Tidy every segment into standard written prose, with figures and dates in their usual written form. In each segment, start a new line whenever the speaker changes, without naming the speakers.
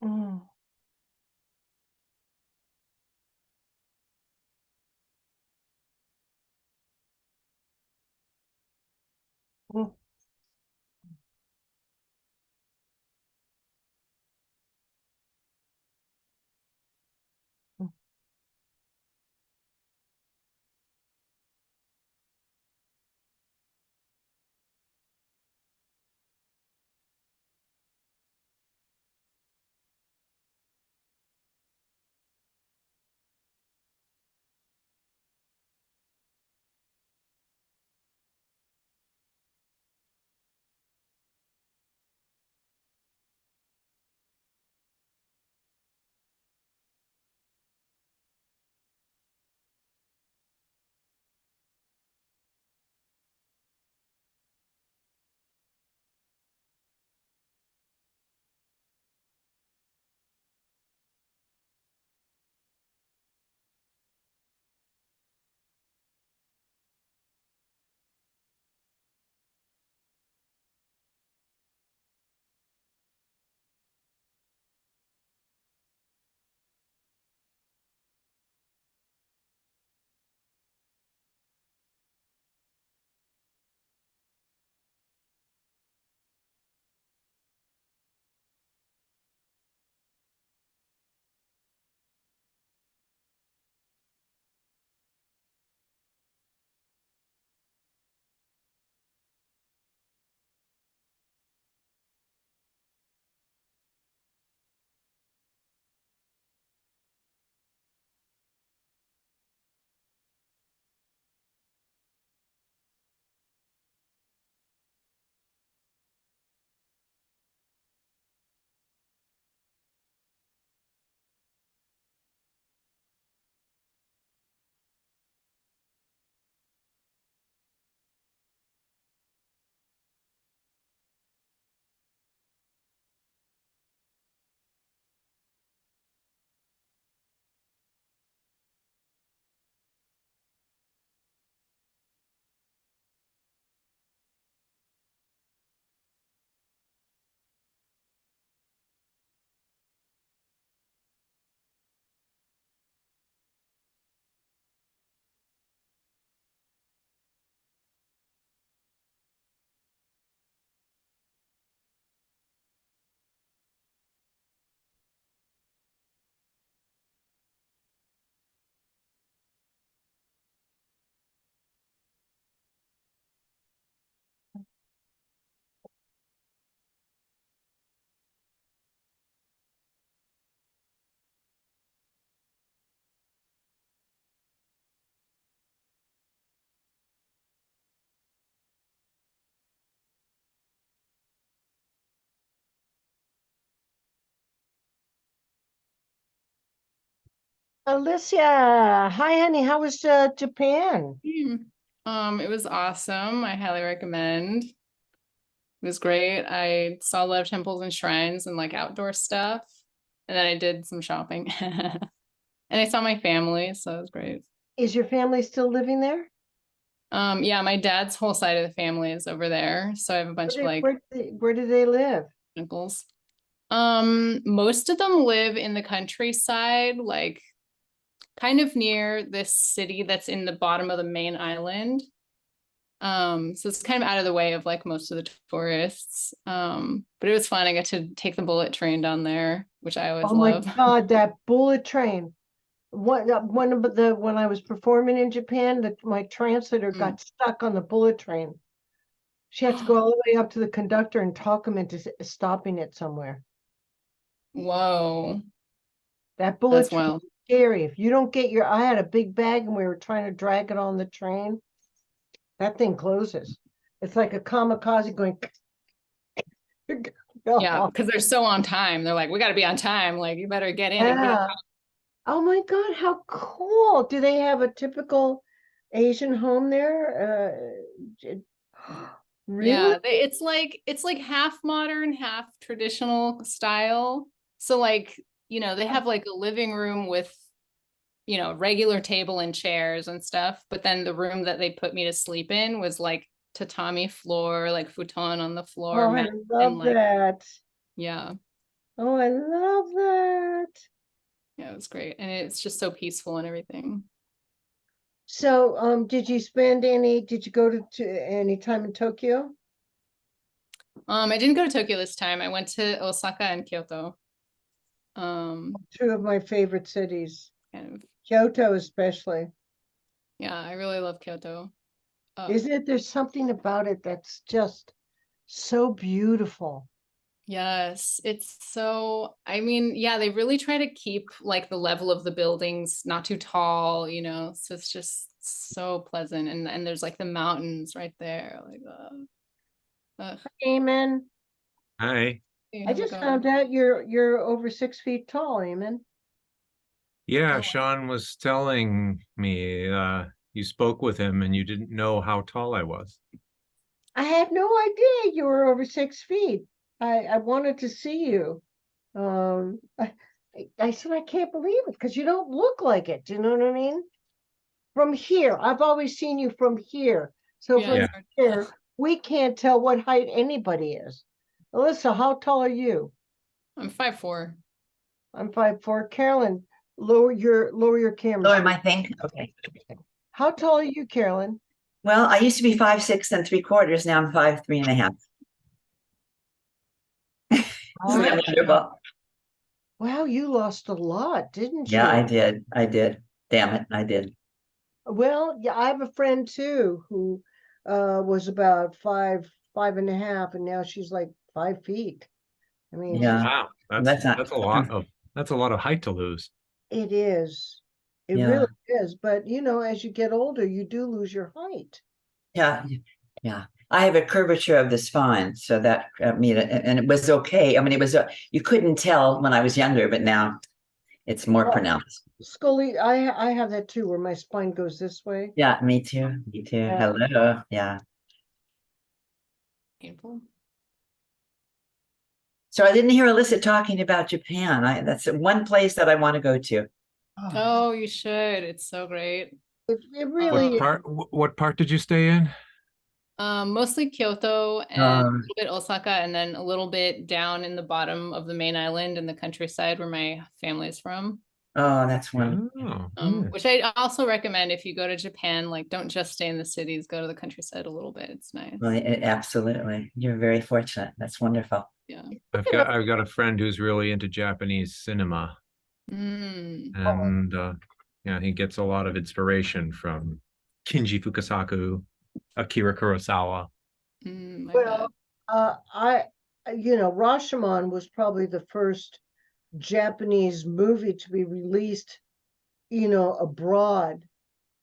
Mm, mm, mm. Alicia, hi, honey. How was Japan?
Hmm. It was awesome. I highly recommend. It was great. I saw a lot of temples and shrines and like outdoor stuff. And then I did some shopping. And I saw my family, so it was great.
Is your family still living there?
Yeah, my dad's whole side of the family is over there. So I have a bunch of like
Where do they live?
uncles. Most of them live in the countryside, like kind of near this city that's in the bottom of the main island. So it's kind of out of the way of like most of the tourists. But it was fun. I got to take the bullet train down there, which I always
Oh my
love.
God, that bullet train. One of the when I was performing in Japan, my translator
Mm.
got stuck on the bullet train. She had to go all the way up to the conductor and talk him into stopping it somewhere.
Whoa,
That bullet
that's
train
wild.
is scary. If you don't get your, I had a big bag and we were trying to drag it on the train. That thing closes. It's like a kamikaze going.
Yeah,
Oh,
because they're so on time. They're like, we got to be on time. Like, you better get in and get
yeah. Oh my God, how cool. Do they have a typical Asian home there? Really?
Yeah, it's like half modern, half traditional style. So like, they have like a living room with, regular table and chairs and stuff, but then the room that they put me to sleep in was like tatami floor, like futon on the floor,
Oh, I
mat and
love
like
that.
yeah.
Oh, I love that.
Yeah, it was great. And it's just so peaceful and everything.
So, did you go to any time in Tokyo?
I didn't go to Tokyo this time. I went to Osaka and Kyoto.
Two of my favorite cities,
Kind of,
Kyoto especially.
yeah, I really love Kyoto.
Isn't it? There's something about it that's just so beautiful.
Yes, it's so, I mean, yeah, they really try to keep like the level of the buildings not too tall, so it's just so pleasant. And there's like the mountains right there. Like,
Amen.
Hi.
hey,
I
how's it
just
going?
found out you're over 6 feet tall, Eamon.
Yeah,
Oh,
Sean was telling me you spoke with him and you didn't know how tall I was.
I had no idea you were over 6 feet. I wanted to see you. I said I can't believe it because you don't look like it. Do you know what I mean? From here, I've always seen you from here. So
yeah,
from
Yeah.
it's hard.
here, we can't tell what height anybody is. Alyssa, how tall are you?
I'm 5'4".
I'm 5'4". Carolyn, lower your camera.
Lower my thing. Okay.
How tall are you, Carolyn?
Well, I used to be 5'6 3/4. Now I'm 5'3.5. Isn't
Ah,
that wonderful?
wow, you lost a lot, didn't
Yeah, I
you?
did. I did. Damn it, I did.
Well, yeah, I have a friend too who was about 5'5.5", and now she's like 5 feet. I mean,
Yeah,
Wow.
that's not.
That's a lot of height to lose.
it is. It
Yeah,
really is. But as you get older, you do lose your height.
yeah, yeah. I have a curvature of the spine, so that made it, and it was okay. I mean, it was you couldn't tell when I was younger, but now it's more
Well,
pronounced.
Scully, I have that too, where my spine goes this way.
Yeah, me too. Me too.
Yeah.
Hello. Yeah.
Painful.
So I didn't hear Alyssa talking about Japan. That's one place that I want to go to.
Oh, you should. It's so great.
It really is.
What part did you stay in?
Mostly Kyoto and a
Um,
little bit Osaka, and then a little bit down in the bottom of the main island in the countryside where my family is from.
oh, that's wonderful.
Oh, yeah.
Which I also recommend if you go to Japan, like don't just stay in the cities, go to the countryside a little bit. It's nice.
Well, absolutely. You're very fortunate. That's wonderful.
Yeah.
I've got a friend who's really into Japanese cinema,
Mm,
and yeah, he gets a lot of inspiration from Kinji Fukasaku, Akira Kurosawa.
I
Well,
bet.
I, Rashomon was probably the first Japanese movie to be released, abroad.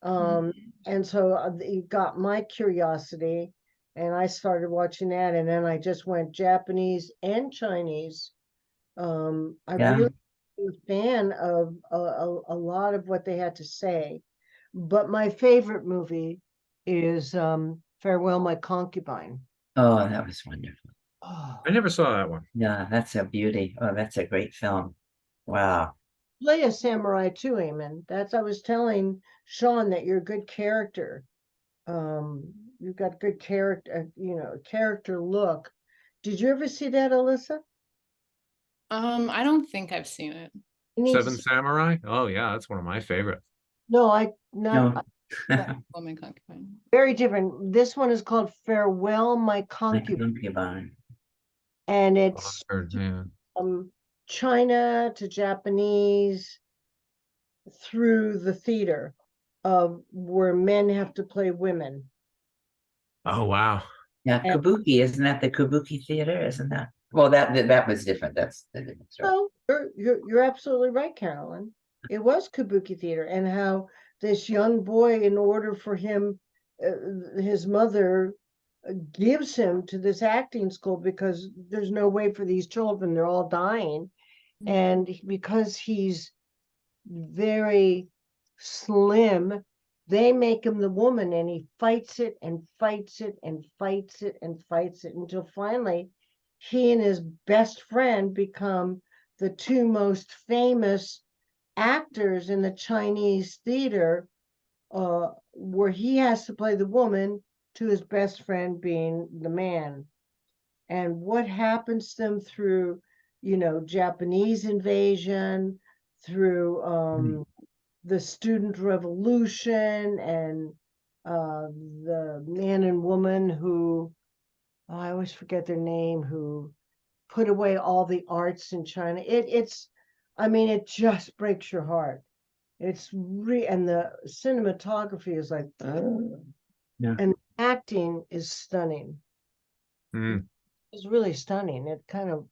Mm.
And so it got my curiosity, and I started watching that, and then I just went Japanese and Chinese. I
Yeah.
really am a fan of a lot of what they had to say, but my favorite movie is Farewell, My Concubine.
Oh, that was wonderful.
Oh,
I never saw that one.
Yeah, that's a beauty. Oh, that's a great film. Wow.
play a samurai too, Eamon. I was telling Sean that you're a good character. You've got good character, character look. Did you ever see that, Alyssa?
I don't think I've seen it.
You need to
Seven
see,
Samurai? Oh yeah, that's one of my favorites.
no, I not
No,
Oh, my concubine.
very different. This one is called Farewell, My
my
Concubine,
concubine.
and
Oh, I've
it's
heard, yeah.
China to Japanese through the theater of where men have to play women.
Oh wow.
Yeah,
And
Kabuki, isn't that the Kabuki theater? Isn't that? Well, that was different. That's a different story.
so you're absolutely right, Carolyn. It was Kabuki theater, and how this young boy, in order for him, his mother gives him to this acting school because there's no way for these children; they're all dying, and because he's very slim, they make him the woman, and he fights it and fights it and fights it and fights it until finally he and his best friend become the two most famous actors in the Chinese theater, where he has to play the woman to his best friend being the man. And what happens to them through Japanese invasion, through the student revolution, and the man and woman who, I always forget their name, who put away all the arts in China. It just breaks your heart. And the cinematography is like,
Yeah.
and acting is stunning.
Mm.
It's really stunning. It kind of,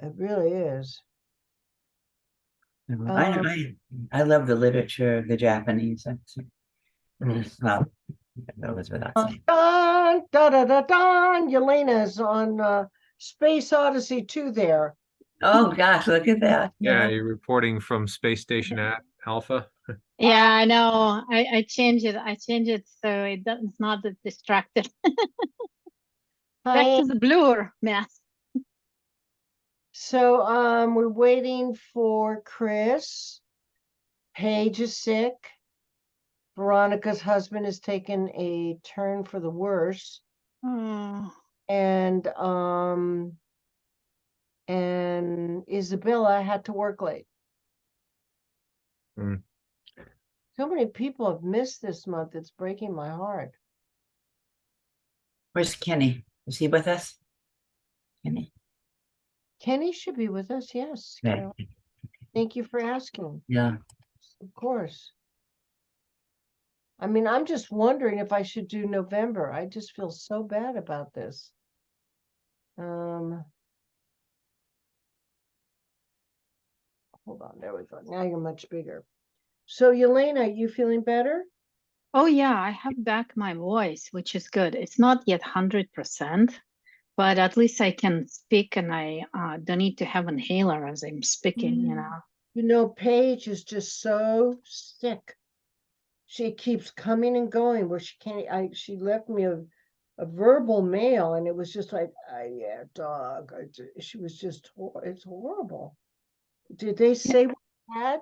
it really is.
I love the literature of the Japanese. Well, that was without saying.
Dun, da, da, da, dun. Yelena's on Space Odyssey 2 there.
Oh gosh, look at that.
Yeah, you're reporting from Space Station Alpha.
Yeah, I know. I changed it. I changed it so it's not that distracted. Back
Hi.
to the blur mess.
So we're waiting for Chris. Paige is sick. Veronica's husband has taken a turn for the worse.
Oh,
And Isabella had to work late.
Mm.
So many people have missed this month. It's breaking my heart.
Where's Kenny? Is he with us? Kenny.
Kenny should be with us. Yes.
Okay.
Carol. Thank you for asking.
Yeah.
Of course. I'm just wondering if I should do November. I just feel so bad about this. Hold on, there we go. Now you're much bigger. So, Yelena, you feeling better?
oh yeah, I have back my voice, which is good. It's not yet 100%, but at least I can speak, and I don't need to have an inhaler as I'm speaking,
Paige is just so sick. She keeps coming and going where she can't. She left me a verbal mail, and it was just like, yeah, dog. She was just, it's horrible. Did they say what you had?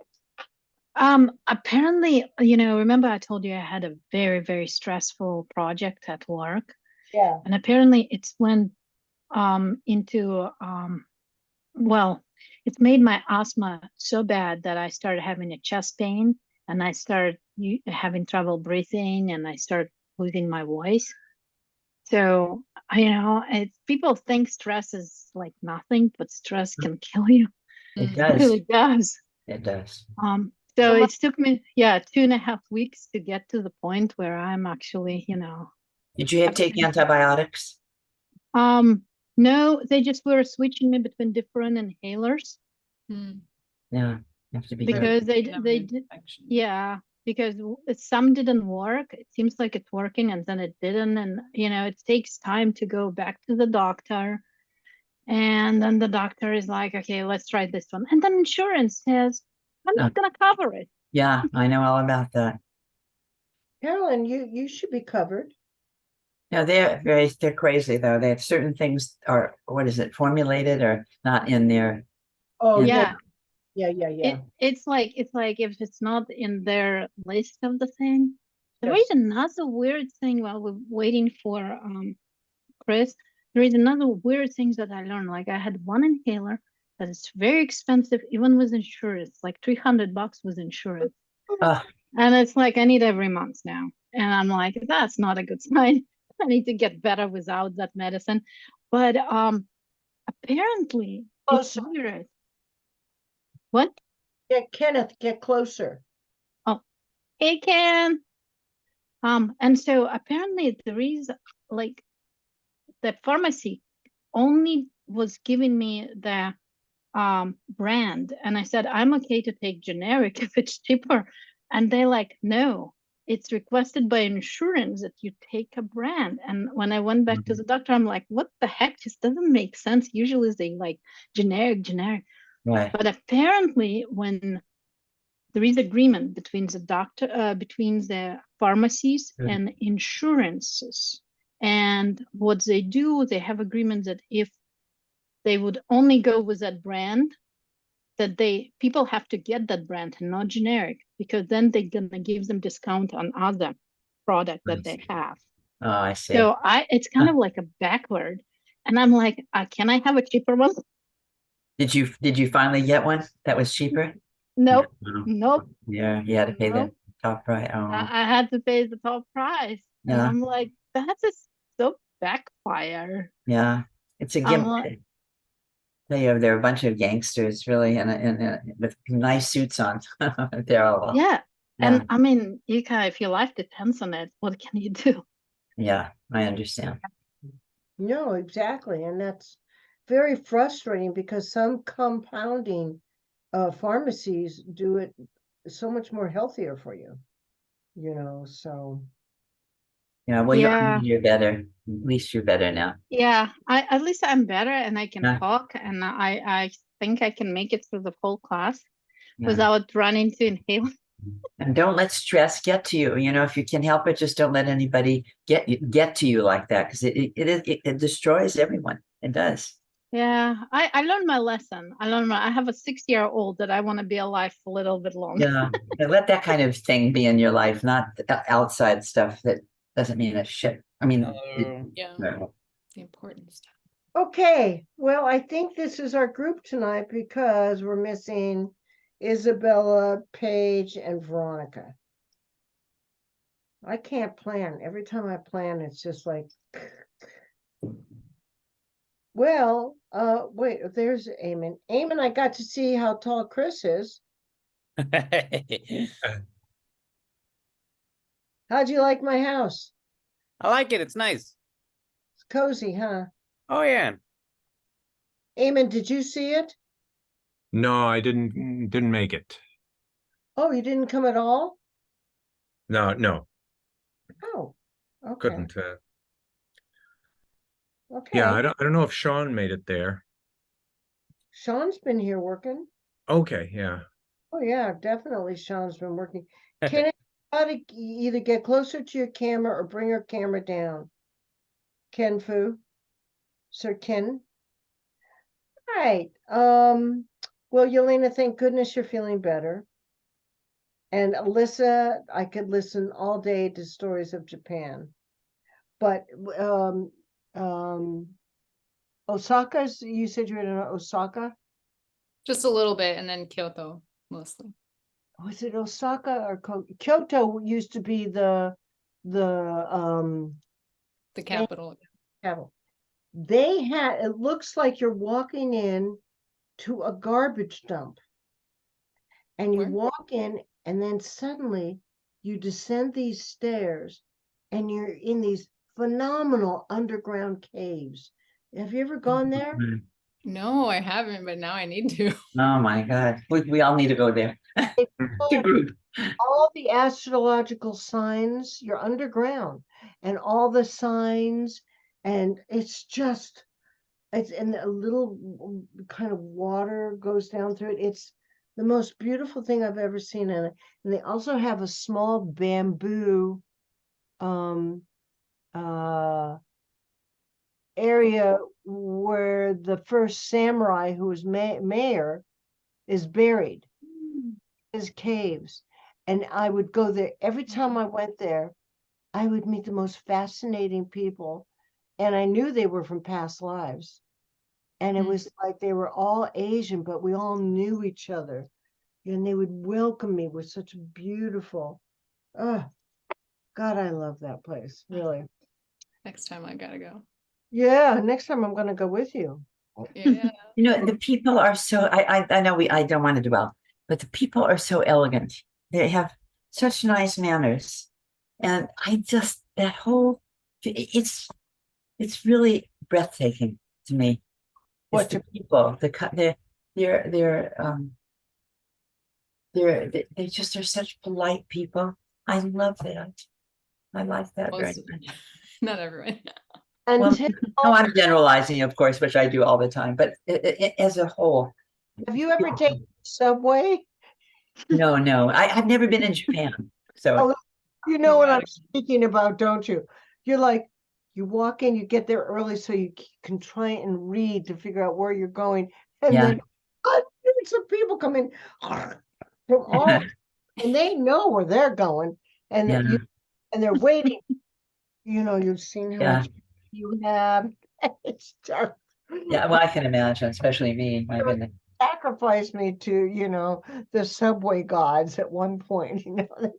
Apparently, remember I told you I had a very, very stressful project at work,
Yeah.
and apparently it's went into well, it's made my asthma so bad that I started having a chest pain, and I started having trouble breathing, and I started losing my voice. So, people think stress is like nothing, but stress can kill you.
It
It
does.
really does.
It does.
So it took me, 2.5 weeks to get to the point where I'm actually,
Did you have to take antibiotics?
No, they just were switching me between different inhalers.
Yeah. You have to be
Because
careful.
they did, yeah, because some didn't work. It seems like it's working, and then it didn't, and it takes time to go back to the doctor, and then the doctor is like, okay, let's try this one, and then insurance says, I'm not gonna cover it.
Yeah, I know all about that.
Carolyn, you should be covered.
No, they're crazy though. They have certain things are, what is it, formulated or not in there.
Oh
Yeah.
Yeah.
It's like if it's not in their list of the thing. There
Yes.
is another weird thing while we're waiting for Chris. There is another weird thing that I learned. Like I had one inhaler that is very expensive, even with insurance, like $300 with insurance. And it's like I need every month now. And I'm like, that's not a good sign. I need to get better without that medicine. But apparently it's weird. What?
Kenneth, get closer.
Oh, hey Ken. And so apparently there is like the pharmacy only was giving me the brand, and I said I'm okay to take generic if it's cheaper, and they like, no, it's requested by insurance that you take a brand. And when I went back to the doctor, I'm like, what the heck, just doesn't make sense. Usually they like generic.
Right.
But apparently when there is agreement between the doctor, between the pharmacies and insurances, and what they do, they have agreement that if they would only go with that brand, that people have to get that brand and not generic, because then they're gonna give them discount on other product that they have.
Oh, I see.
So it's kind of like a backward. And I'm like, can I have a cheaper one?
Did you finally get one that was cheaper?
Nope,
No.
nope,
Yeah, you had to pay the
nope.
top price. Oh,
I had to pay the top price. And
yeah,
I'm like, that is so backfire.
yeah. It's a
I'm like,
gimmick. There are a bunch of gangsters, really, and with nice suits on. They're all,
yeah.
yeah,
And I mean, you can, if your life depends on it, what can you do?
yeah. I understand.
No, exactly. And that's very frustrating because some compounding pharmacies do it so much more healthier for you, so.
Yeah, well,
Yeah.
you're better. At least you're better now.
Yeah, at least I'm better and I can
Yeah.
talk, and I think I can make it through the whole class
Yeah.
without running to inhale.
And don't let stress get to you. If you can help it, just don't let anybody get to you like that, because it destroys everyone. It does.
Yeah, I learned my lesson. I have a 6-year-old that I want to be alive for a little bit longer.
Yeah. And let that kind of thing be in your life, not outside stuff that doesn't mean a shit. I mean,
Yeah,
no.
the important stuff.
Okay, well, I think this is our group tonight because we're missing Isabella, Paige, and Veronica. I can't plan. Every time I plan, it's just like, well, wait, there's Eamon. Eamon, I got to see how tall Chris is. How'd you like my house?
I like it. It's nice.
It's cozy, huh?
Oh yeah.
Eamon, did you see it?
No, I didn't make it.
Oh, you didn't come at all?
No,
Oh, okay,
couldn't.
okay.
Yeah, I don't know if Sean made it there.
Sean's been here working.
Okay, yeah.
Oh, yeah, definitely Sean's been working. Can anybody either get closer to your camera or bring your camera down? Ken Fu? Sir Ken? All right. Well, Yelena, thank goodness you're feeling better. And Alyssa, I could listen all day to stories of Japan. But Osaka's, you said you were in Osaka?
Just a little bit, and then Kyoto mostly.
Was it Osaka or Kyoto used to be the
The
Thank-
capital.
capital. They had, it looks like you're walking in to a garbage dump. And you
Where?
walk in, and then suddenly you descend these stairs and you're in these phenomenal underground caves. Have you ever gone there?
No, I haven't, but now I need to.
Oh my God. We all need to go there. The group.
All the astrological signs, you're underground, and all the signs, and it's and a little kind of water goes down through it. It's the most beautiful thing I've ever seen in it. And they also have a small bamboo uh area where the first samurai who was mayor is buried, his caves. And I would go there every time I went there. I would meet the most fascinating people, and I knew they were from past lives. And it was like they were all Asian, but we all knew each other. And they would welcome me with such beautiful, oh, God, I love that place, really.
Next time I gotta go.
Yeah, next time I'm going to go with you.
Yeah.
The people are so, I know I don't want to dwell, but the people are so elegant. They have such nice manners. And that whole, it's really breathtaking to me. It's
What
the people, they just are such polite people. I love that. I like that very
Most,
much.
not everyone.
Well,
Until,
no, I'm generalizing, of course, which I do all the time, but as a whole,
have you ever taken the subway?
no, I've never been in Japan. So
Oh, you know
You
what
gotta
I'm speaking about, don't you? You're like, you walk in, you get there early so you can try and read to figure out where you're going. And
yeah,
then hundreds of people come in from all, and they know where they're going. And
yeah,
and they're waiting. You've seen how
yeah,
much you have, It's just
Yeah, well, I can imagine, especially me. My goodness.
sacrificed me to, the subway gods at one point.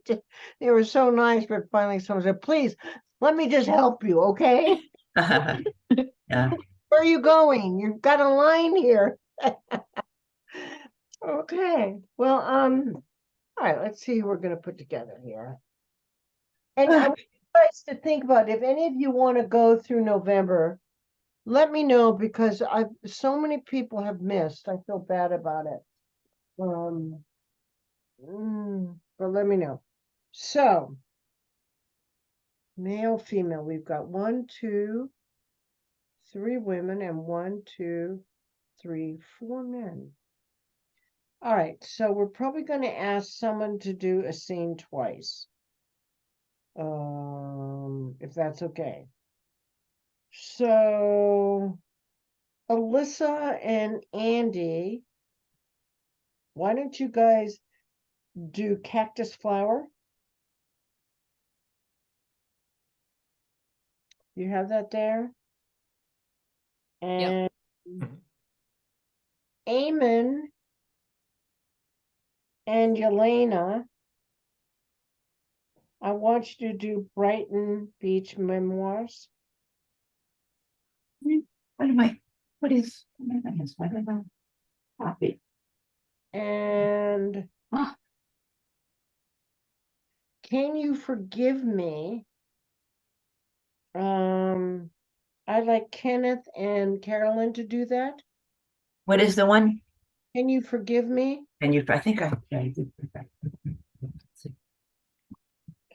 They were so nice, but finally someone said, please, let me just help you, okay?
Yeah.
Where are you going? You've got a line here. Okay, well, all right, let's see who we're gonna put together here. And I want you guys to think about if any of you want to go through November, let me know because so many people have missed. I feel bad about it. But let me know. So, male, female, we've got 1, 2, 3 women and 1, 2, 3, 4 men. All right, so we're probably going to ask someone to do a scene twice. If that's okay. So, Alyssa and Andy, why don't you guys do cactus flower? You have that there? And Eamon and Yelena, I want you to do Brighton Beach Memoirs.
What is copy?
And
Ah.
Can You Forgive Me? I'd like Kenneth and Carolyn to do that.
What is the one?
Can You Forgive Me?
And I think I did.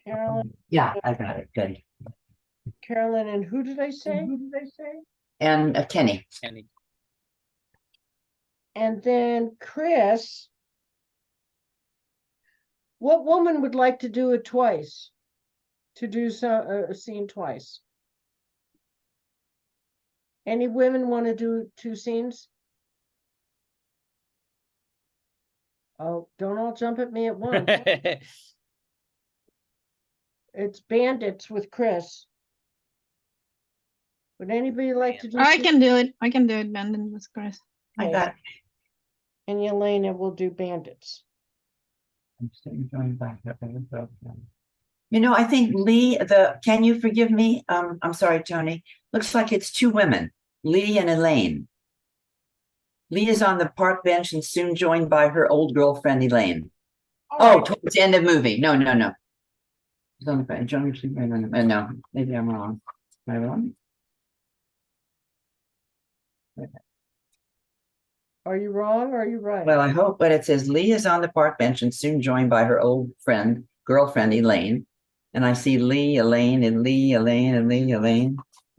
Carolyn,
Yeah, I got it. Good.
Carolyn, and who did I say?
And Kenny.
And then Chris, what woman would like to do it twice? To do a scene twice? Any women want to do 2 scenes? Oh, don't all jump at me at once. It's Bandits with Chris. Would anybody like to do
I
2?
can do it. I can do it, Brandon with Chris.
I
Okay.
got it.
And Yelena will do Bandits.
I think Lee, Can You Forgive Me? I'm sorry, Tony. Looks like it's 2 women, Lee and Elaine. Lee is on the park bench and soon joined by her old girlfriend, Elaine.
All right.
Towards the end of the movie. No. It's on the bench. No, maybe I'm wrong. Am I wrong?
Are you wrong or are you right?
Well, I hope, but it says Lee is on the park bench and soon joined by her old girlfriend, Elaine. And I see Lee, Elaine, and Lee, Elaine, and Lee, Elaine.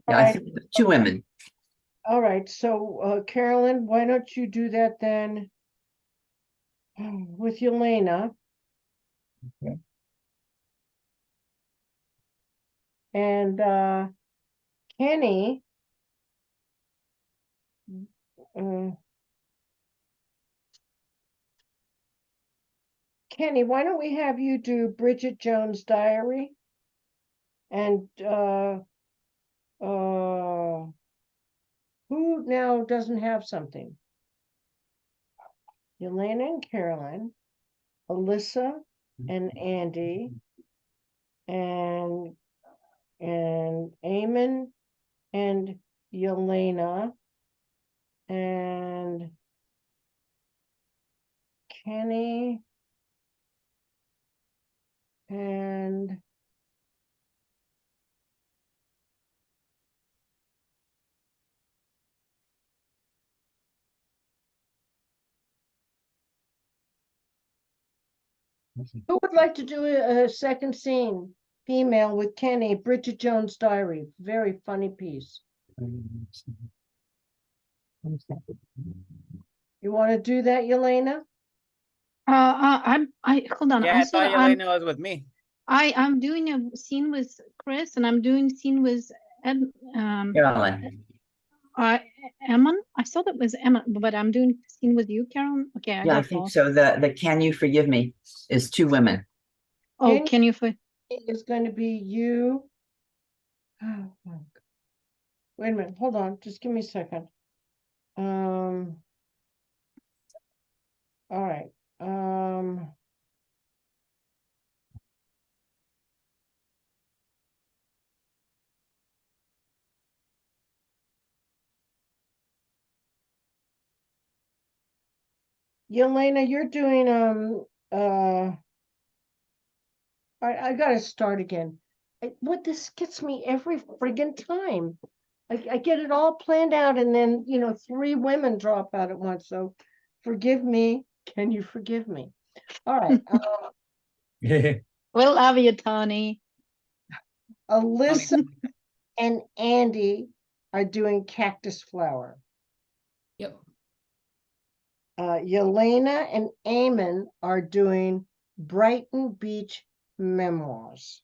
Yeah, I think 2 women.
All right, so Carolyn, why don't you do that then with Yelena?
Okay.
And Kenny, Kenny, why don't we have you do Bridget Jones' Diary? And who now doesn't have something? Yelena and Carolyn, Alyssa and Andy, and Eamon and Yelena, and Kenny, and who would like to do a second scene? Female with Kenny, Bridget Jones' Diary. Very funny piece. You want to do that, Yelena?
I hold on.
Yeah, I thought Elena was with me.
I'm doing a scene with Chris, and I'm doing scene with
Carolyn.
Emma. I thought it was Emma, but I'm doing scene with you, Carolyn. Okay,
Yeah, I think so. The Can You Forgive Me is 2 women.
Oh, can you?
It's going to be you. Oh, Wait a minute, hold on, just give me a second. All right, Yelena, you're doing, I gotta start again. What this gets me every friggin' time. I get it all planned out and then, 3 women drop out at once, so forgive me. Can you forgive me? All right,
We love you, Tony.
Alyssa and Andy are doing Cactus Flower.
Yep.
Yelena and Eamon are doing Brighton Beach Memoirs.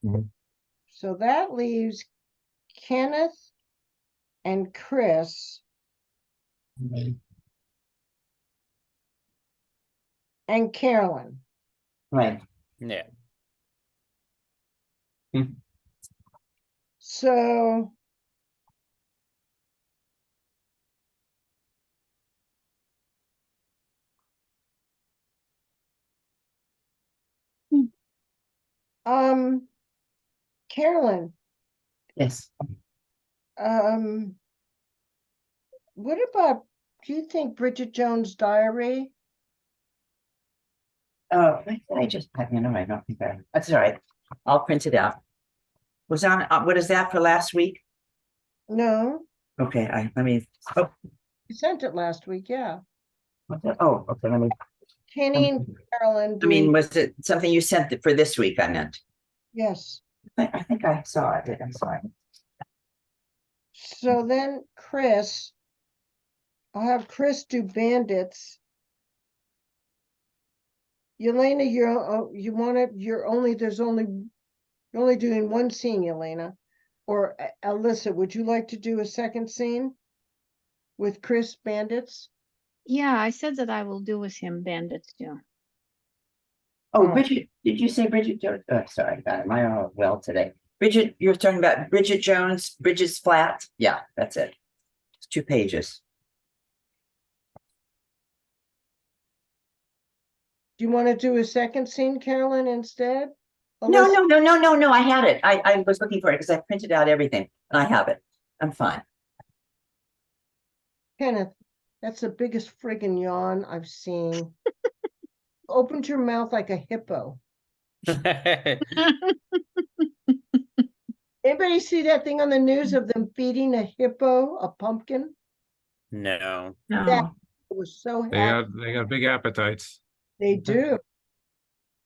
Mhm.
So that leaves Kenneth and Chris and Carolyn.
Right.
Yeah.
So Carolyn,
Yes.
what about, do you think Bridget Jones' Diary?
Oh, I just, I don't think that's all right. I'll print it out. Was on, what is that for last week?
No,
Okay, let me, oh,
you sent it last week, yeah.
oh, okay, let me,
Kenny and Carolyn
I mean,
doing,
was it something you sent for this week, I meant?
yes.
I think I saw it, I'm sorry.
So then Chris, I'll have Chris do Bandits. Yelena, you want it, you're only doing one scene, Yelena. Or Alyssa, would you like to do a second scene with Chris Bandits?
Yeah, I said that I will do with him bandits too.
Oh,
All right.
Bridget, did you say Bridget Jones? Oh, sorry, I got it. My well today. Bridget, you're talking about Bridget Jones, Bridget's Flat? Yeah, that's it. It's 2 pages.
Do you want to do a second scene, Carolyn, instead?
No,
Alyssa,
no, I had it. I was looking for it because I printed out everything and I have it. I'm fine.
Kenneth, that's the biggest friggin' yawn I've seen. Opened your mouth like a hippo. Anybody see that thing on the news of them feeding a hippo a pumpkin?
No.
That
No,
was so
They
happy.
got big appetites.
They do.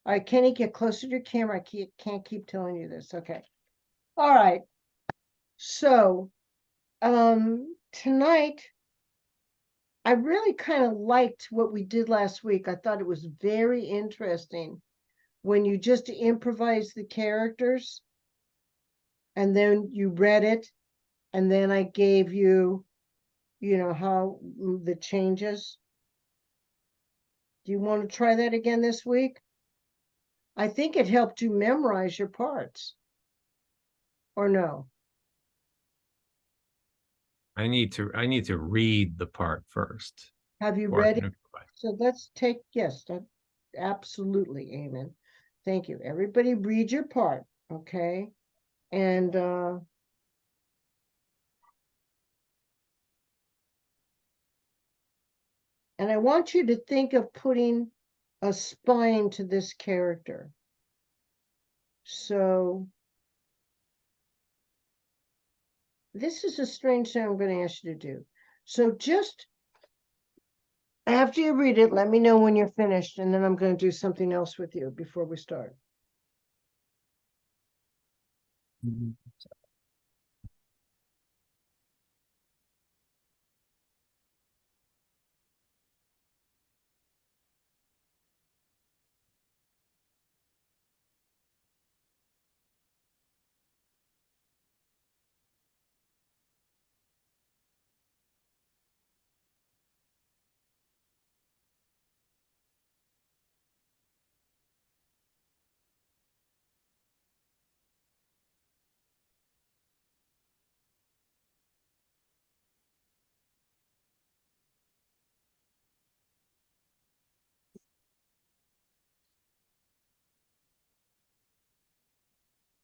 All right, Kenny, get closer to your camera. I can't keep telling you this. Okay. All right. So, tonight, I really kind of liked what we did last week. I thought it was very interesting when you just improvised the characters and then you read it, and then I gave you, how the changes. Do you want to try that again this week? I think it helped you memorize your parts. Or no?
I need to read the part first
Have you
before I
read
can
it?
improvise.
So let's take, yes, absolutely, amen. Thank you. Everybody read your part, okay? And I want you to think of putting a spine to this character. So this is a strange thing I'm going to ask you to do. So just after you read it, let me know when you're finished, and then I'm going to do something else with you before we start.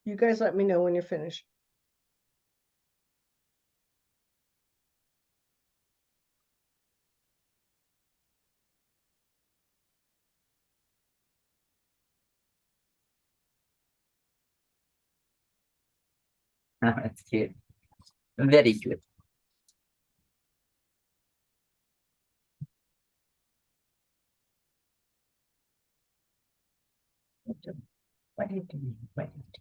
You guys let me know when you're finished.
Oh, that's cute. Very cute. What are you doing? What are you doing?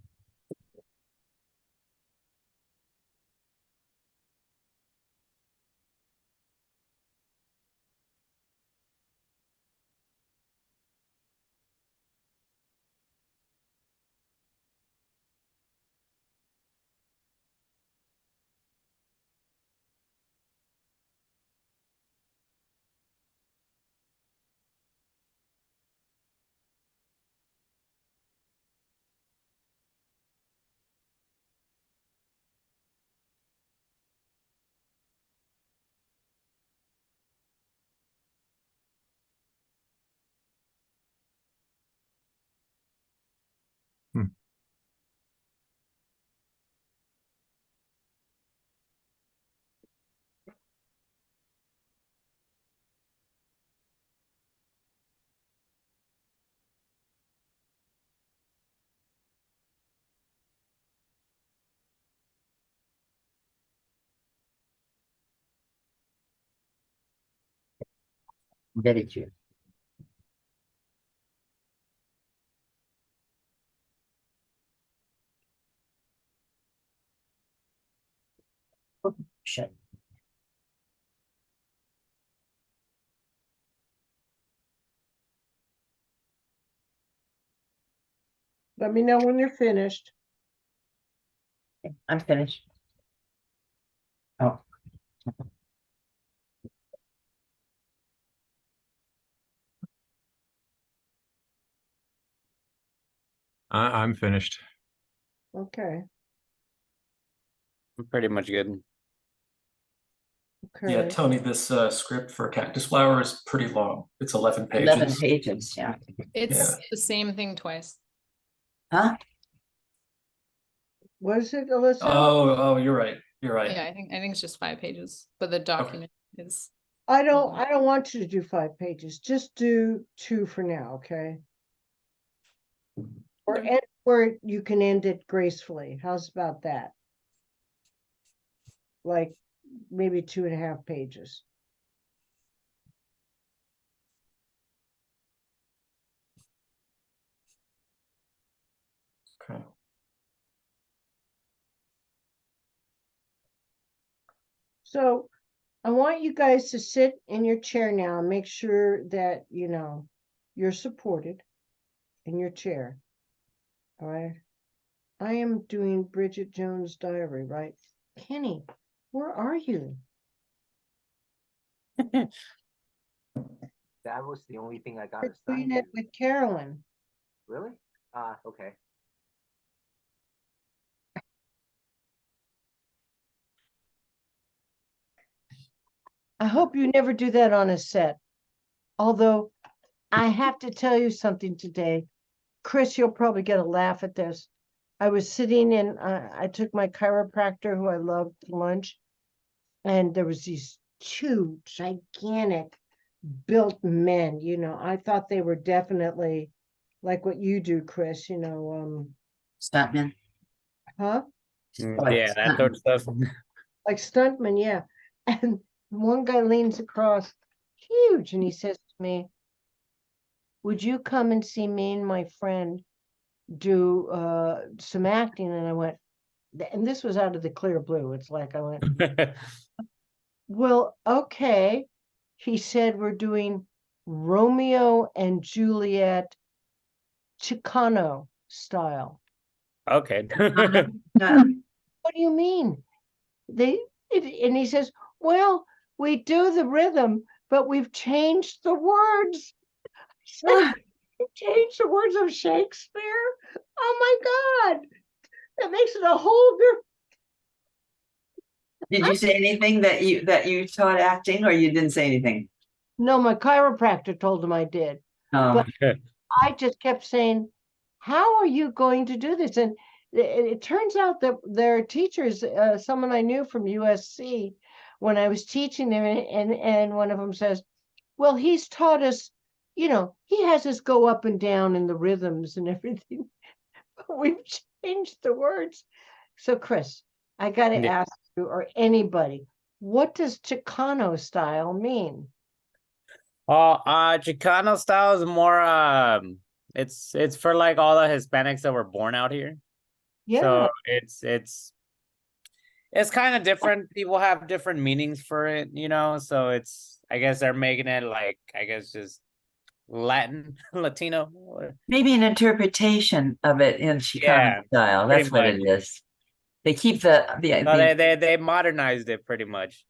Very cute. Oh, shit.
Let me know when you're finished.
I'm finished. Oh,
I'm finished.
Okay,
I'm pretty much good.
okay.
Yeah, Tony, this script for Cactus Flower is pretty long. It's 11 pages.
11 pages, yeah.
It's
Yeah.
the same thing twice.
Huh?
What is it, Alyssa?
Oh, you're right. You're right.
Yeah, I think it's just 5 pages, but the document is
I don't want you to do 5 pages. Just do 2 for now, okay? Or
Okay.
end where you can end it gracefully. How's about that? Like maybe 2.5 pages.
Okay.
So I want you guys to sit in your chair now and make sure that, you're supported in your chair. All right. I am doing Bridget Jones' Diary, right? Kenny, where are you?
That was the only thing I got
We're doing
assigned
it
to.
with Carolyn.
Really? Okay.
I hope you never do that on a set. Although I have to tell you something today. Chris, you'll probably get a laugh at this. I was sitting in, I took my chiropractor who I love to lunch, and there was these 2 gigantic built men, I thought they were definitely like what you do, Chris,
Stuntman.
huh?
Yeah, that sort of stuff.
Like stuntmen, yeah. And one guy leans across, huge, and he says to me, would you come and see me and my friend do some acting? And I went, and this was out of the clear blue. It's like I went, well, okay. He said we're doing Romeo and Juliet Chicano style.
Okay.
What do you mean? And he says, well, we do the rhythm, but we've changed the words. Changed the words of Shakespeare. Oh my God. That makes it a whole different.
Did you say anything that you taught acting, or you didn't say anything?
No, my chiropractor told him I did.
Oh,
But I just kept saying, how are you going to do this? And it turns out that their teachers, someone I knew from USC, when I was teaching there, and one of them says, well, he's taught us, he has us go up and down in the rhythms and everything. We've changed the words. So, Chris, I got to
Yeah.
ask you, or anybody, what does Chicano style mean?
Chicano style is more it's for like all the Hispanics that were born out here.
Yeah,
So it's kind of different. People have different meanings for it, so it's, I guess they're making it like, I guess, just Latin, Latino.
Maybe an interpretation of it in Chicano
Yeah,
style.
pretty
That's what it
much.
is. They keep the
No, they modernized it pretty much.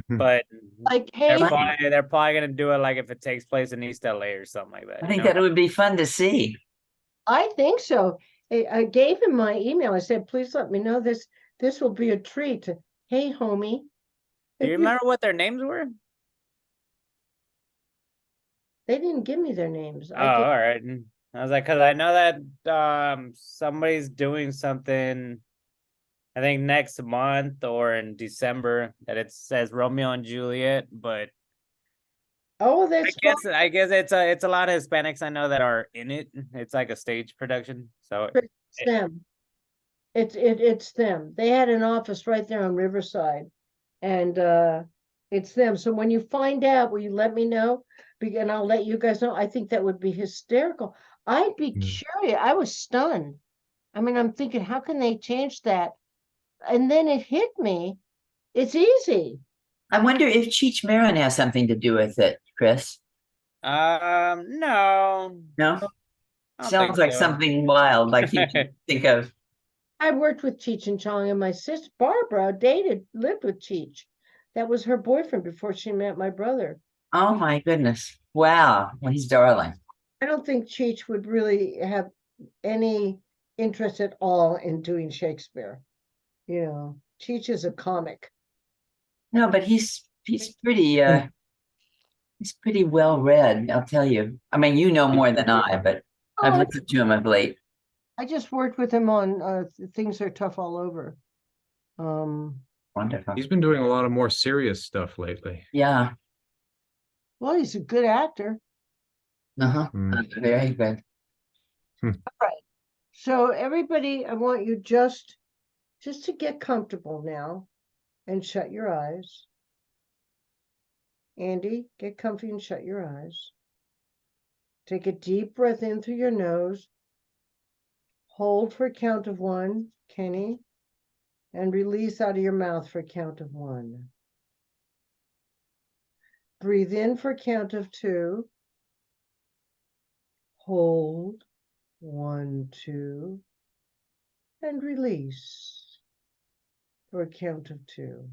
But
like, hey,
they're probably gonna do it like if it takes place in East LA or something like that.
I think that it would be fun to see.
I think so. I gave him my email. I said, please let me know this will be a treat. Hey, homie.
Do you remember what their names were?
They didn't give me their names.
Oh, all right. I was like, because I know that somebody's doing something, I think next month or in December, that it says Romeo and Juliet, but
Oh, that's
I guess it's a lot of Hispanics I know that are in it. It's like a stage production. So
it's them. It's them. They had an office right there on Riverside, and it's them. So when you find out, will you let me know? And I'll let you guys know. I think that would be hysterical. I'd be curious. I was stunned. I mean, I'm thinking, how can they change that? And then it hit me. It's easy.
I wonder if Cheech Marin has something to do with it, Chris.
no.
No?
I don't
Sounds
think
like
so.
something wild, like you can think of.
I worked with Cheech and Chong, and my sister Barbara lived with Cheech. That was her boyfriend before she met my brother.
Oh my goodness. Wow. Well, he's darling.
I don't think Cheech would really have any interest at all in doing Shakespeare. Cheech is a comic.
No, but he's pretty well read, I'll tell you. I mean, you know more than I, but I've
Oh,
listened to him of late.
I just worked with him on Things Are Tough All Over.
Wonderful.
He's been doing a lot of more serious stuff lately.
Yeah.
Well, he's a good actor.
Uh-huh. Very good.
All right. So everybody, I want you just to get comfortable now and shut your eyes. Andy, get comfy and shut your eyes. Take a deep breath in through your nose. Hold for a count of 1, Kenny, and release out of your mouth for a count of 1. Breathe in for a count of 2. Hold, 1, 2, and release for a count of 2.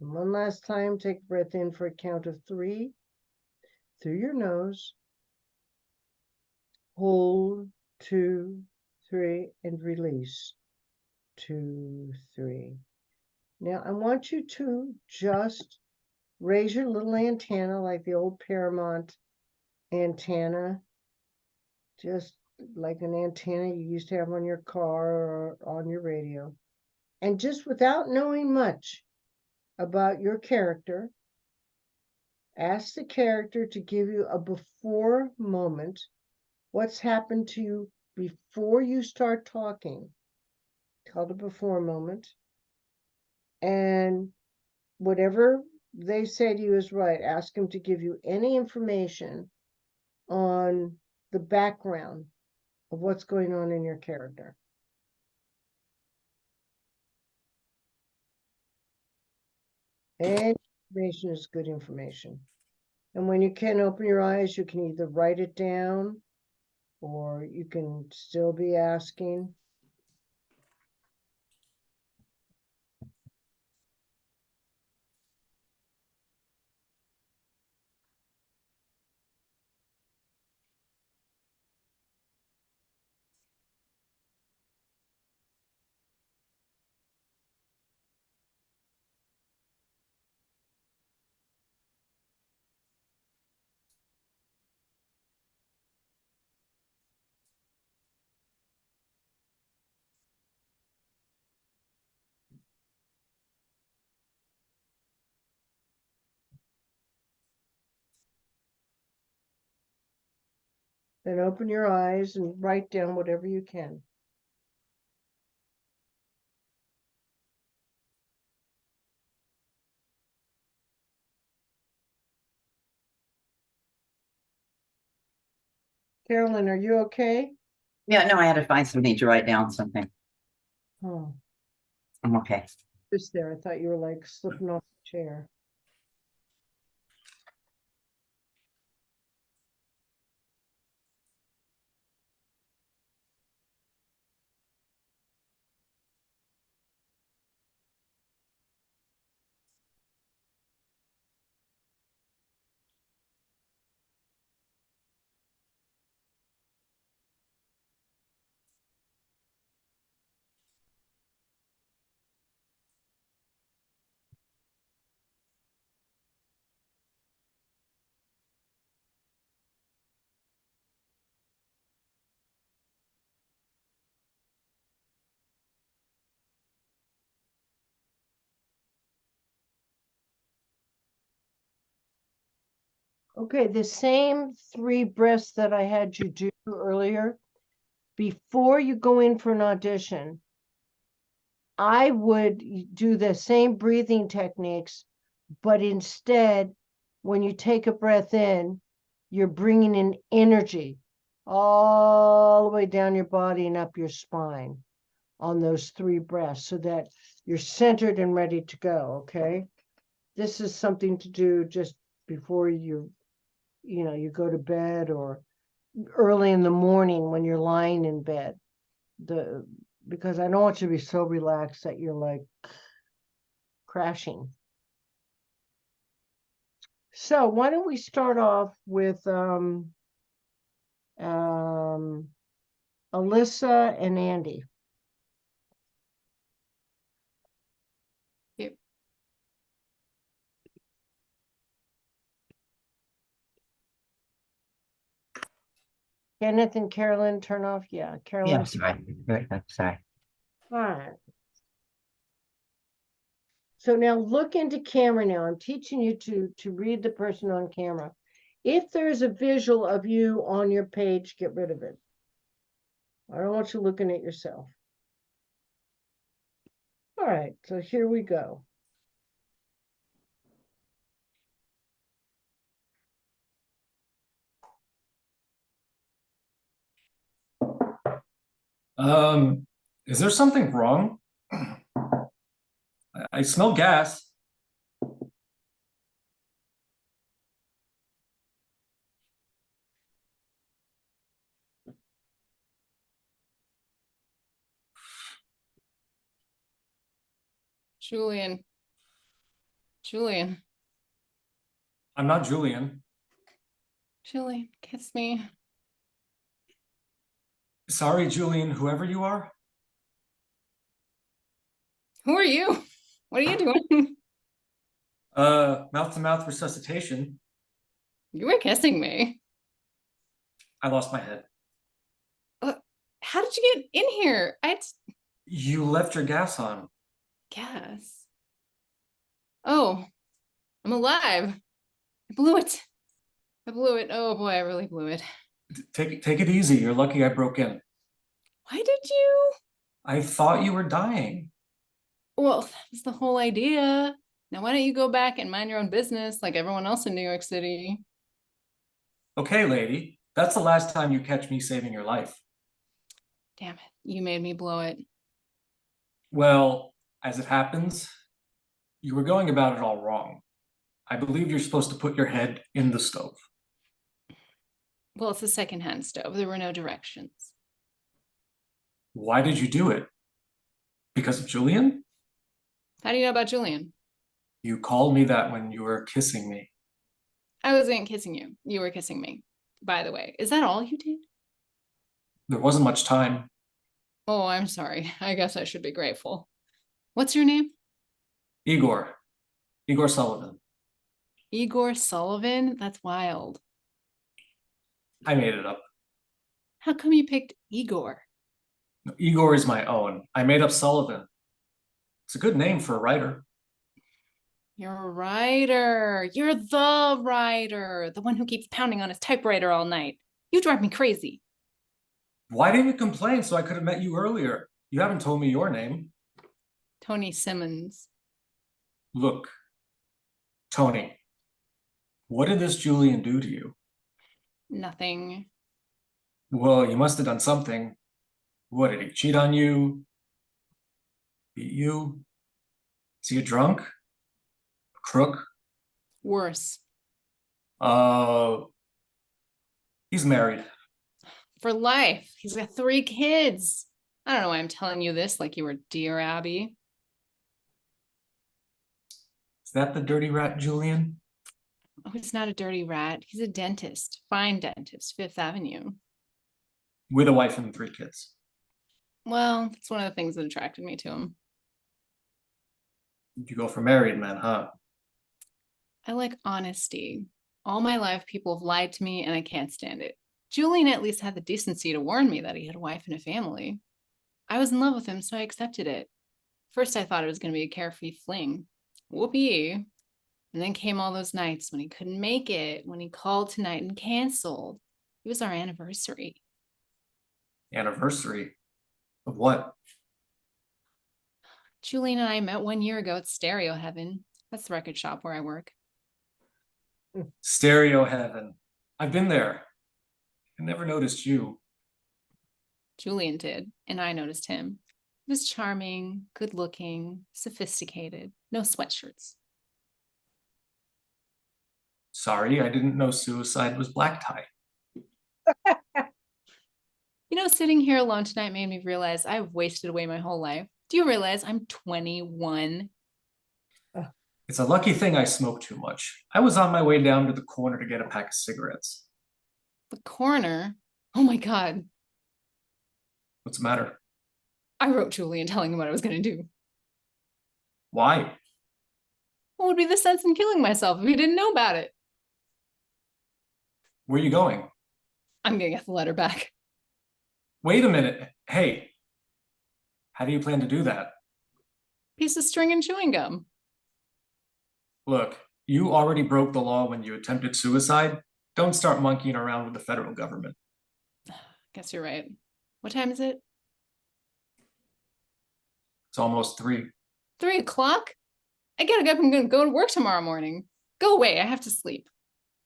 And one last time, take a breath in for a count of 3 through your nose. Hold, 2, 3, and release. 2, 3. Now I want you to just raise your little antenna like the old Paramount antenna, just like an antenna you used to have on your car or on your radio. And just without knowing much about your character, ask the character to give you a before moment. What's happened to you before you start talking? Called a before moment. And whatever they say to you is right. Ask them to give you any information on the background of what's going on in your character. And information is good information. And when you can open your eyes, you can either write it down or you can still be asking. Then open your eyes and write down whatever you can. Carolyn, are you okay?
Yeah, no, I had to find something to write down something.
Oh,
I'm okay.
just there. I thought you were like slipping off the chair. Okay, the same 3 breaths that I had you do earlier, before you go in for an audition, I would do the same breathing techniques, but instead, when you take a breath in, you're bringing in energy all the way down your body and up your spine on those 3 breaths so that you're centered and ready to go, okay? This is something to do just before you go to bed or early in the morning when you're lying in bed. Because I don't want you to be so relaxed that you're like crashing. So why don't we start off with Alyssa and Andy.
Yep.
Kenneth and Carolyn, turn off. Yeah,
Yeah,
Carolyn.
I'm sorry. Very good. Sorry.
All right. So now look into camera now. I'm teaching you to read the person on camera. If there's a visual of you on your page, get rid of it. I don't want you looking at yourself. All right, so here we go.
Is there something wrong? I smell gas.
Julian. Julian.
I'm not Julian.
Julian, kiss me.
Sorry, Julian, whoever you are.
Who are you? What are you doing?
Mouth-to-mouth resuscitation.
You were kissing me.
I lost my head.
How did you get in here?
You left your gas on.
Guess. Oh, I'm alive. I blew it. I blew it. Oh boy, I really blew it.
Take it easy. You're lucky I broke in.
Why did you?
I thought you were dying.
Well, that's the whole idea. Now, why don't you go back and mind your own business like everyone else in New York City?
Okay, lady. That's the last time you catch me saving your life.
Damn it. You made me blow it.
Well, as it happens, you were going about it all wrong. I believe you're supposed to put your head in the stove.
Well, it's a secondhand stove. There were no directions.
Why did you do it? Because of Julian?
How do you know about Julian?
You called me that when you were kissing me.
I wasn't kissing you. You were kissing me. By the way, is that all you did?
There wasn't much time.
Oh, I'm sorry. I guess I should be grateful. What's your name?
Igor. Igor Sullivan.
Igor Sullivan? That's wild.
I made it up.
How come you picked Igor?
No, Igor is my own. I made up Sullivan. It's a good name for a writer.
You're a writer. You're the writer. The one who keeps pounding on his typewriter all night. You drive me crazy.
Why didn't you complain so I could have met you earlier? You haven't told me your name.
Toni Simmons.
Look, Toni, what did this Julian do to you?
Nothing.
Well, you must have done something. What, did he cheat on you? Beat you? Is he a drunk? A crook?
Worse.
Uh, he's married.
For life. He's got 3 kids. I don't know why I'm telling you this like you were Dear Abby.
Is that the dirty rat, Julian?
Oh, he's not a dirty rat. He's a dentist. Fine dentist. 5th Avenue.
With a wife and 3 kids.
Well, that's one of the things that attracted me to him.
You go for married men, huh?
I like honesty. All my life, people have lied to me and I can't stand it. Julian at least had the decency to warn me that he had a wife and a family. I was in love with him, so I accepted it. First, I thought it was going to be a carefree fling. Whoopee. And then came all those nights when he couldn't make it, when he called tonight and canceled. It was our anniversary.
Anniversary? Of what?
Julian and I met 1 year ago at Stereo Heaven. That's the record shop where I work.
Stereo heaven. I've been there. I never noticed you.
Julian did, and I noticed him. He was charming, good looking, sophisticated, no sweatshirts.
Sorry, I didn't know suicide was black tie.
You know, sitting here alone tonight made me realize I've wasted away my whole life. Do you realize I'm 21?
It's a lucky thing I smoke too much. I was on my way down to the corner to get a pack of cigarettes.
The corner? Oh my God.
What's the matter?
I wrote Julian telling him what I was going to do.
Why?
What would be the sense in killing myself if he didn't know about it?
Where are you going?
I'm going to get the letter back.
Wait a minute. Hey, how do you plan to do that?
Piece of string and chewing gum.
Look, you already broke the law when you attempted suicide. Don't start monkeying around with the federal government.
Guess you're right. What time is it?
It's almost 3.
3 o'clock? I gotta get up and go to work tomorrow morning. Go away, I have to sleep.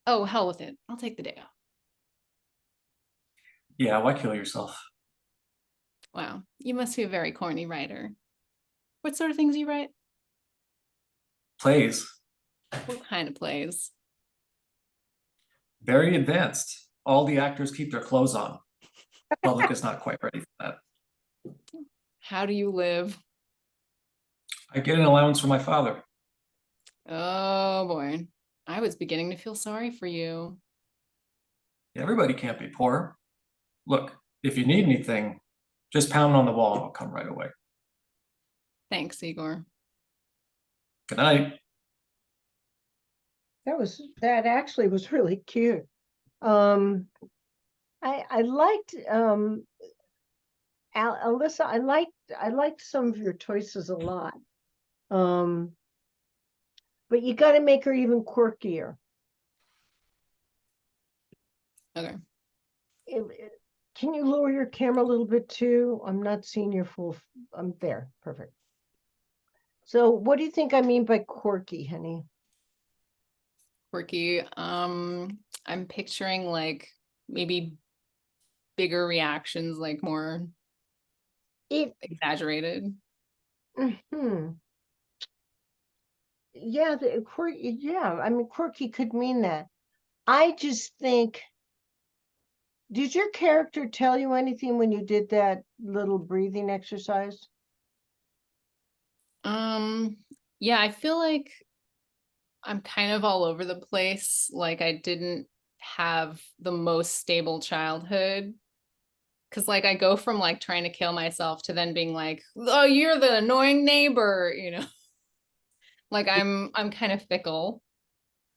Oh, hell with it. I'll take the day off.
Yeah, why kill yourself?
Wow, you must be a very corny writer. What sort of things do you write?
Plays.
What kind of plays?
Very advanced. All the actors keep their clothes on. Public is not quite ready for that.
How do you live?
I get an allowance from my father.
Oh boy, I was beginning to feel sorry for you.
Everybody can't be poor. Look, if you need anything, just pound on the wall and I'll come right away.
Thanks, Igor.
Good night.
That actually was really cute. I liked Alyssa, I liked some of your choices a lot. But you got to make her even quirkier.
Okay.
Can you lower your camera a little bit too? I'm not seeing your full. I'm there. Perfect. So what do you think I mean by quirky, honey?
Quirky. I'm picturing like maybe bigger reactions, like more exaggerated.
Hmm. Yeah, quirky. Yeah, I mean, quirky could mean that. I just think. Did your character tell you anything when you did that little breathing exercise?
Yeah, I feel like I'm kind of all over the place. Like I didn't have the most stable childhood. Cause like I go from like trying to kill myself to then being like, oh, you're the annoying neighbor, you know. Like I'm kind of fickle.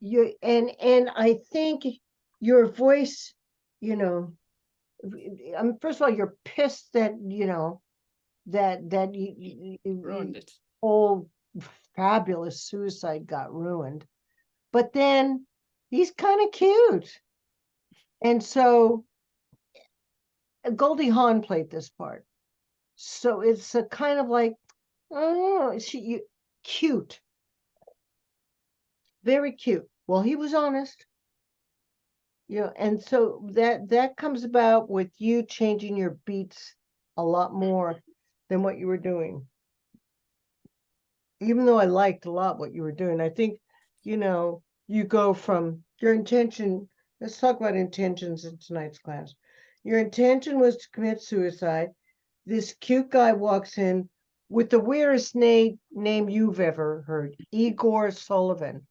And I think your voice, first of all, you're pissed that that you
Ruined it.
whole fabulous suicide got ruined, but then he's kind of cute, and so Goldie Hawn played this part. So it's a kind of like, oh, cute, very cute. Well, he was honest. And so that comes about with you changing your beats a lot more than what you were doing. Even though I liked a lot what you were doing, I think, you go from your intention. Let's talk about intentions in tonight's class. Your intention was to commit suicide. This cute guy walks in with the weirdest name you've ever heard, Igor Sullivan.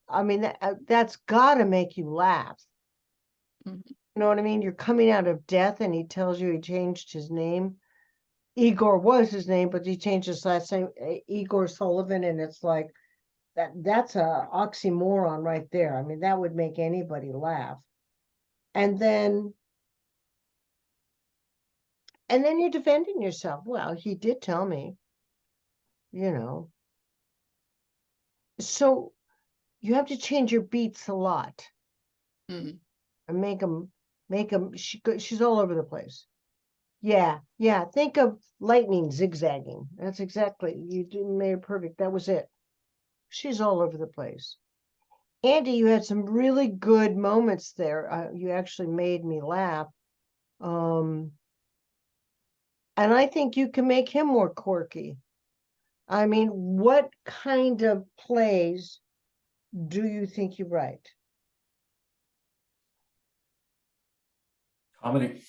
I mean, that's got to make you laugh.
Mhm.
You know what I mean? You're coming out of death and he tells you he changed his name. Igor was his name, but he changed his last name, Igor Sullivan, and it's like that's a oxymoron right there. I mean, that would make anybody laugh. And then you're defending yourself. Well, he did tell me, So you have to change your beats a lot
Mhm.
and make them she's all over the place. Yeah. Think of lightning zigzagging. That's exactly, made it perfect. That was it. She's all over the place. Andy, you had some really good moments there. You actually made me laugh. And I think you can make him more quirky. I mean, what kind of plays do you think you write?
Comedy.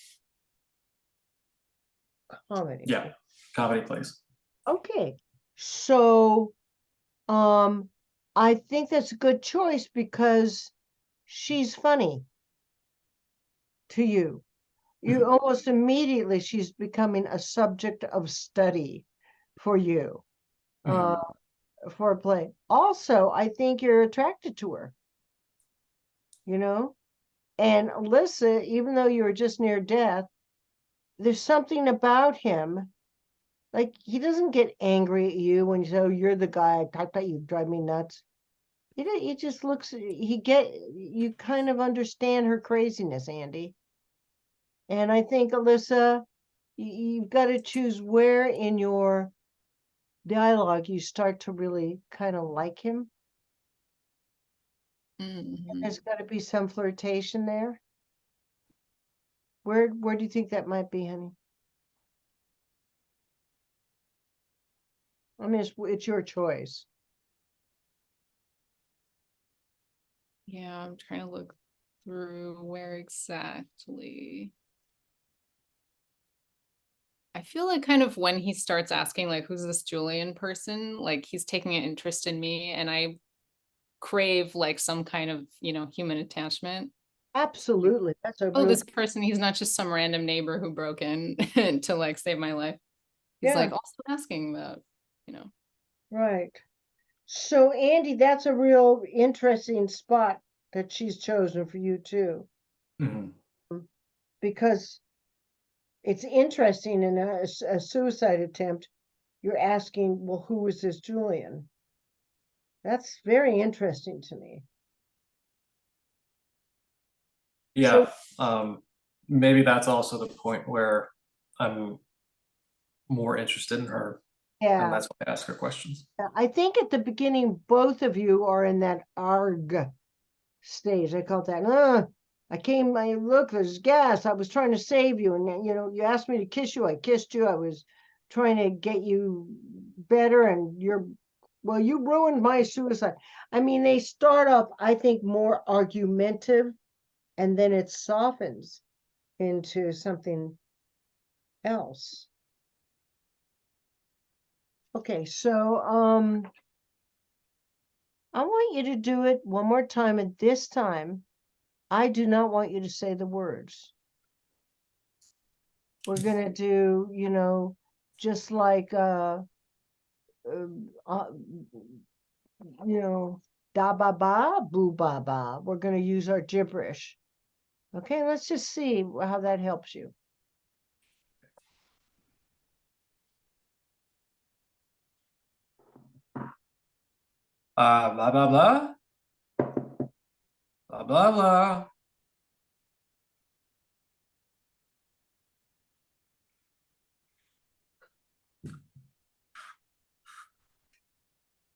Comedy.
Yeah, comedy plays.
Okay. So, I think that's a good choice because she's funny to you. You almost immediately, she's becoming a subject of study for you, for a play. Also, I think you're attracted to her, and Alyssa, even though you were just near death, there's something about him. Like, he doesn't get angry at you when you say, "Oh, you're the guy, I thought you drive me nuts." He just looks, you kind of understand her craziness, Andy. And I think, Alyssa, you've got to choose where in your dialogue you start to really kind of like him.
Mhm.
There's got to be some flirtation there. Where do you think that might be, honey? I mean, it's your choice.
Yeah, I'm trying to look through where exactly. I feel like kind of when he starts asking like, who's this Julian person? Like he's taking an interest in me and I crave like some kind of, human attachment.
Absolutely. That's a
Oh,
real,
this person, he's not just some random neighbor who broke in to like save my life. He's
yeah,
like also asking about,
right. So, Andy, that's a real interesting spot that she's chosen for you too,
Mhm.
because it's interesting in a suicide attempt. You're asking, well, who is this Julian? That's very interesting to me.
Yeah, maybe that's also the point where I'm more interested in her, and
Yeah,
that's why I ask her questions.
I think at the beginning, both of you are in that arg stage. I call it that. Look, there's gas. I was trying to save you. And, you asked me to kiss you. I kissed you. I was trying to get you better. And you ruined my suicide. I mean, they start off, I think, more argumentative, and then it softens into something else. Okay, so, I want you to do it one more time, and this time, I do not want you to say the words. We're gonna do, just like uh, da ba ba, boo ba ba. We're gonna use our gibberish. Okay, let's just see how that helps you.
Blah blah blah. Blah blah blah.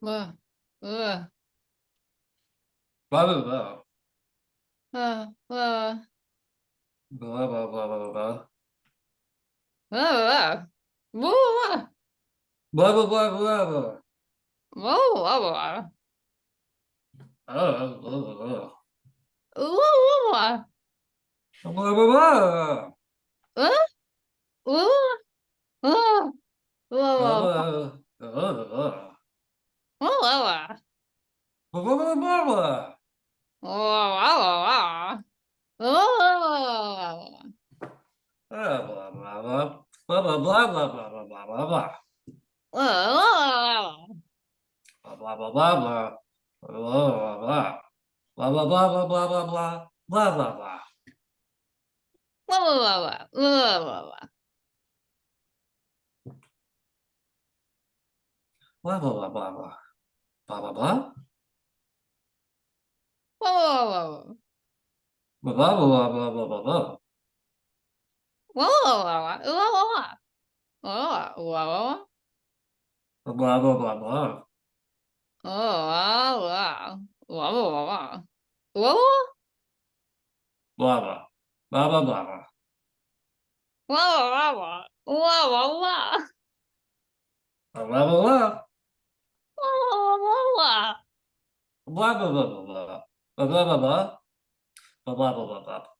Blah. Blah.
Blah blah blah.
Blah. Blah.
Blah blah blah blah blah.
Blah. Blah.
Blah blah blah blah blah.
Blah. Blah.
Blah blah blah.
Blah.
Blah blah blah.
Blah. Blah.
Blah
Blah.
blah blah.
Blah.
Blah blah blah blah blah.
Blah. Blah.
Blah blah blah blah. Blah blah blah blah blah blah blah blah blah.
Blah.
Blah blah blah blah blah. Blah blah blah. Blah blah blah blah blah blah blah. Blah blah blah.
Blah. Blah.
Blah blah blah blah blah. Blah blah blah.
Blah.
Blah blah blah blah blah blah blah. Blah blah blah blah blah. Blah blah. Blah blah blah blah. Blah blah blah. Blah blah blah blah blah. Blah blah blah blah. Blah blah blah blah blah. Blah blah blah blah blah. Blah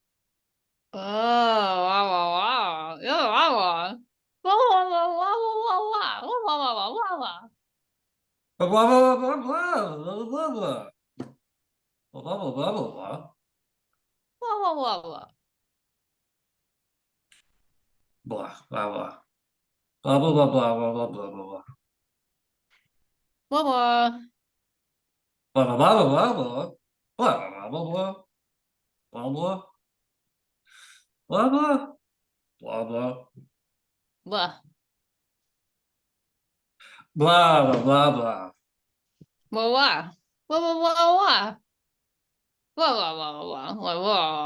blah blah. Blah blah blah blah blah. Blah blah blah. Blah blah blah blah blah blah blah blah. Blah blah blah blah blah blah. Blah blah blah blah. Blah blah. Blah blah. Blah blah. Blah blah blah blah. Blah blah blah blah blah blah.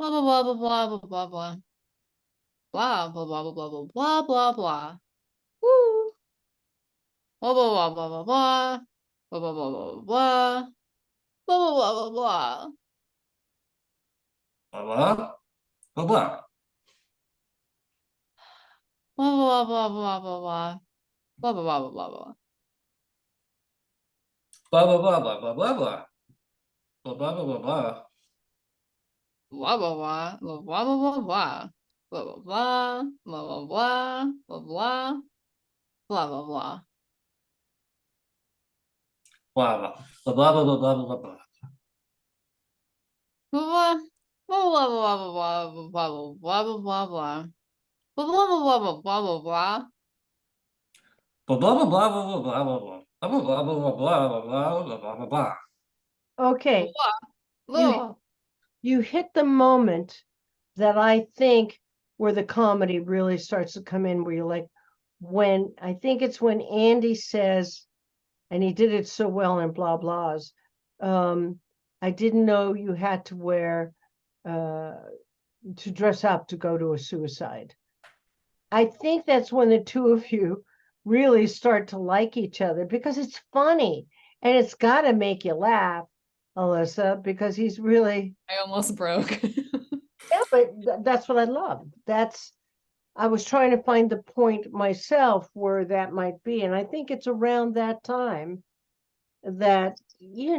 Blah blah blah blah blah. Blah blah blah blah blah blah. Blah blah blah blah. Blah blah blah blah blah blah blah. Blah blah blah blah blah. Blah blah blah blah blah blah blah blah. Blah blah blah blah blah blah blah blah. Blah blah blah blah blah blah blah blah blah blah.
Okay, you hit the moment that I think where the comedy really starts to come in, where you're like, when I think it's when Andy says, and he did it so well in blah blahs, I didn't know you had to wear to dress up to go to a suicide. I think that's when the two of you really start to like each other, because it's funny and it's got to make you laugh, Alyssa, because he's really,
I almost broke.
yeah, but that's what I love. I was trying to find the point myself where that might be. And I think it's around that time that, he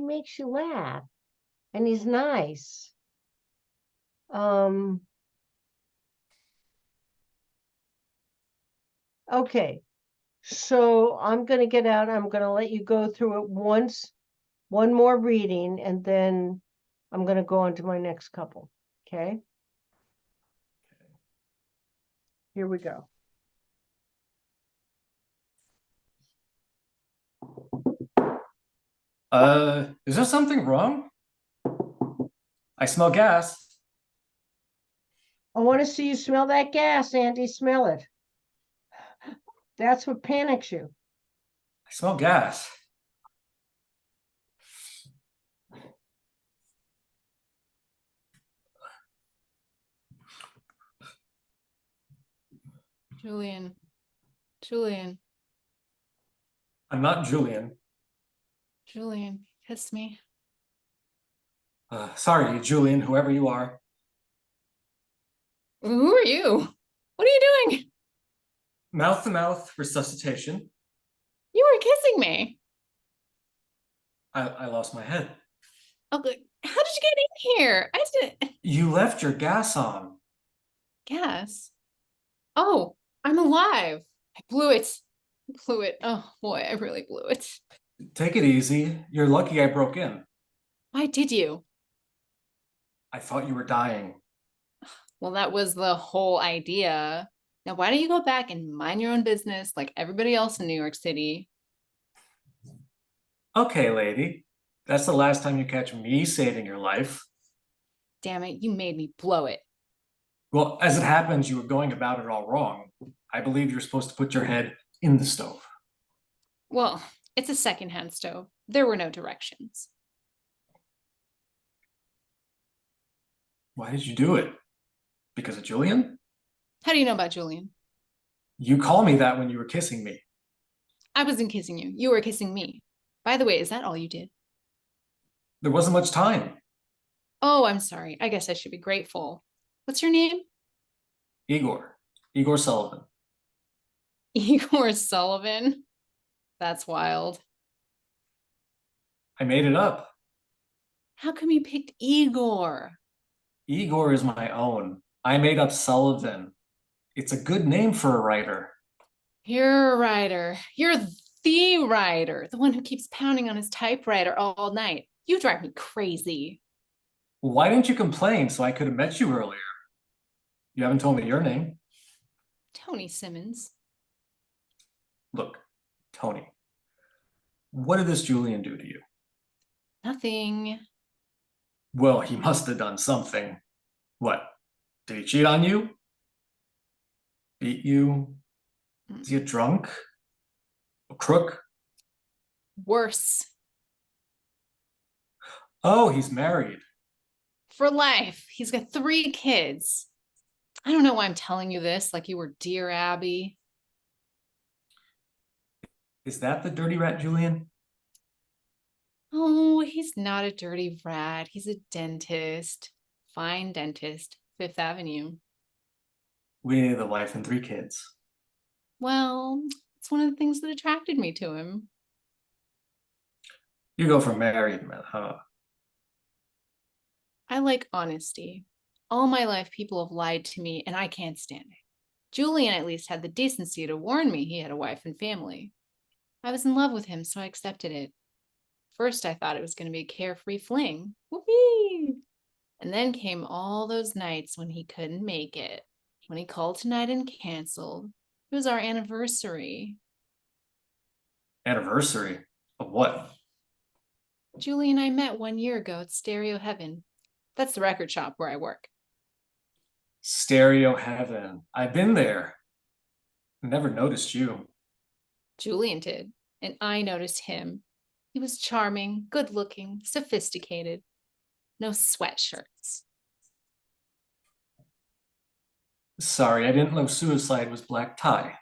makes you laugh and he's nice. Okay, so I'm going to get out. I'm going to let you go through it one more reading, and then I'm going to go on to my next couple. Okay. Here we go.
Is there something wrong? I smell gas.
I want to see you smell that gas, Andy. Smell it. That's what panics you.
I smell gas.
Julian. Julian.
I'm not Julian.
Julian. Kiss me.
Sorry, Julian, whoever you are.
Who are you? What are you doing?
Mouth to mouth resuscitation.
You were kissing me.
I lost my head.
Oh, good. How did you get in here? I didn't.
You left your gas on.
Gas. Oh, I'm alive. I blew it. I blew it. Oh boy, I really blew it.
Take it easy. You're lucky I broke in.
Why did you?
I thought you were dying.
Well, that was the whole idea. Now, why don't you go back and mind your own business like everybody else in New York City?
Okay, lady. That's the last time you catch me saving your life.
Damn it, you made me blow it.
Well, as it happens, you were going about it all wrong. I believe you're supposed to put your head in the stove.
Well, it's a secondhand stove. There were no directions.
Why did you do it? Because of Julian?
How do you know about Julian?
You call me that when you were kissing me.
I wasn't kissing you. You were kissing me. By the way, is that all you did?
There wasn't much time.
Oh, I'm sorry. I guess I should be grateful. What's your name?
Igor. Igor Sullivan.
Igor Sullivan. That's wild.
I made it up.
How come you picked Igor?
Igor is my own. I made up Sullivan. It's a good name for a writer.
You're a writer. You're the writer, the one who keeps pounding on his typewriter all night. You drive me crazy.
Why didn't you complain so I could have met you earlier? You haven't told me your name.
Toni Simmons.
Look, Toni, what did this Julian do to you?
Nothing.
Well, he must have done something. What? Did he cheat on you? Beat you? Is he a drunk? A crook?
Worse.
Oh, he's married.
For life. He's got 3 kids. I don't know why I'm telling you this like you were Dear Abby.
Is that the dirty rat, Julian?
Oh, he's not a dirty rat. He's a dentist. Fine dentist. 5th Avenue.
With a wife and 3 kids.
Well, it's one of the things that attracted me to him.
You go for married men, huh?
I like honesty. All my life, people have lied to me, and I can't stand it. Julian at least had the decency to warn me he had a wife and family. I was in love with him, so I accepted it. First, I thought it was going to be a carefree fling. Whoopee! And then came all those nights when he couldn't make it. When he called tonight and canceled. It was our anniversary.
Anniversary? Of what?
Julie and I met 1 year ago at Stereo Heaven. That's the record shop where I work.
Stereo Heaven. I've been there. Never noticed you.
Julian did, and I noticed him. He was charming, good-looking, sophisticated. No sweatshirts.
Sorry, I didn't know suicide was black tie.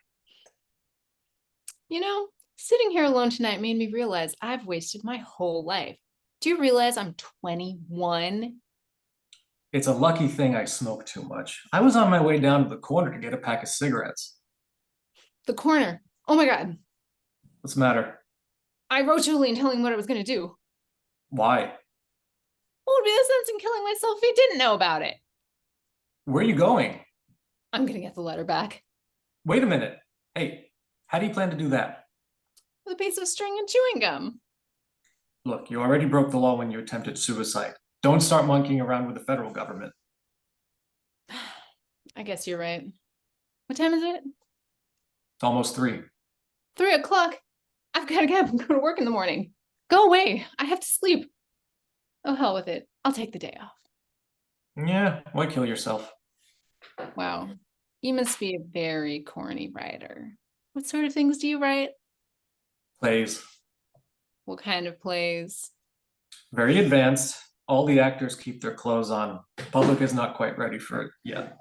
You know, sitting here alone tonight made me realize I've wasted my whole life. Do you realize I'm 21?
It's a lucky thing I smoke too much. I was on my way down to the corner to get a pack of cigarettes.
The corner. Oh my God.
What's the matter?
I wrote Julian telling him what I was going to do.
Why?
What would be the sense in killing myself if he didn't know about it?
Where are you going?
I'm going to get the letter back.
Wait a minute. Hey, how do you plan to do that?
With a piece of string and chewing gum.
Look, you already broke the law when you attempted suicide. Don't start monkeying around with the federal government.
I guess you're right. What time is it?
It's almost 3.
3 o'clock. I've got to get up and go to work in the morning. Go away. I have to sleep. Oh, hell with it. I'll take the day off.
Yeah, why kill yourself?
Wow. You must be a very corny writer. What sort of things do you write?
Plays.
What kind of plays?
Very advanced. All the actors keep their clothes on. The public is not quite ready for it yet.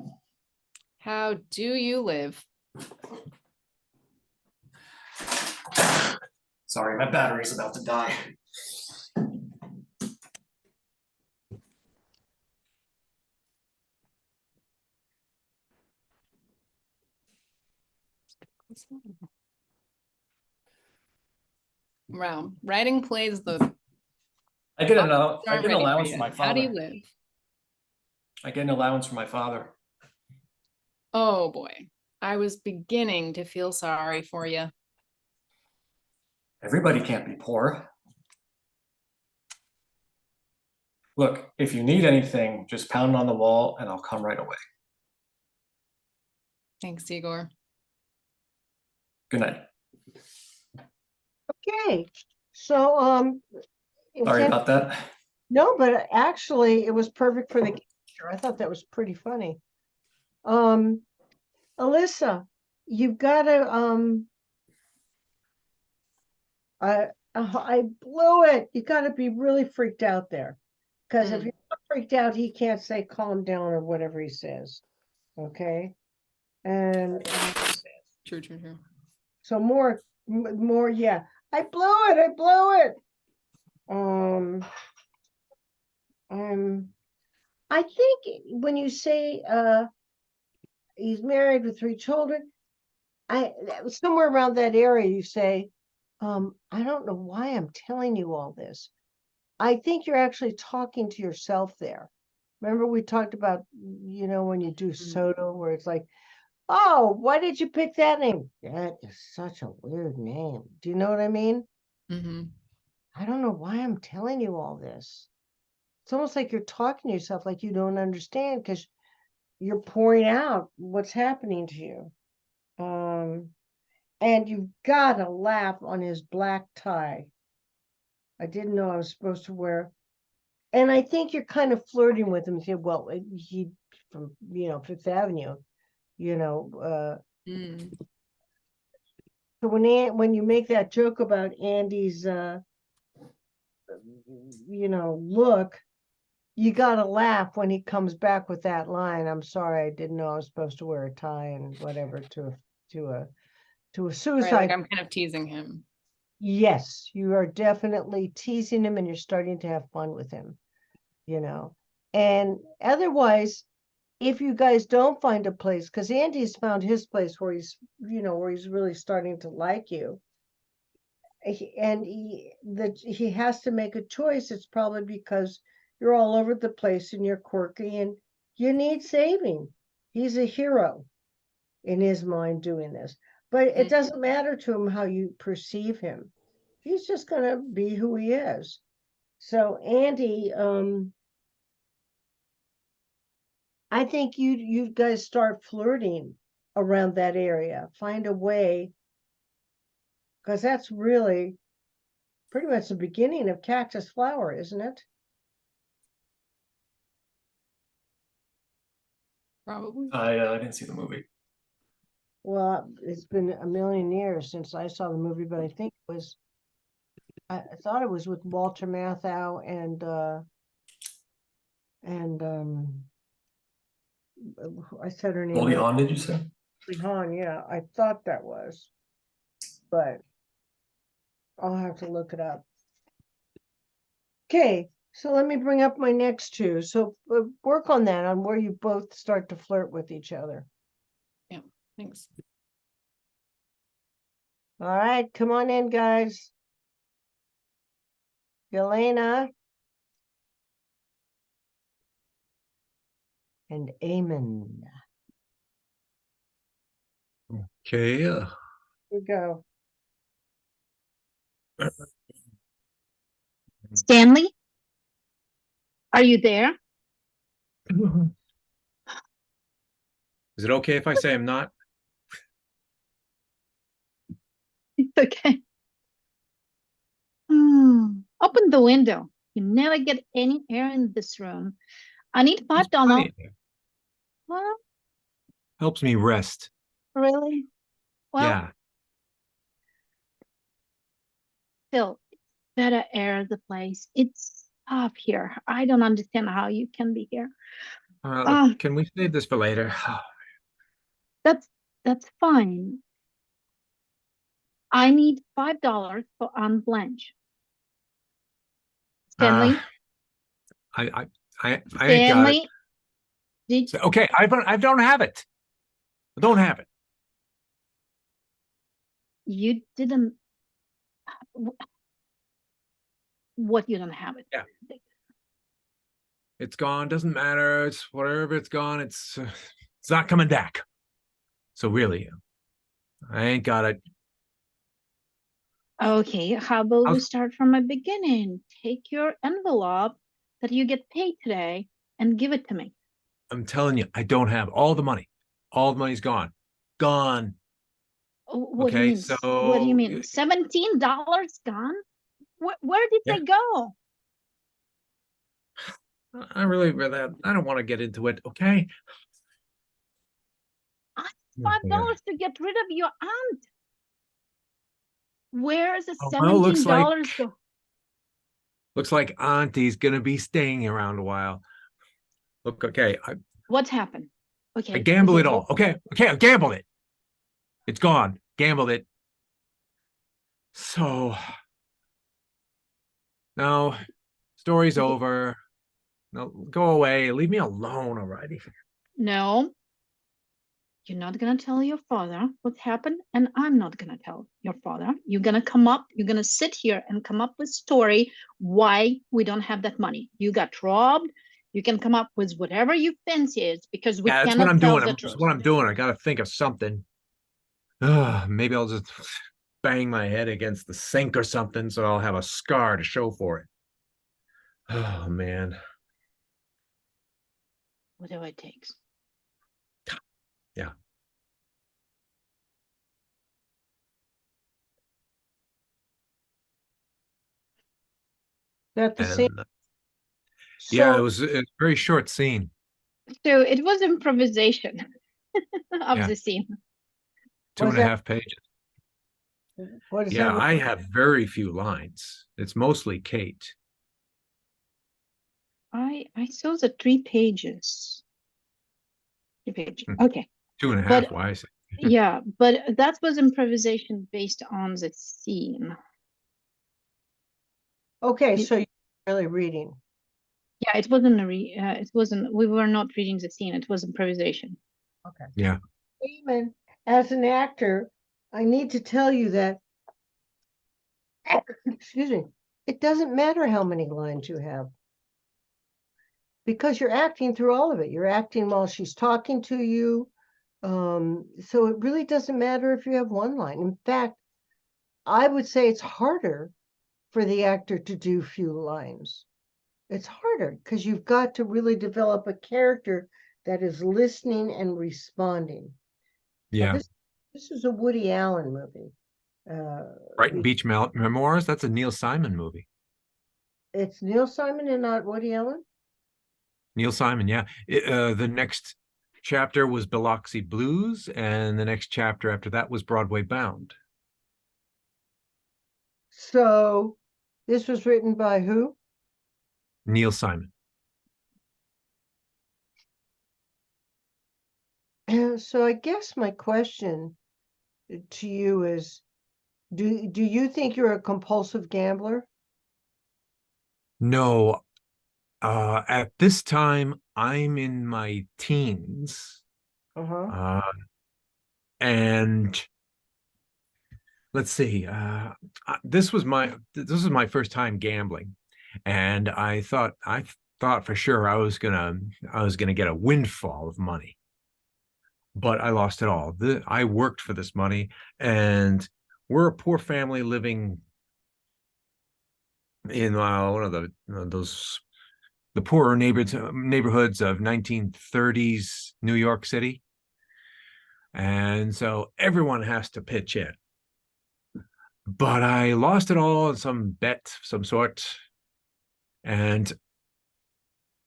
How do you live?
Sorry, my battery's about to die.
Wow. Writing plays, the
I get an
aren't
I get an
ready for
allowance
you.
from my
How do you
father.
live?
I get an allowance from my father.
Oh boy. I was beginning to feel sorry for you.
Everybody can't be poor. Look, if you need anything, just pound on the wall and I'll come right away.
Thanks, Igor.
Good night.
Okay, so, it's
Sorry
in-
about that.
no, but actually, it was perfect for the character. I thought that was pretty funny. Alyssa, you've got to, I blew it. You got to be really freaked out there. Because if
Mm.
you're not freaked out, he can't say calm down or whatever he says. Okay? And
True, true, true.
so more, yeah. I blew it. I blew it. I think when you say he's married with 3 children, that was somewhere around that area you say, I don't know why I'm telling you all this. I think you're actually talking to yourself there. Remember we talked about, when you do Soto, where it's like, oh, why did you pick that name? That is such a weird name. Do you know what I mean?
Mm-hmm.
I don't know why I'm telling you all this. It's almost like you're talking to yourself like you don't understand because you're pouring out what's happening to you. And you've got to laugh on his black tie. I didn't know I was supposed to wear. And I think you're kind of flirting with him. Say, well, he from Fifth Avenue,
Mm.
So when you make that joke about Andy's look, you gotta laugh when he comes back with that line. I'm sorry, I didn't know I was supposed to wear a tie and whatever to a
Right,
suicide.
like I'm kind of teasing him.
Yes, you are definitely teasing him and you're starting to have fun with him, And otherwise, if you guys don't find a place, because Andy's found his place where he's really starting to like you. And he has to make a choice. It's probably because you're all over the place and you're quirky and you need saving. He's a hero in his mind doing this, but it doesn't matter to him how you perceive him. He's just gonna be who he is. So Andy, I think you guys start flirting around that area. Find a way, because that's really pretty much the beginning of Cactus Flower, isn't it?
Probably.
I didn't see the movie.
Well, it's been a million years since I saw the movie, but I think it was, I thought it was with Walter Matthau and I said her name.
Goldie Hawn, did you say?
Goldie Hawn, yeah, I thought that was, but I'll have to look it up. Okay, so let me bring up my next 2. So work on that, on where you both start to flirt with each other.
Yeah, thanks.
All right, come on in, guys. Yelena and Eamon.
Okay.
Here we go.
Stanley, are you there?
Is it okay if I say I'm not?
Okay. Open the window. You never get any air in this room. I need
There's
$5.
plenty there.
Well,
Helps me rest.
really? Well,
Yeah.
Phil, it's better air the place. It's up here. I don't understand how you can be here.
Look, can we save this for later?
That's fine. I need $5 for Aunt Blanche. Stanley,
I ain't got it.
Stanley, did
Okay, I don't have it. I don't have it.
you didn't? What you don't have it?
Yeah. It's gone. Doesn't matter. It's whatever. It's gone. It's not coming back. So really, I ain't got it.
Okay, how about we
I'll-
start from the beginning? Take your envelope that you get paid today and give it to me.
I'm telling you, I don't have all the money. All the money's gone. Gone.
What do you
Okay,
mean? What do you
so-
mean? $17 gone? Where did
Yeah.
they go?
I really, I don't want to get into it. Okay.
$5 to get rid of your aunt. Where's the
Oh, well,
$17 go?
Looks like Auntie's gonna be staying around a while. Look, okay,
What happened? Okay.
I gamble
okay,
it all. Okay, I gambled it. It's gone. Gambled it. So now, story's
Okay.
over. No, go away. Leave me alone already.
No, you're not gonna tell your father what happened, and I'm not gonna tell your father. You're gonna sit here and come up with story why we don't have that money. You got robbed. You can come up with whatever you fancy is because we
Yeah, that's what
cannot
I'm
tell
doing.
the
That's
truth.
what I'm doing. I gotta think of something. Maybe I'll just bang my head against the sink or something, so I'll have a scar to show for it. Oh man.
Whatever it takes.
Yeah.
Not the same.
And yeah, it
So,
was a very short scene.
So it was improvisation of
Yeah.
the scene.
Two
Was
and a
that-
half pages.
what does
Yeah,
that mean?
I have very few lines. It's mostly Kate.
I saw the 3 pages. 3 pages.
Hmm.
Okay.
2.5,
But-
why I say.
Yeah, but that was improvisation based on the scene.
Okay, so you're really reading.
Yeah, it wasn't it wasn't, we were not reading the scene, it was improvisation.
Okay.
Yeah.
Damon, as an actor, I need to tell you that, excuse me, it doesn't matter how many lines you have. Because you're acting through all of it. You're acting while she's talking to you. So it really doesn't matter if you have one line. In fact, I would say it's harder for the actor to do few lines. It's harder because you've got to really develop a character that is listening and responding. Now,
Yeah.
this is a Woody Allen movie.
Brighton Beach Memoirs, that's a Neil Simon movie.
It's Neil Simon and not Woody Allen?
Neil Simon, yeah. The next chapter was Biloxi Blues, and the next chapter after that was Broadway Bound.
So this was written by who?
Neil Simon.
So I guess my question to you is, do you think you're a compulsive gambler?
No, at this time, I'm in my teens.
Uh-huh.
And let's see, this was my first time gambling, and I thought for sure I was gonna get a windfall of money, but I lost it all. I worked for this money, and we're a poor family living in one of the poorer neighborhoods of 1930s New York City. And so everyone has to pitch in. but I lost it all in some bet of some sort. And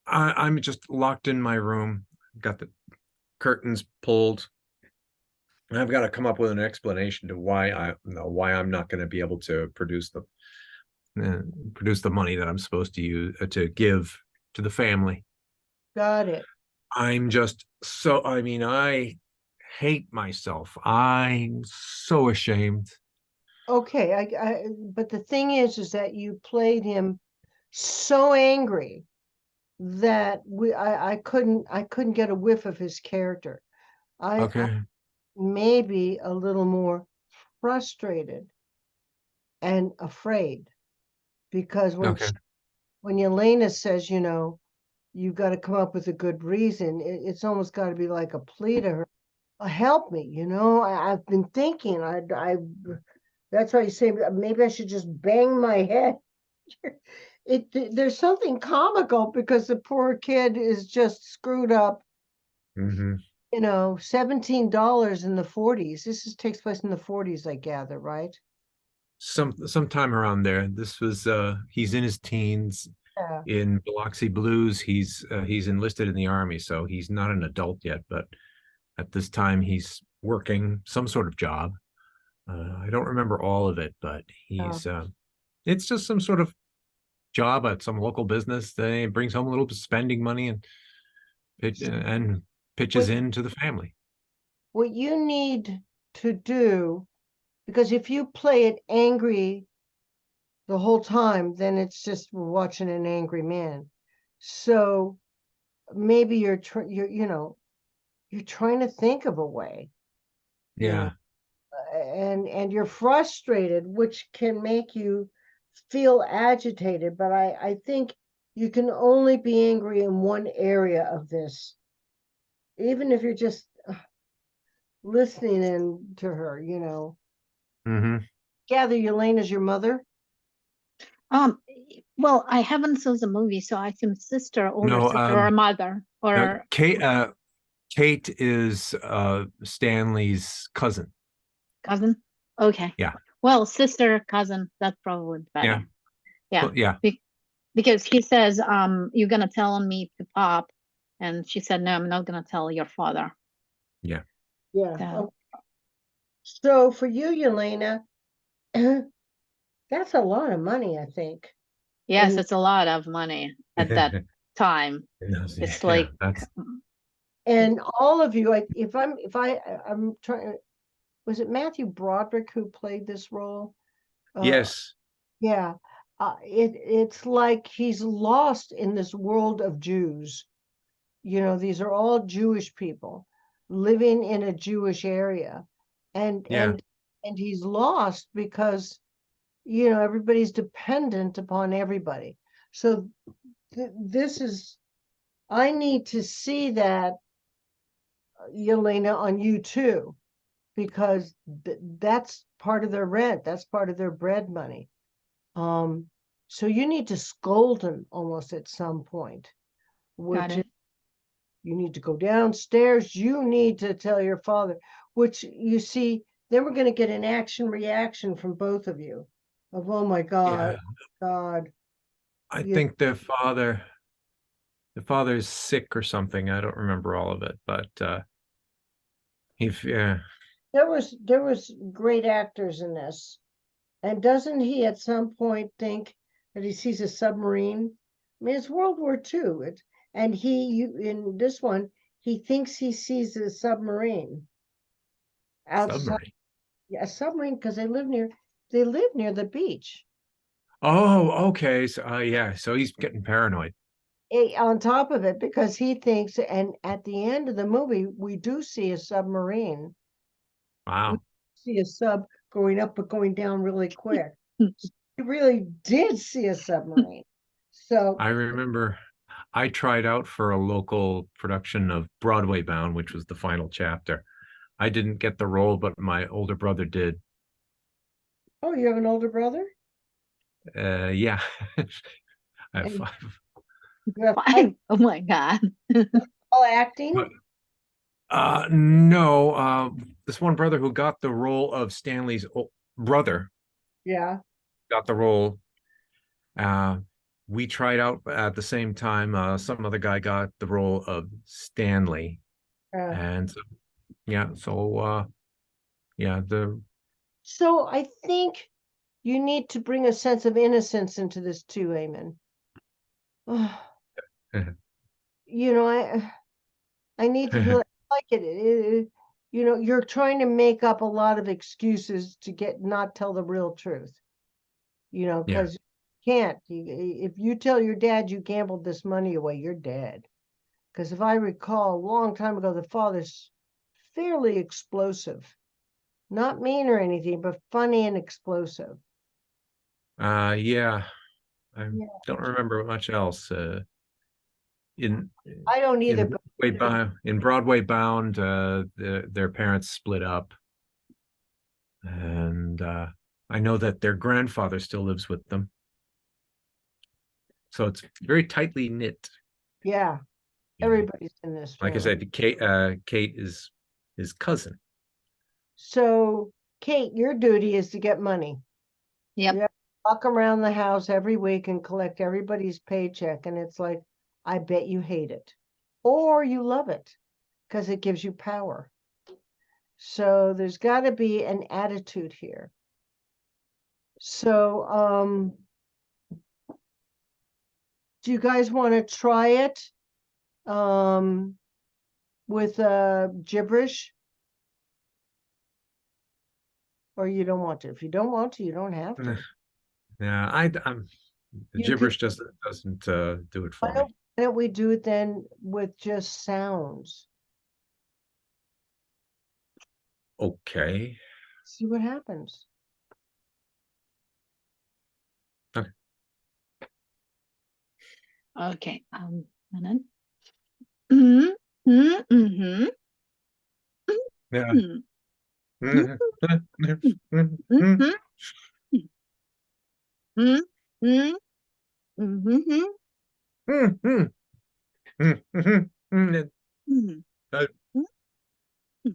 I'm just locked in my room, got the curtains pulled. And I've got to come up with an explanation to why I'm not going to be able to produce the money that I'm supposed to use to give to the family.
Got it.
I'm just so, I mean, I hate myself. I'm so ashamed.
Okay, but the thing is that you played him so angry that I couldn't get a whiff of his character. I
Okay.
maybe a little more frustrated and afraid because
Okay.
when Yelena says, you've got to come up with a good reason, it's almost got to be like a plea to her. Help me, I've been thinking, that's why you say maybe I should just bang my head. There's something comical because the poor kid is just screwed up.
Hmm.
$17 in the 40s. Takes place in the 40s, I gather, right?
Sometime around there. This was he's in his teens
Yeah.
in Biloxi Blues. He's enlisted in the army, so he's not an adult yet, but at this time he's working some sort of job. I don't remember all of it, but he's it's just some sort of job at some local business. They brings home a little spending money and pitches
What
into the family.
what you need to do, because if you play it angry the whole time, then it's just watching an angry man. So maybe you're trying to think of a way,
Yeah.
and you're frustrated, which can make you feel agitated. But I think you can only be angry in one area of this, even if you're just listening in to her.
Hmm.
Gather Elena's your mother.
Well, I haven't seen the movie, so I assume sister, older
No,
sister, or mother, or
Kate is Stanley's cousin.
cousin. Okay.
Yeah.
Well, sister, cousin, that's probably better.
Yeah.
Yeah.
Well, yeah.
Because he says, you're gonna tell me to pop, and she said, no, I'm not gonna tell your father.
Yeah.
Yeah.
So,
So for you, Yelena, that's a lot of money, I think.
yes,
And
it's a lot of money at that time. It's
Yeah,
like,
that's
and all of you, I'm trying. Was it Matthew Broderick who played this role?
yes.
Yeah. It's like he's lost in this world of Jews. These are all Jewish people living in a Jewish area, and
Yeah.
and he's lost because everybody's dependent upon everybody. So this is, I need to see that, Yelena, on you too, because that's part of their rent, that's part of their bread money. So you need to scold him almost at some point,
got
which
it.
you need to go downstairs, you need to tell your father, which you see, then we're going to get an action reaction from both of you of, oh my God,
Yeah.
God.
I
You,
think the father's sick or something. I don't remember all of it, but yeah.
there was great actors in this. And doesn't he at some point think that he sees a submarine? I mean, it's World War II. And in this one, he thinks he sees a submarine outside.
Submarine.
Yeah, a submarine, because they live near the beach.
Oh, okay. So yeah, so he's getting paranoid.
On top of it, because he thinks, and at the end of the movie, we do see a submarine. We
Wow.
see a sub going up but going down really quick. He really did see a submarine. So
I remember I tried out for a local production of Broadway Bound, which was the final chapter. I didn't get the role, but my older brother did.
oh, you have an older brother?
Yeah. I have
And
five.
you have
Fine. Oh my God.
all acting?
No, this one brother who got the role of Stanley's brother
Yeah.
got the role. We tried out at the same time. Some other guy got the role of Stanley, and so, yeah, so yeah,
So I think you need to bring a sense of innocence into this too, Eamon. You know, I need to feel like it. You know, you're trying to make up a lot of excuses to not tell the real truth. You know,
Yeah.
because you can't. If you tell your dad you gambled this money away, you're dead. Because if I recall, a long time ago, the father's fairly explosive, not mean or anything, but funny and explosive.
yeah, I
Yeah.
don't remember much else. In
I don't either, but
in Broadway Bound, their parents split up, and I know that their grandfather still lives with them. So it's very tightly knit.
yeah,
you know.
everybody's in this
Like I
family.
said, Kate is his cousin.
So, Kate, your duty is to get money.
Yep.
You have to walk around the house every week and collect everybody's paycheck. And it's like, I bet you hate it. Or you love it because it gives you power. So there's got to be an attitude here. So, do you guys want to try it with gibberish? Or you don't want to? If you don't want to, you don't have to.
Yeah, I'm the
You could,
gibberish doesn't do it for
why
me.
don't we do it then with just sounds?
Okay.
See what happens.
Okay.
Okay. Minute. Mm, mm, mm-hmm.
Yeah.
Mm,
Mhm.
mm-hmm. Mm, mm, mm-hmm. Mm,
Uh,
mm, mm-hmm.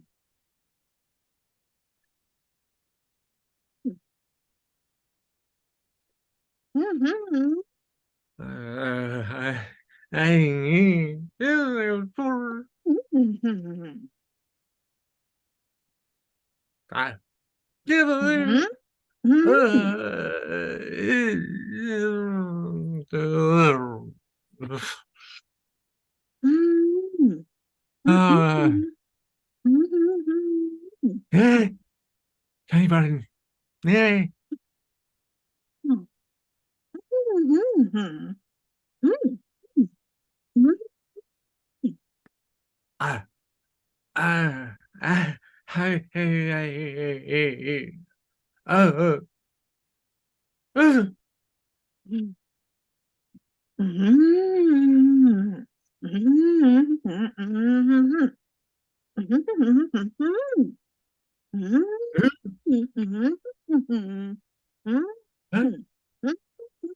Mm-hmm. Mm-hmm. Mm-hmm. Mm, mm-hmm. Mm-hmm.
Hey, anybody? Hey,
Mm-hmm. Mm-hmm.
ah, hey, uh, uh,
Mhm. Mhm. Mhm.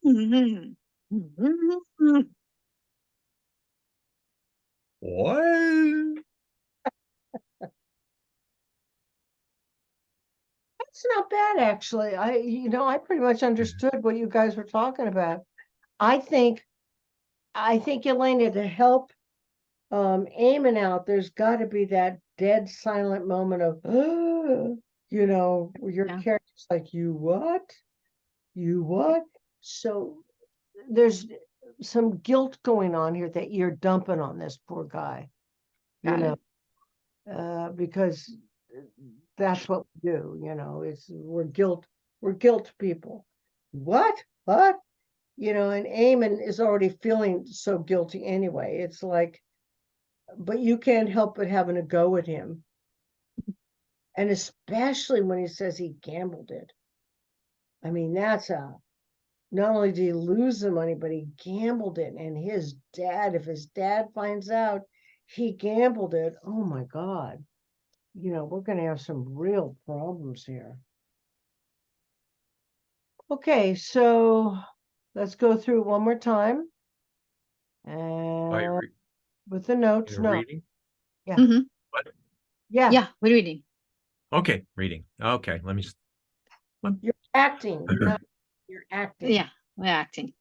Mhm. Mhm.
uh, what?
That's not bad, actually. I pretty much understood what you guys were talking about. I think, Elena, to help Eamon out, there's got to be that dead silent moment of, where your
Yeah.
character's like, you what? You what? So there's some guilt going on here that you're dumping on this poor guy,
Got it.
because that's what we do, we're guilt people. What? What? And Eamon is already feeling so guilty anyway. It's like, but you can't help but having a go at him. And especially when he says he gambled it. I mean, not only did he lose the money, but he gambled it. And if his dad finds out he gambled it, oh my God, we're going to have some real problems here. Okay, so let's go through it one more time.
Are
And with the notes,
you
no.
reading?
Yeah.
Mhm.
What?
Yeah.
Yeah, we're reading.
Okay, reading. Okay, let me
You're acting, not you're acting.
Yeah, we're acting.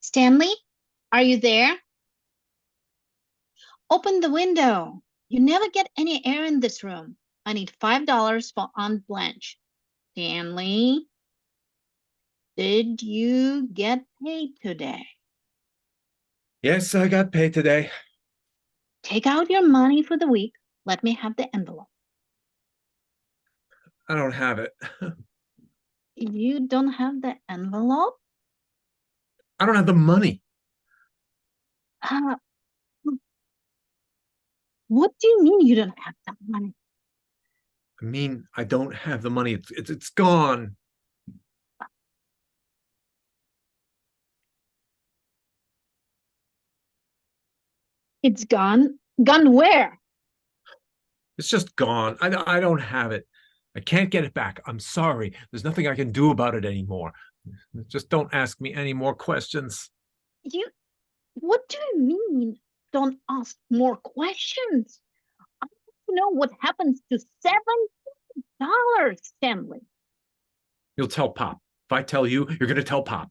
Stanley, are you there? Open the window. You never get any air in this room. I need $5 for Aunt Blanche. Stanley, did you get paid today?
Yes, I got paid today.
Take out your money for the week. Let me have the envelope.
I don't have it.
You don't have the envelope?
I don't have the money.
Uh, what do you mean you don't have that money?
I mean, I don't have the money. It's gone.
It's gone. Gone where?
It's just gone. I don't have it. I can't get it back. I'm sorry. There's nothing I can do about it anymore. Just don't ask me any more questions.
What do you mean? Don't ask more questions. I want to know what happens to $7, Stanley.
You'll tell Pop. If I tell you, you're going to tell Pop.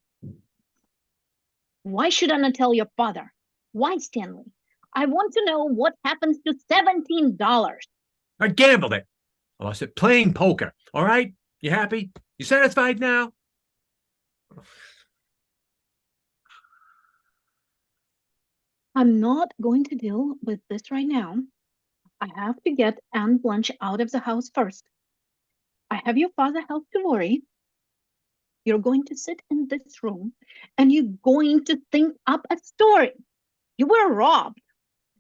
Why should I not tell your father? Why, Stanley? I want to know what happens to $17.
I gambled it. I lost it playing poker. All right? You happy? You satisfied now?
I'm not going to deal with this right now. I have to get Aunt Blanche out of the house first. I have your father help to worry. You're going to sit in this room and you're going to think up a story. You were robbed.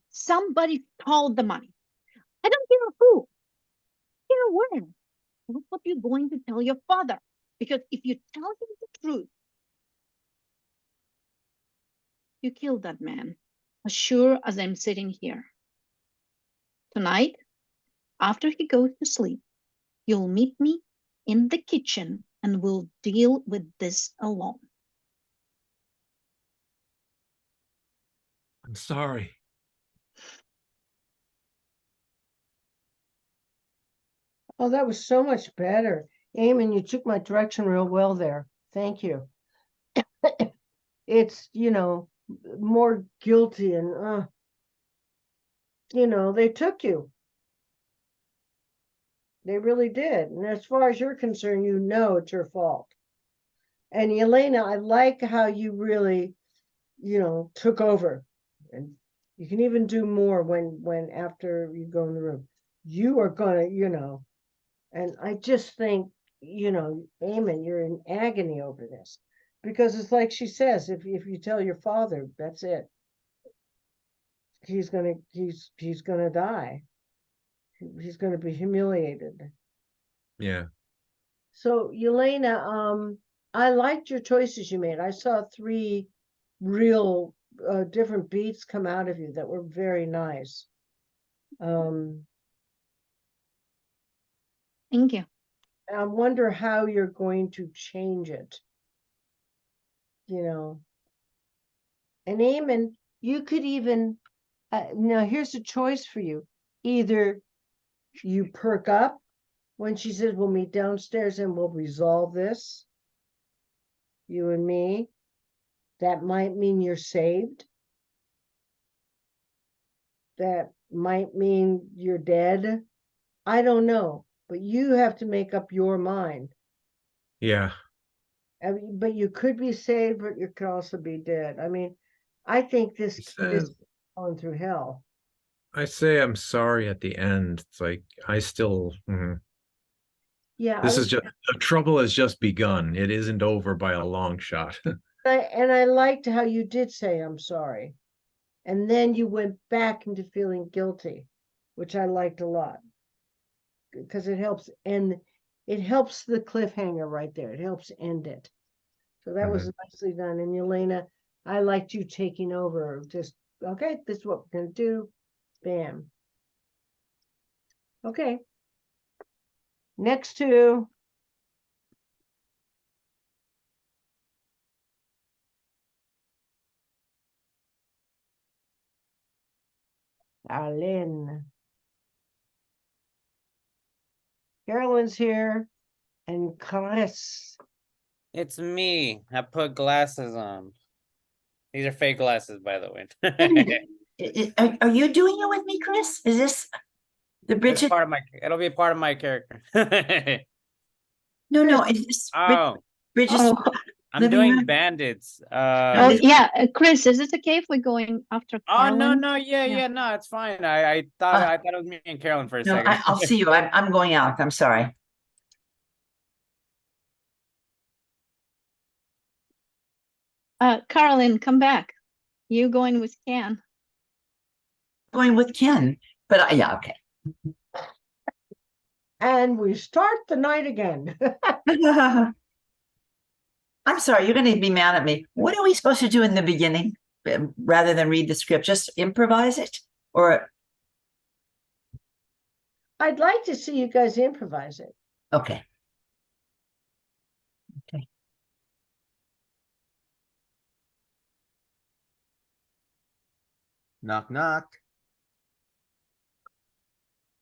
Somebody stole the money. I don't care who. Care where. That's what you're going to tell your father. Because if you tell him the truth, you killed that man, as sure as I'm sitting here. Tonight, after he goes to sleep, you'll meet me in the kitchen and we'll deal with this alone.
I'm sorry.
Oh, that was so much better. Eamon, you took my direction real well there. Thank you. It's, more guilty and, they took you. They really did. And as far as you're concerned, it's your fault. And Elena, I like how you really, took over. And you can even do more when after you go in the room. You are gonna, and I just think, Eamon, you're in agony over this. Because it's like she says, if you tell your father, that's it. He's gonna die. He's gonna be humiliated.
Yeah.
So, Yelena, I liked your choices you made. I saw 3 real different beats come out of you that were very nice.
Thank you.
I wonder how you're going to change it. And Eamon, you could even now here's a choice for you. Either you perk up when she says we'll meet downstairs and we'll resolve this, you and me. That might mean you're saved. That might mean you're dead. I don't know, but you have to make up your mind.
Yeah.
I mean, but you could be saved, but you could also be dead. I mean, I think this is going through hell.
I say I'm sorry at the end. It's like I still
Yeah,
this is just the trouble has just begun. It isn't over by a long shot.
I liked how you did say I'm sorry. And then you went back into feeling guilty, which I liked a lot. Because it helps the cliffhanger right there. It helps end it. So that was nicely done. And Yelena, I liked you taking over. Just okay, this is what we're gonna do. Bam. Okay. Next to Arlene. Carolyn's here, and Chris.
It's me. I put glasses on. These are fake glasses, by the way.
Wait a minute. Are you doing it with me, Chris? Is this the
It's
Bridget?
part of my. It'll be part of my character.
No, is this
Oh,
Bridget's
Oh,
I'm
living
doing
room?
bandits.
oh yeah, Chris, is it okay if we're going after
Oh no,
Carlin?
no, yeah,
Yeah.
no, it's fine. I thought
Uh,
it was me and Carolyn for a
No,
second.
I'll see you. I'm going out. I'm sorry.
Carlin, come back. You going with Ken?
Going with Ken, but yeah, okay.
And we start the night again.
I'm sorry, you're going to be mad at me. What are we supposed to do in the beginning rather than read the script? Just improvise it? Or,
I'd like to see you guys improvise it.
okay.
Knock, knock.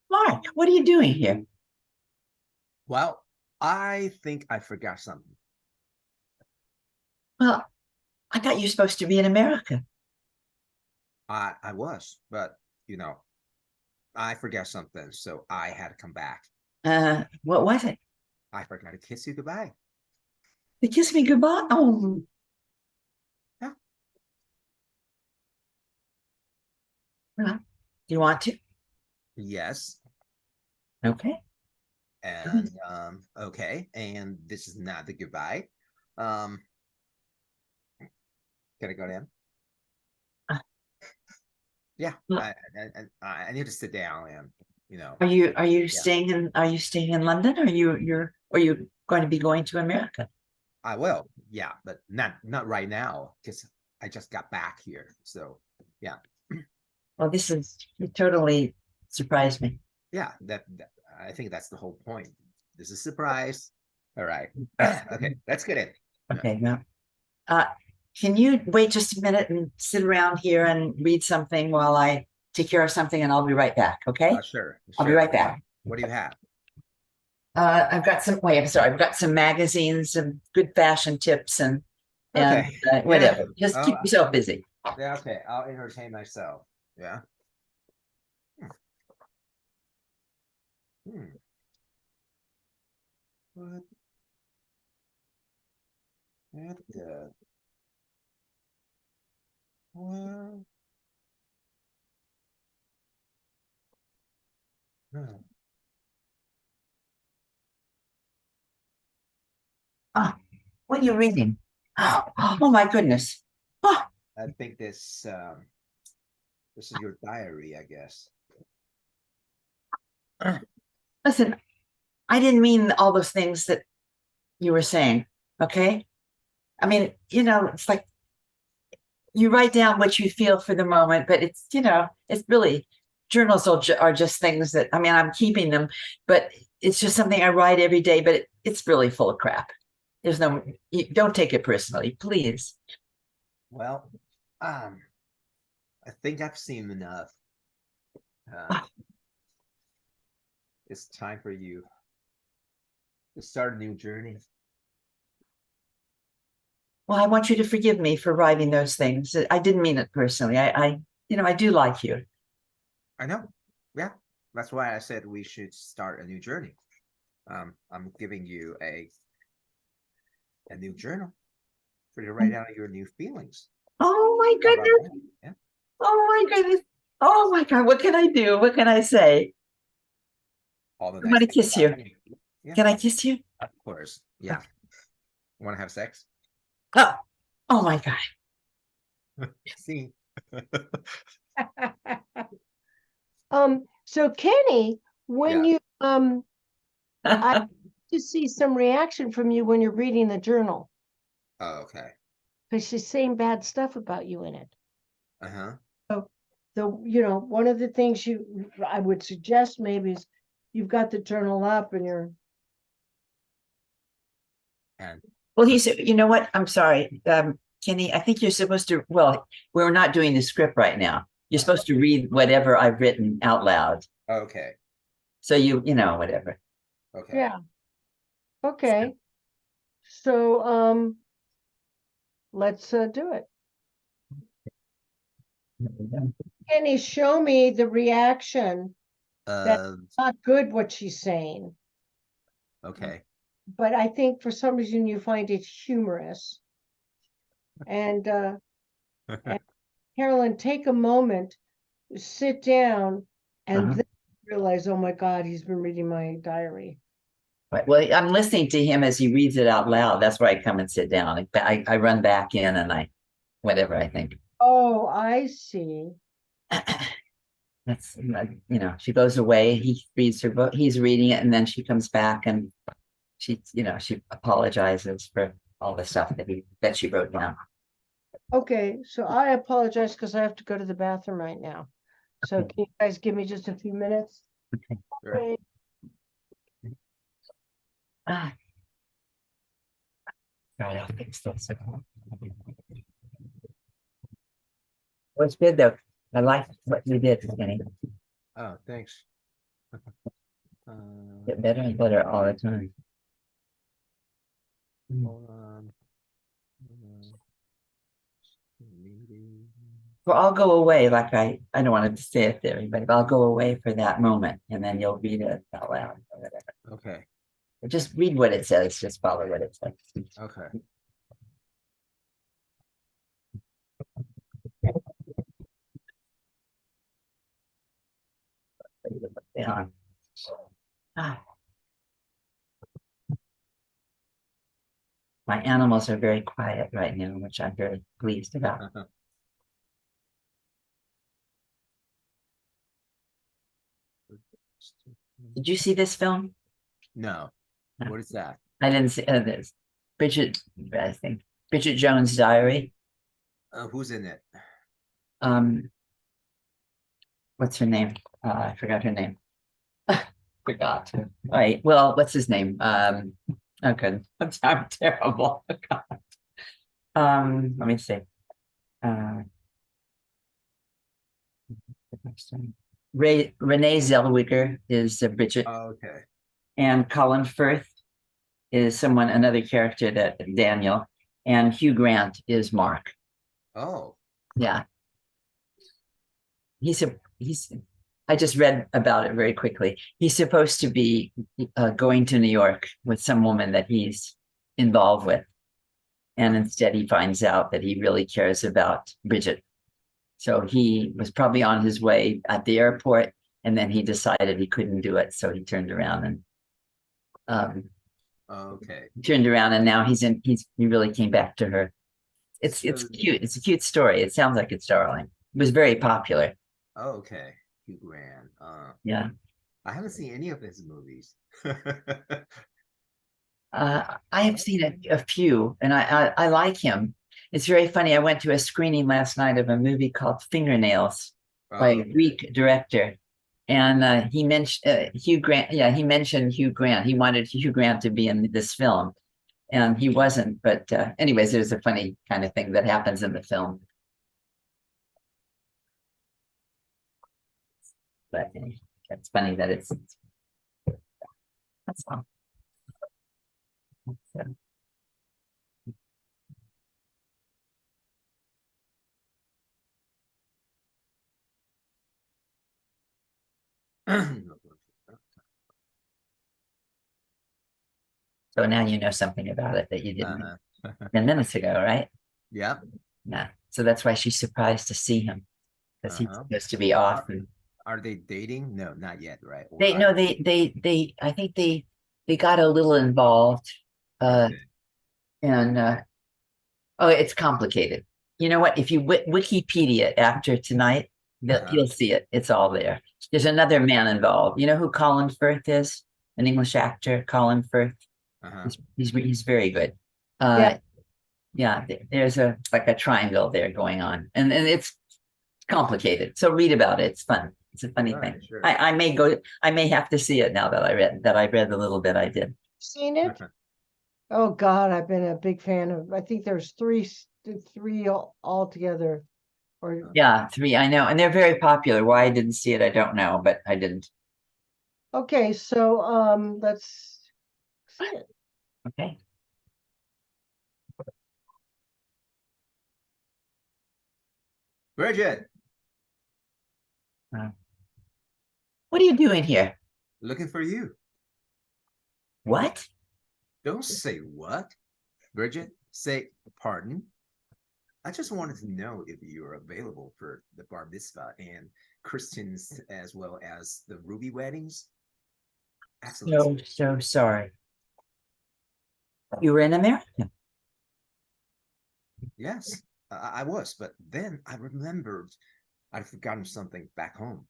Mark, what are you doing here?
Well, I think I forgot something.
Well, I thought you were supposed to be in America.
I was, but you know, I forgot something, so I had to come back.
What was it?
I forgot to kiss you goodbye.
To kiss me goodbye? Oh.
Yeah.
Well, do you want to?
Yes.
Okay.
And okay, and this is not the goodbye. Can I go down? Yeah,
Well-
I need to sit down and you know.
Are you staying in London? Or you going to be going to America?
I will, yeah, but not right now because I just got back here. So yeah,
Well, you totally surprised me.
yeah, that I think that's the whole point. This is a surprise. All right. Okay, let's get in.
Okay, now, can you wait just a minute and sit around here and read something while I take care of something, and I'll be right back, okay?
Sure.
I'll be
sure.
right back.
What do you have?
I've got I've got some magazines and good fashion tips and
Okay.
whatever. Just
Oh,
keep yourself busy.
Yeah, okay, I'll entertain myself. Yeah. Hmm. What? What the? What? Hmm.
What are you reading? Oh my goodness. Oh,
I think this is your diary, I guess.
listen, I didn't mean all those things that you were saying, okay? I mean, it's like you write down what you feel for the moment, but it's really journals are just things that, I mean, I'm keeping them, but it's just something I write every day, but it's really full of crap. You don't take it personally, please.
Well, I think I've seen enough. It's time for you to start a new journey.
Well, I want you to forgive me for writing those things. I didn't mean it personally. I do like you.
I know. Yeah. That's why I said we should start a new journey. I'm giving you a new journal for you to write down your new feelings.
Oh my
How about
goodness.
that? Yeah.
Oh my goodness. Oh my God. What can I do? What can I say?
All the
I want to
things
kiss you.
about me. Yeah,
Can I kiss you?
of course. Yeah. Want to have sex?
Oh my God.
See.
So Kenny, when
Yeah.
you I to see some reaction from you when you're reading the journal,
Oh, okay.
because she's saying bad stuff about you in it.
Uh-huh.
One of the things I would suggest maybe is you've got the journal up and you're
And
Well, you know what? I'm sorry. Kenny, I think you're supposed to, well, we're not doing the script right now. You're supposed to read whatever I've written out loud.
okay.
So whatever.
Okay.
Yeah. Okay. So, let's do it. Kenny, show me the reaction.
Um,
Not good what she's saying,
okay.
but I think for some reason you find it humorous. And Carolyn, take a moment, sit down, and
Uh-huh.
then realize, oh my God, he's been reading my diary.
Right. Well, I'm listening to him as he reads it out loud. That's where I come and sit down. I run back in and I, whatever I think.
Oh, I see.
That's, you know, she goes away, he reads her book, he's reading it, and then she comes back and she, you know, she apologizes for all the stuff that she wrote down.
Okay, so I apologize because I have to go to the bathroom right now. So
Okay.
can you guys give me just a few minutes?
Sure.
Great.
Ah. Right, I'll fix this. Well, it's good though. I like what you did, Kenny.
Oh, thanks.
Get better and better all the time.
Hold on. Maybe.
Well, I'll go away like I don't want to say it to everybody, but I'll go away for that moment and then you'll read it out loud or whatever.
Okay.
Or just read what it says, just follow what it says.
Okay.
Yeah. Ah. My animals are very quiet right now, which I'm very pleased about. Did you see this film?
No.
No.
What is that?
I didn't see this. I think Bridget Jones' Diary.
Who's in it?
What's her name? I forgot her name. Forgot. All right. Well, what's his name? Okay. I'm terrible. Let me see. Renee Zellweger is Bridget,
Oh, okay.
and Colin Firth is another character that Daniel, and Hugh Grant is Mark.
Oh.
Yeah. He's I just read about it very quickly. He's supposed to be going to New York with some woman that he's involved with. And instead he finds out that he really cares about Bridget. So he was probably on his way at the airport and then he decided he couldn't do it. So he turned around and
Okay.
now he really came back to her. It's cute. It's a cute story. It sounds like it's darling. It was very popular.
Oh, okay. Hugh Grant.
Yeah.
I haven't seen any of his movies.
I have seen a few, and I like him. It's very funny. I went to a screening last night of a movie called Fingernails by a Greek director, and he mentioned Hugh Grant. Yeah, he mentioned Hugh Grant. He wanted Hugh Grant to be in this film, and he wasn't. But anyways, there's a funny kind of thing that happens in the film. But it's funny that it's that's all. So. So now you know something about it that you didn't know 10 minutes ago, right?
Yep.
Yeah. So that's why she's surprised to see him because he's supposed to be off. And
Are they dating? No, not yet, right? Or
they I think they got a little involved.
Okay.
And oh, it's complicated. You know what? If you Wikipedia after tonight, you'll see it. It's all there. There's another man involved. You know who Colin Firth is? An English actor, Colin Firth. He's very good. Yeah, there's like a triangle there going on, and it's complicated. So read about it. It's fun. It's a funny thing.
Sure.
I may have to see it now that I read the little bit I did.
Seen it? Oh God, I've been a big fan of. I think there's three all together. Or
yeah, 3. I know, and they're very popular. Why I didn't see it, I don't know, but I didn't.
Okay, so let's see it.
Okay.
Bridget,
What are you doing here?
looking for you.
What?
Don't say what. Bridget, say pardon. I just wanted to know if you're available for the bar mitzvah and Christians as well as the Ruby weddings. Excellent.
So sorry. You were in America.
Yes, I was, but then I remembered I'd forgotten something back home.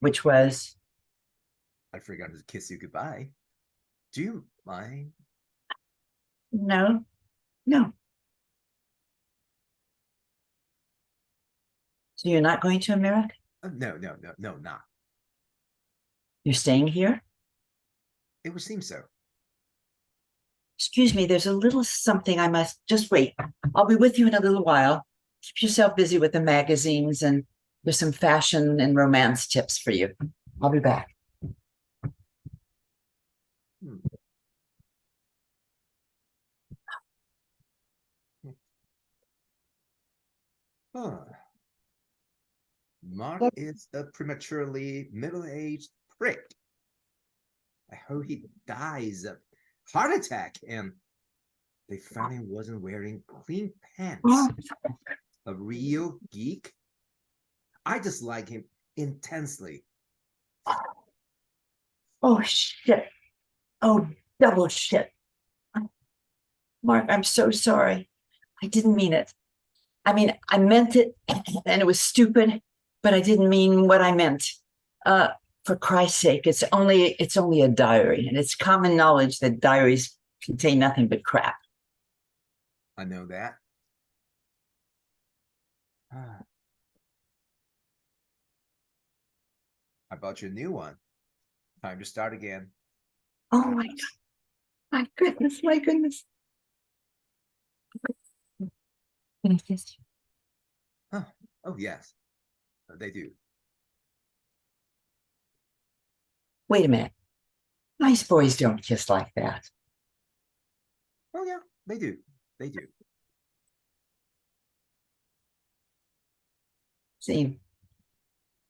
Which was,
I'd forgotten to kiss you goodbye. Do you mind?
no, no. So you're not going to America?
No, not.
You're staying here?
It would seem so.
Excuse me, there's a little something I must just wait. I'll be with you in a little while. Keep yourself busy with the magazines, and there's some fashion and romance tips for you. I'll be back.
Huh. Mark
What-
is a prematurely middle-aged prick. I hope he dies of heart attack and they found he wasn't wearing clean pants. A real geek. I dislike him intensely.
Oh, shit. Oh, double shit. Mark, I'm so sorry. I didn't mean it. I mean, I meant it and it was stupid, but I didn't mean what I meant. For Christ's sake, it's only a diary, and it's common knowledge that diaries contain nothing but crap.
I know that. How about your new one? Time to start again.
Oh my God. My goodness, my goodness. Can I kiss you?
Oh, yes. They do.
Wait a minute. Nice boys don't kiss like that.
Oh, yeah, they do. They do.
See,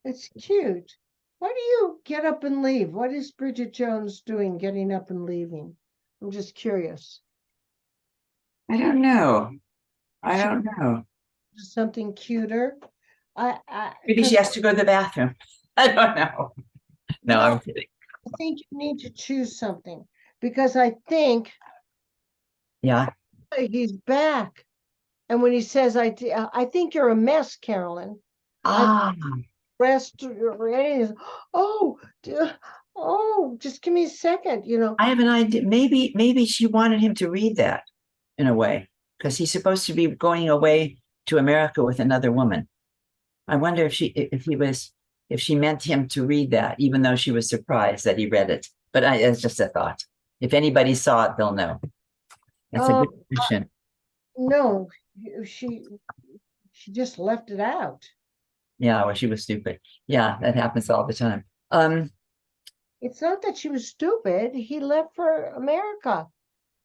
It's cute. Why do you get up and leave? What is Bridget Jones doing getting up and leaving? I'm just curious.
I don't know. I don't know.
Something cuter?
Maybe she
'Cause
has to go to the bathroom. I don't know. No, I'm
No.
kidding.
I think you need to choose something because I think
Yeah.
he's back. And when he says, I think you're a mess, Carolyn.
Ah,
Rest or anything. Oh, oh, just give me a second,
I have an idea. Maybe she wanted him to read that in a way, because he's supposed to be going away to America with another woman. I wonder if she meant him to read that, even though she was surprised that he read it. But it's just a thought. If anybody saw it, they'll know. That's a good question.
No, she just left it out.
Yeah, well, she was stupid. Yeah, that happens all the time.
It's not that she was stupid. He left for America.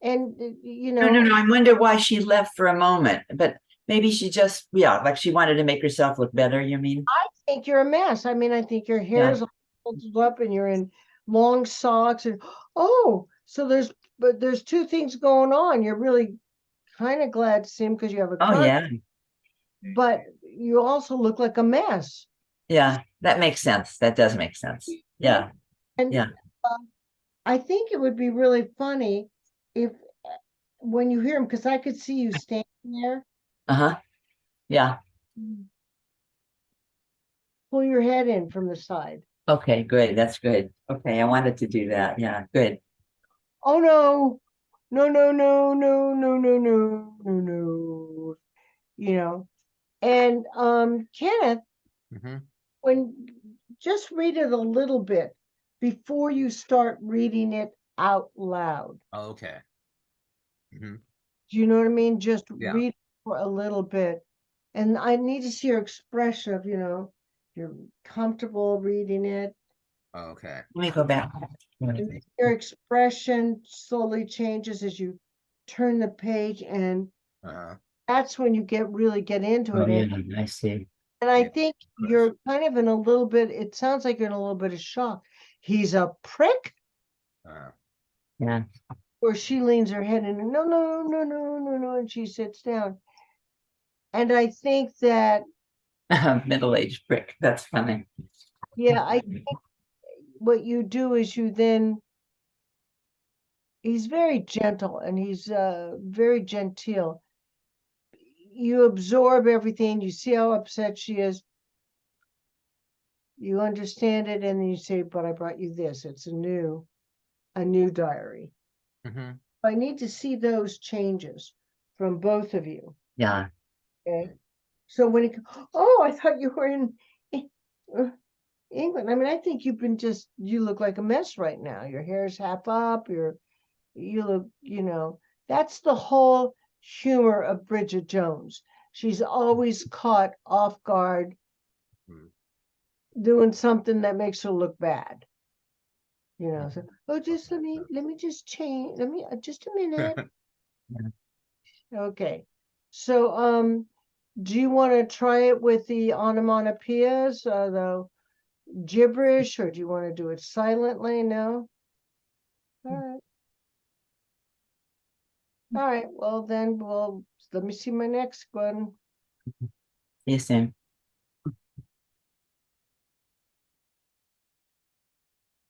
And
No. I wonder why she left for a moment, but maybe she just, yeah, like she wanted to make herself look better, you mean?
I think you're a mess. I mean, I think your hair's all folded up and you're in long socks and so there's two things going on. You're really kind of glad to see him because you have a
Oh,
cut,
yeah.
but you also look like a mess.
Yeah, that makes sense. That does make sense. Yeah.
And
Yeah.
I think it would be really funny if when you hear him, because I could see you standing there,
Uh-huh. Yeah.
pull your head in from the side.
Okay, good. That's good. Okay, I wanted to do that. Yeah, good.
Oh no, no, no, no, no, no, no, no, no, no. And Kenneth,
Mhm.
when just read it a little bit before you start reading it out loud.
Okay. Mhm.
Do you know what I mean? Just
Yeah.
read for a little bit. And I need to see your expression of, you're comfortable reading it.
Okay.
Let me go back.
And your expression slowly changes as you turn the page, and
Uh-huh.
that's when you really get into
Oh,
it.
yeah,
And,
I see.
I
Yeah,
think
course.
you're kind of in a little bit, it sounds like you're in a little bit of shock. He's a prick,
Uh,
Yeah.
or she leans her head in, no, no, no, no, no, no, and she sits down. And I think that,
Middle-aged brick. That's funny.
yeah, I think what you do is you then, he's very gentle and he's very genteel. You absorb everything, you see how upset she is, you understand it, and then you say, but I brought you this. It's a new diary.
mhm.
I need to see those changes from both of you.
Yeah.
Okay. So when it, oh, I thought you were in uh, England. I mean, I think you've been you look like a mess right now. Your hair's half up, you look, that's the whole humor of Bridget Jones. She's always caught off guard
Hmm.
doing something that makes her look bad. So, oh, just let me just change. Let me, just a minute. Okay. So, do you want to try it with the onomatopoeias, the gibberish, or do you want to do it silently? No? All right. All right. Well, then let me see my next one.
See you soon.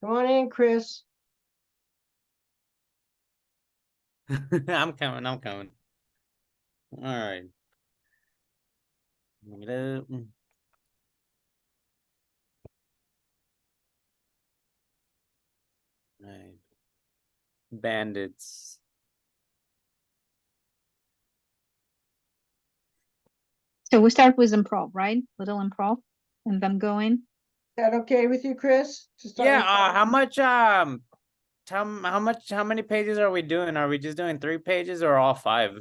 Come on in, Chris.
I'm coming. I'm coming. All right. Bring it up. Right. Bandits.
So we start with improv, right? Little improv, and then going.
Is that okay with you, Chris? To start
Yeah.
with-
How much? How many pages are we doing? Are we just doing 3 pages or all 5?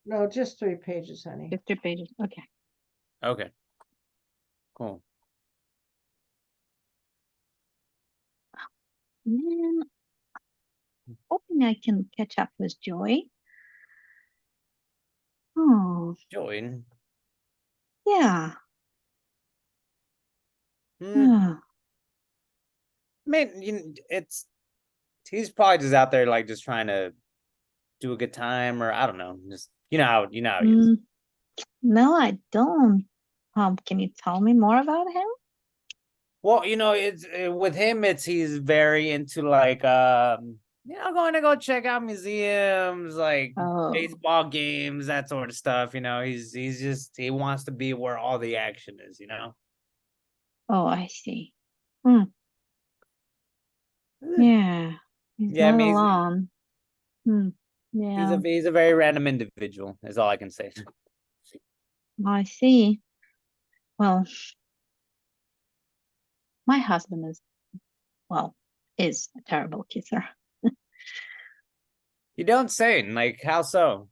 No, just 3 pages, honey.
50 pages. Okay.
Okay. Cool.
And then hoping I can catch up with Joy. Oh,
Join.
yeah.
Hmm.
Ah,
I mean, he's probably just out there like just trying to do a good time, or I don't know, just how he is.
no, I don't. Can you tell me more about him?
Well, it's with him, he's very into like going to go check out museums, like
Oh,
baseball games, that sort of stuff. He wants to be where all the action is.
oh, I see. Hmm. Yeah, he's
Yeah, I
not
mean,
alone. Hmm. Yeah,
he's a very random individual, is all I can say.
I see. Well, my husband is a terrible kisser.
You don't say, like, how so?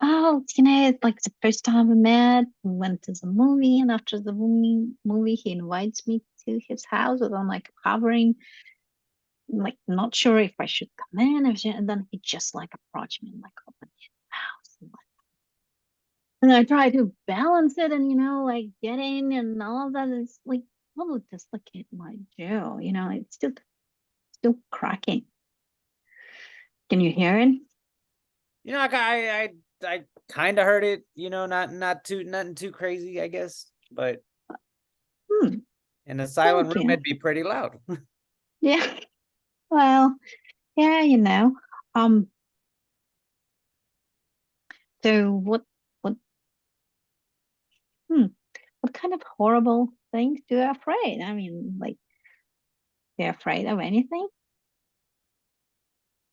Oh, like the first time we met, we went to the movie, and after the movie, he invites me to his house, and I'm like hovering, like not sure if I should come in, and then he just like approached me and like opened his house, and I try to balance it, and like get in and all of that is like probably dislocate my jaw, it's still cracking. Can you hear it?
I kind of heard it, nothing too crazy, I guess, but
Hmm.
in a silent
Thank
room,
you.
it'd be pretty loud.
Yeah. Well, yeah, So what hmm, what kind of horrible things do you afraid? I mean, like, you're afraid of anything?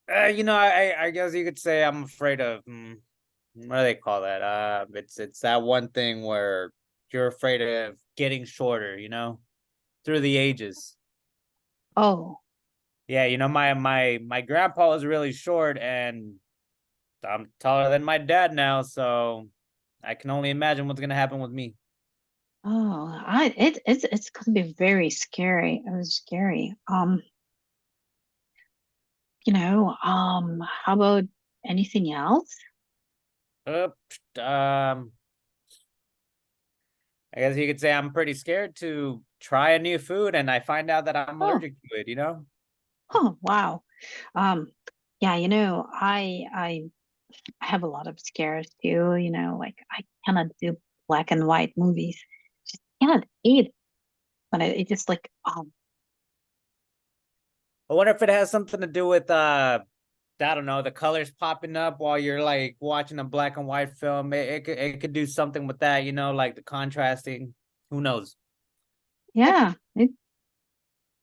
I guess you could say I'm afraid of what do they call that? It's that one thing where you're afraid of getting shorter, through the ages.
Oh,
Yeah, my grandpa was really short, and I'm taller than my dad now, so I can only imagine what's gonna happen with me.
Oh, it's gonna be very scary. It was scary. How about anything else?
Uh, I guess you could say I'm pretty scared to try a new food and I find out that I'm
Oh,
allergic to it, you know?
oh, wow. Yeah, I have a lot of scares too, like I cannot do black and white movies. Just cannot eat it. But it just like,
I wonder if it has something to do with I don't know, the colors popping up while you're like watching a black and white film. It could do something with that, you know, like the contrasting. Who knows?
yeah,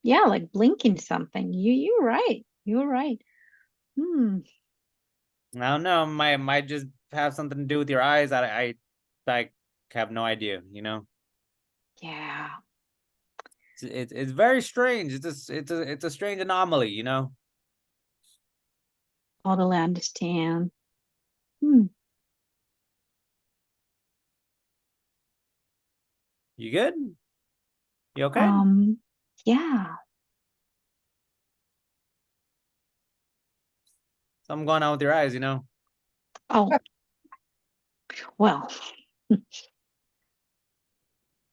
yeah, like blinking something. You're right. You're right. Hmm.
I don't know. Might just have something to do with your eyes. I have no idea, you know?
Yeah,
It's very strange. It's a strange anomaly, you know?
totally understand. Hmm.
You good? You okay?
Yeah.
Something going on with your eyes, you know?
Oh, well,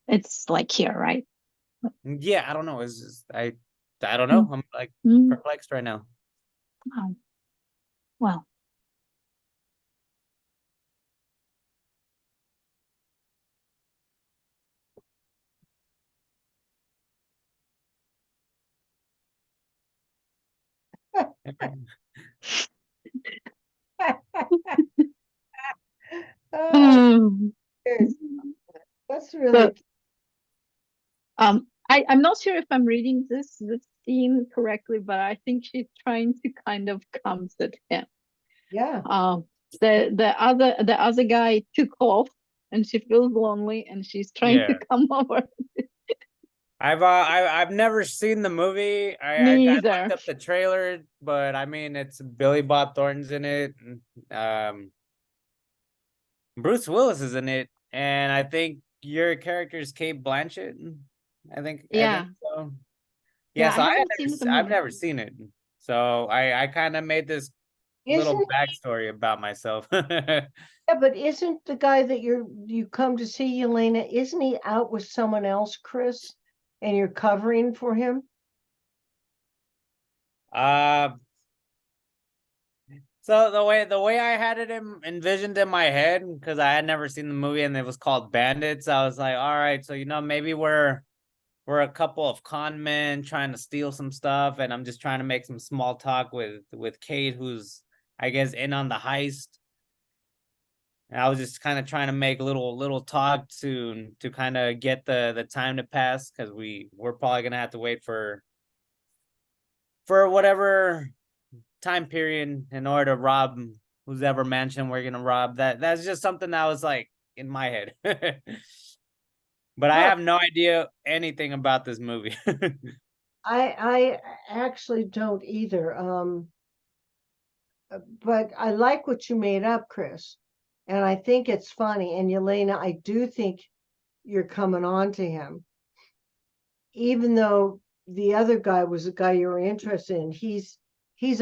it's like here, right?
Yeah, I don't know. It's just, I don't
Hmm.
know. I'm like
Hmm.
perplexed right now.
Oh, well.
Oh,
Hmm.
yes, that's really
So, I'm not sure if I'm reading this scene correctly, but I think she's trying to kind of comfort him.
yeah.
The other guy took off, and she feels lonely, and she's trying to
Yeah.
come over.
I've never seen the movie. I
Me
looked
either.
up the trailer, but I mean it's Billy Bob Thornton's in it. Bruce Willis is in it, and I think your character is Kate Blanchett. I think
Yeah,
so. Yeah,
yeah. I
so
haven't seen the
I've
movie.
never seen it. So I kind of made this little
Isn't
backstory about myself.
Yeah, but isn't the guy that you come to see, Elena, isn't he out with someone else, Chris? And you're covering for him?
uh So the way I had it envisioned in my head, because I had never seen the movie and it was called Bandits, I was like, all right, so maybe we're a couple of con men trying to steal some stuff, and I'm just trying to make some small talk with Kate, who's I guess in on the heist. And I was just kind of trying to make little talk to kind of get the time to pass, because we're probably gonna have to wait for whatever time period in order to rob who's ever mansion we're gonna rob. That's just something that was like in my head. But I
Huh.
have no idea anything about this movie.
I actually don't either. But I like what you made up, Chris. And I think it's funny. And Yelena, I do think you're coming on to him. Even though the other guy was a guy you were interested in, he's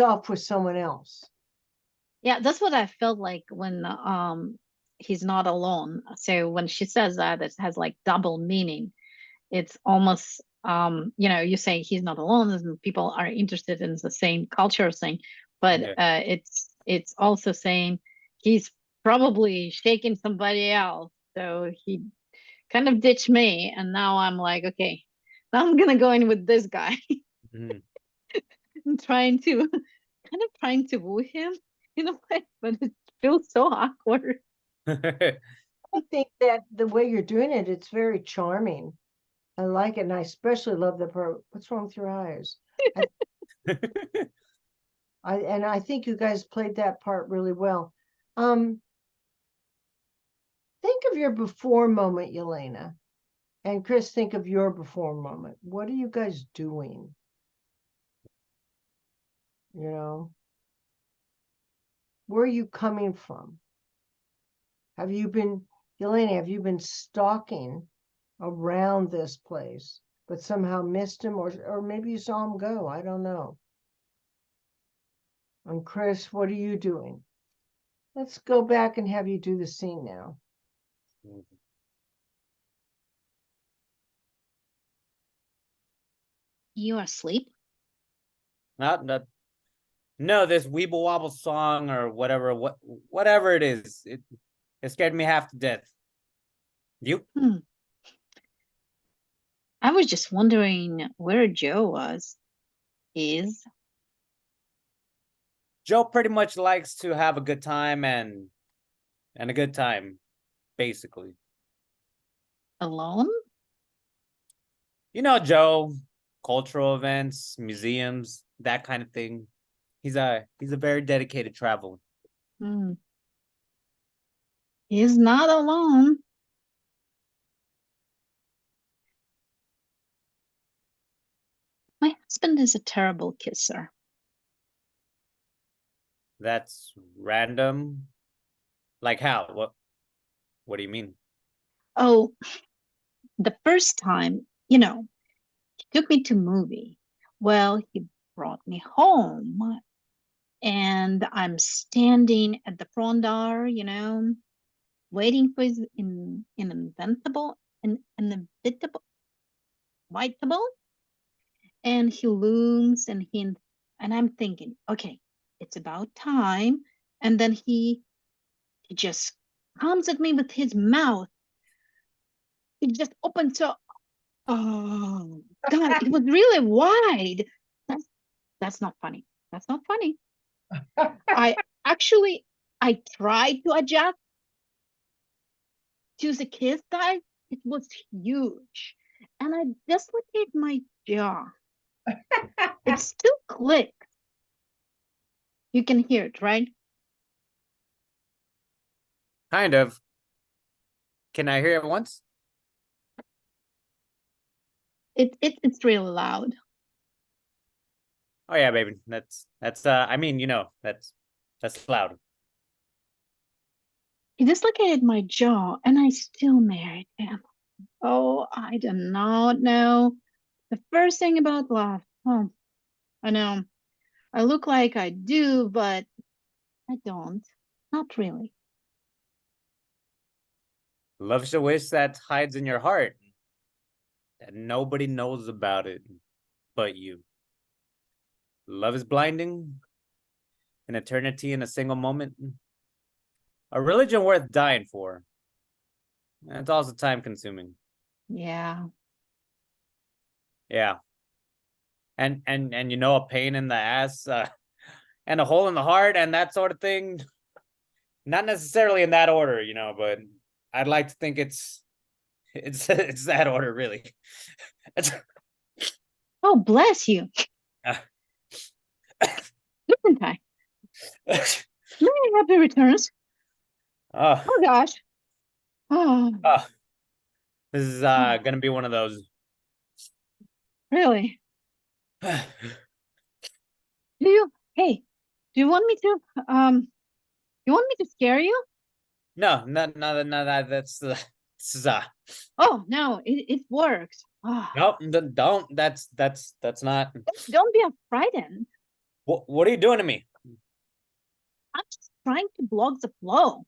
off with someone else.
Yeah, that's what I felt like when he's not alone. So when she says that, it has like double meaning. It's almost you say he's not alone, and people are interested in the same culture thing, but
Yeah.
it's also saying he's probably shaking somebody else. So he kind of ditched me, and now I'm like, okay, now I'm gonna go in with this guy.
Mhm.
I'm kind of trying to woo him in a way, but it feels so awkward.
I think that the way you're doing it, it's very charming. I like it, and I especially love the part. What's wrong with your eyes? I think you guys played that part really well. Think of your before moment, Yelena, and Chris. Think of your before moment. What are you guys doing? You know, where are you coming from? Have you been, Yelena? Have you been stalking around this place, but somehow missed him, or maybe you saw him go. I don't know. And Chris, what are you doing? Let's go back and have you do the scene now.
You are asleep?
Not no, this Weeble Wobble song or whatever it is. It scared me half to death. You?
I was just wondering where Joe is.
Joe pretty much likes to have a good time and a good time, basically.
Alone?
You know, Joe, cultural events, museums, that kind of thing. He's a very dedicated traveler.
Hmm. He's not alone. My husband is a terrible kisser.
That's random. Like how? What do you mean?
Oh, the first time, he took me to movie. Well, he brought me home, and I'm standing at the front door, waiting for his inevitable, and he looms and I'm thinking, okay, it's about time. And then he just comes at me with his mouth. He just opens so, oh God, it was really wide. That's not funny. That's not funny. I tried to adjust to the kiss, guys. It was huge. And I dislocated my jaw. It still clicks. You can hear it, right?
Kind of. Can I hear it once?
It's really loud.
Oh yeah, baby. That's I mean, that's loud.
He dislocated my jaw and I still married him. Oh, I do not know the first thing about love. Oh, I know. I look like I do, but I don't. Not really.
Love's a wish that hides in your heart. That nobody knows about it but you. Love is blinding. An eternity in a single moment. A religion worth dying for. And it's also time consuming.
Yeah.
Yeah. And a pain in the ass, and a hole in the heart and that sort of thing. Not necessarily in that order, but I'd like to think it's that order, really.
Oh, bless you.
Uh,
Isn't I? Many happy returns.
oh,
Oh gosh. Oh,
this is gonna be one of those.
really? Hey, do you want me to you want me to scare you?
No, that's this is
Oh no, it works. Oh,
nope, don't. That's not.
don't be frightened.
What are you doing to me?
I'm just trying to block the flow.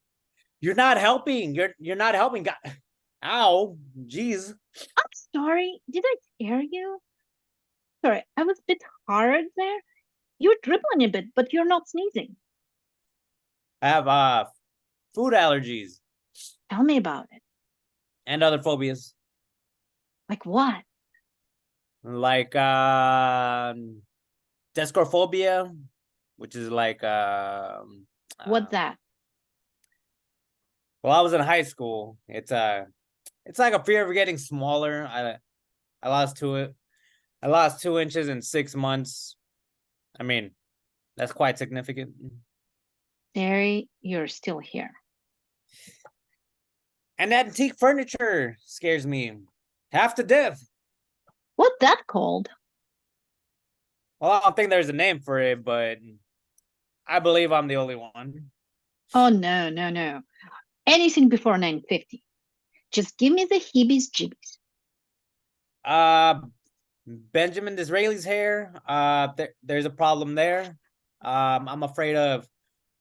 You're not helping. You're not helping. God. Ow, jeez.
I'm sorry. Did I scare you? Sorry, I was a bit hard there. You're dribbling a bit, but you're not sneezing.
I have food allergies
Tell me about it.
and other phobias.
Like what?
Like descophobia, which is like
What's that?
well, I was in high school. It's like a fear of getting smaller. I lost 2 inches in 6 months. I mean, that's quite significant.
Terry, you're still here.
And antique furniture scares me half to death.
What's that called?
Well, I don't think there's a name for it, but I believe I'm the only one.
Oh no. Anything before 950. Just give me the heebies jibbies.
Benjamin Disraeli's hair. There's a problem there. I'm afraid of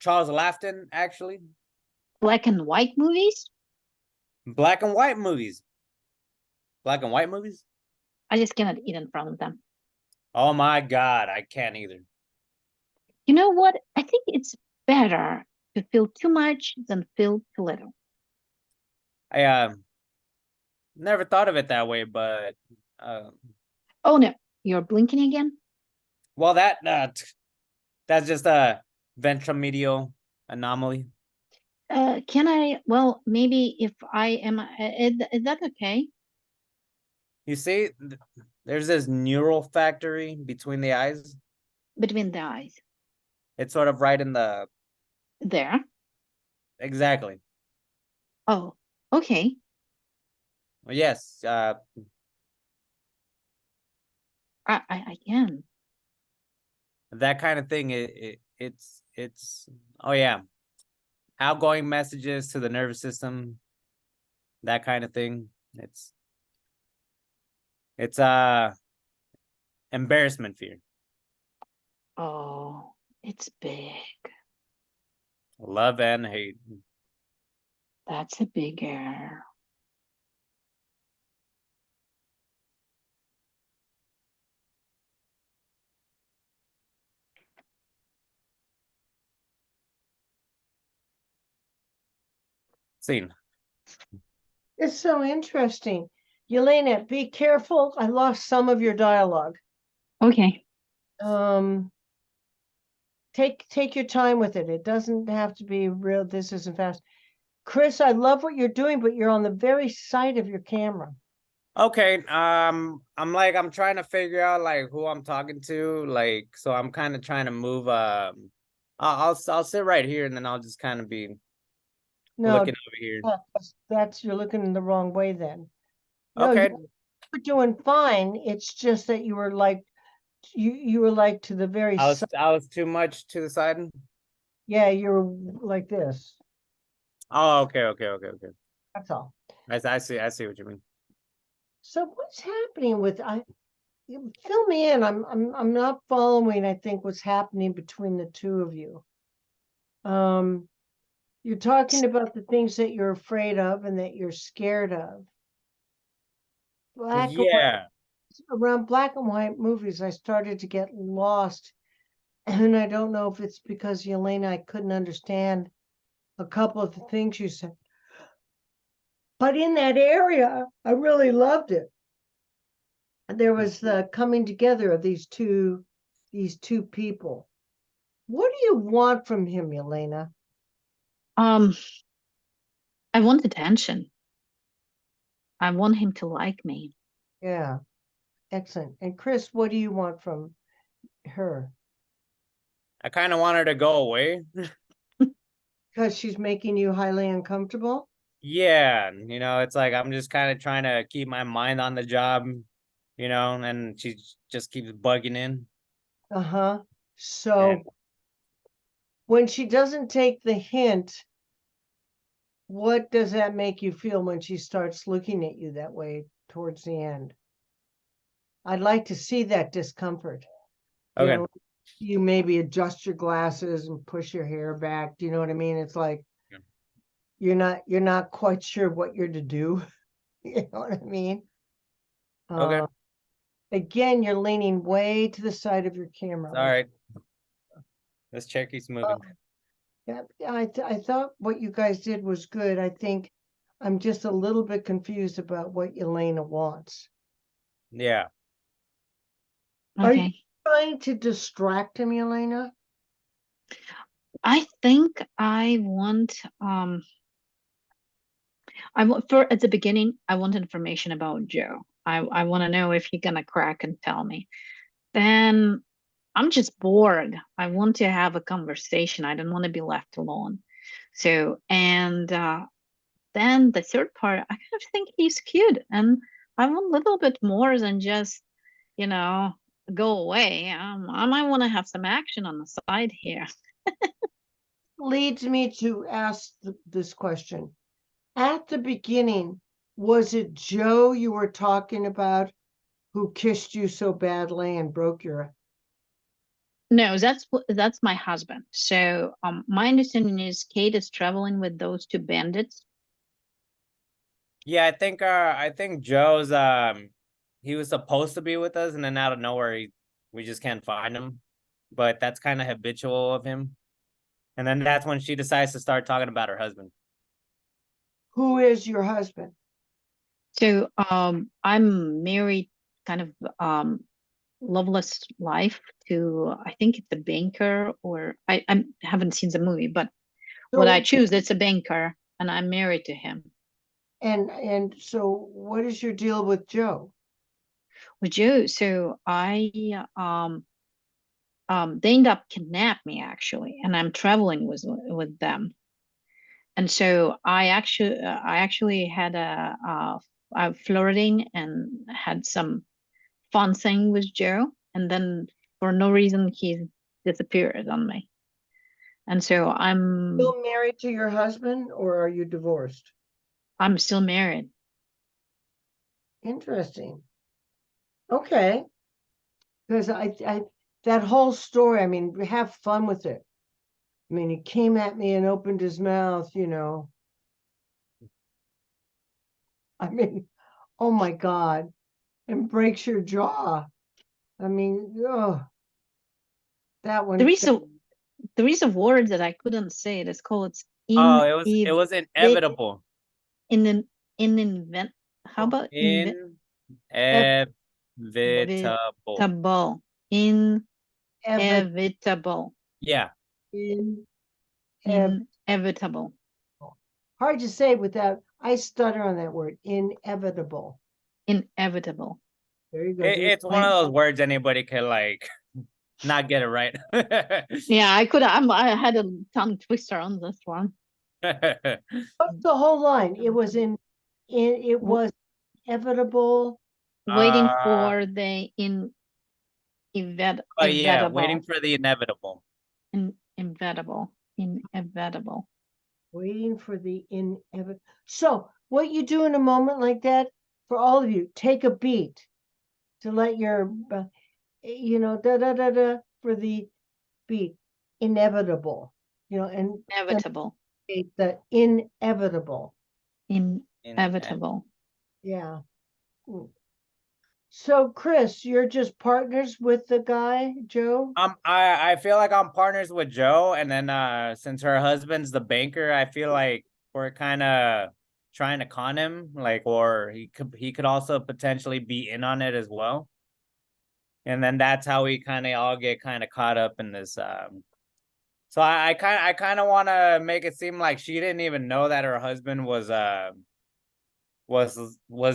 Charles Laughton, actually.
Black and white movies?
Black and white movies. Black and white movies?
I just cannot eat in front of them.
Oh my God, I can't either.
You know what? I think it's better to feel too much than feel too little.
I never thought of it that way, but
Oh no, you're blinking again?
well, that's just a ventromedial anomaly.
Can I, well, maybe if I am, is that okay?
You see, there's this neural factory between the eyes.
Between the eyes.
It's sort of right in the
There.
exactly.
Oh, okay.
Well, yes.
I can.
That kind of thing. It's oh yeah, outgoing messages to the nervous system. That kind of thing. It's embarrassment fear.
Oh, it's big.
Love and hate.
That's a big error.
Scene.
It's so interesting. Yelena, be careful. I lost some of your dialogue.
Okay.
Take your time with it. It doesn't have to be real. This isn't fast. Chris, I love what you're doing, but you're on the very side of your camera.
Okay. I'm trying to figure out like who I'm talking to. Like, so I'm kind of trying to move. I'll sit right here, and then I'll just kind of be
No,
looking over here.
you're looking the wrong way then. No,
Okay.
you're doing fine. It's just that you were like you were like to the very
I
side.
was too much to the side.
Yeah, you're like this.
Oh, okay.
That's all.
I see what you mean.
So what's happening with fill me in. I'm not following, I think, what's happening between the two of you. You're talking about the things that you're afraid of and that you're scared of.
Yeah.
Around black and white movies, I started to get lost. And I don't know if it's because Yelena, I couldn't understand a couple of the things you said. But in that area, I really loved it. There was the coming together of these two people. What do you want from him, Yelena?
I want attention. I want him to like me.
Yeah, excellent. And Chris, what do you want from her?
I kind of want her to go away.
Because she's making you highly uncomfortable?
Yeah, it's like I'm just kind of trying to keep my mind on the job, and she just keeps bugging in.
Uh-huh. So
And
when she doesn't take the hint, what does that make you feel when she starts looking at you that way towards the end? I'd like to see that discomfort. You
okay.
know, you maybe adjust your glasses and push your hair back. Do you know what I mean? It's like
Yeah.
you're not quite sure what you're to do. You know what I mean?
Okay.
Again, you're leaning way to the side of your camera.
All right. This chair keeps moving.
Yeah, I thought what you guys did was good. I think I'm just a little bit confused about what Yelena wants.
Yeah.
Are you
Okay.
trying to distract him, Yelena?
I think I want for at the beginning, I want information about Joe. I want to know if he's gonna crack and tell me. Then I'm just bored. I want to have a conversation. I don't want to be left alone. So, and then the third part, I kind of think he's cute, and I want a little bit more than just, go away. I might want to have some action on the side here.
Leads me to ask this question. At the beginning, was it Joe you were talking about who kissed you so badly and broke your.
No, that's my husband. So my understanding is Kate is traveling with those two bandits.
Yeah, I think Joe's he was supposed to be with us, and then out of nowhere we just can't find him. But that's kind of habitual of him. And then that's when she decides to start talking about her husband.
Who is your husband?
So I'm married, kind of loveless life to, I think it's a banker, or I haven't seen the movie, but what I
So-
choose, it's a banker, and I'm married to him.
And so what is your deal with Joe?
With you, so they end up kidnap me actually, and I'm traveling with them. And so I actually had a flirting and had some fun thing with Joe, and then for no reason he disappeared on me. And so
Still married to your husband, or are you divorced?
I'm still married.
Interesting. Okay. Because I that whole story, I mean, have fun with it. I mean, he came at me and opened his mouth, you know. I mean, oh my God, and breaks your jaw. I mean, oh, that one.
There is a word that I couldn't say it. It's called
Oh, it was inevitable.
in an in invent how about
Inevitable.
inevitable inevitable
Yeah.
inevitable.
Hard to say without, I stutter on that word, inevitable.
Inevitable.
There you go.
It's one of those words anybody can like not get it right.
Yeah, I had a tongue twister on this one.
What's the whole line? It was it was inevitable.
Waiting for the inevitable.
Yeah, waiting for the inevitable.
Inevitable. Inevitable.
Waiting for the inevitable. So what you do in a moment like that, for all of you, take a beat to let your, you know, da da da da for the beat, inevitable, you know, and
Inevitable.
the inevitable.
Inevitable.
Yeah. So Chris, you're just partners with the guy, Joe?
I feel like I'm partners with Joe, and then since her husband's the banker, I feel like we're kind of trying to con him, like, or he could also potentially be in on it as well. And then that's how we kind of all get kind of caught up in this. So I kind of want to make it seem like she didn't even know that her husband was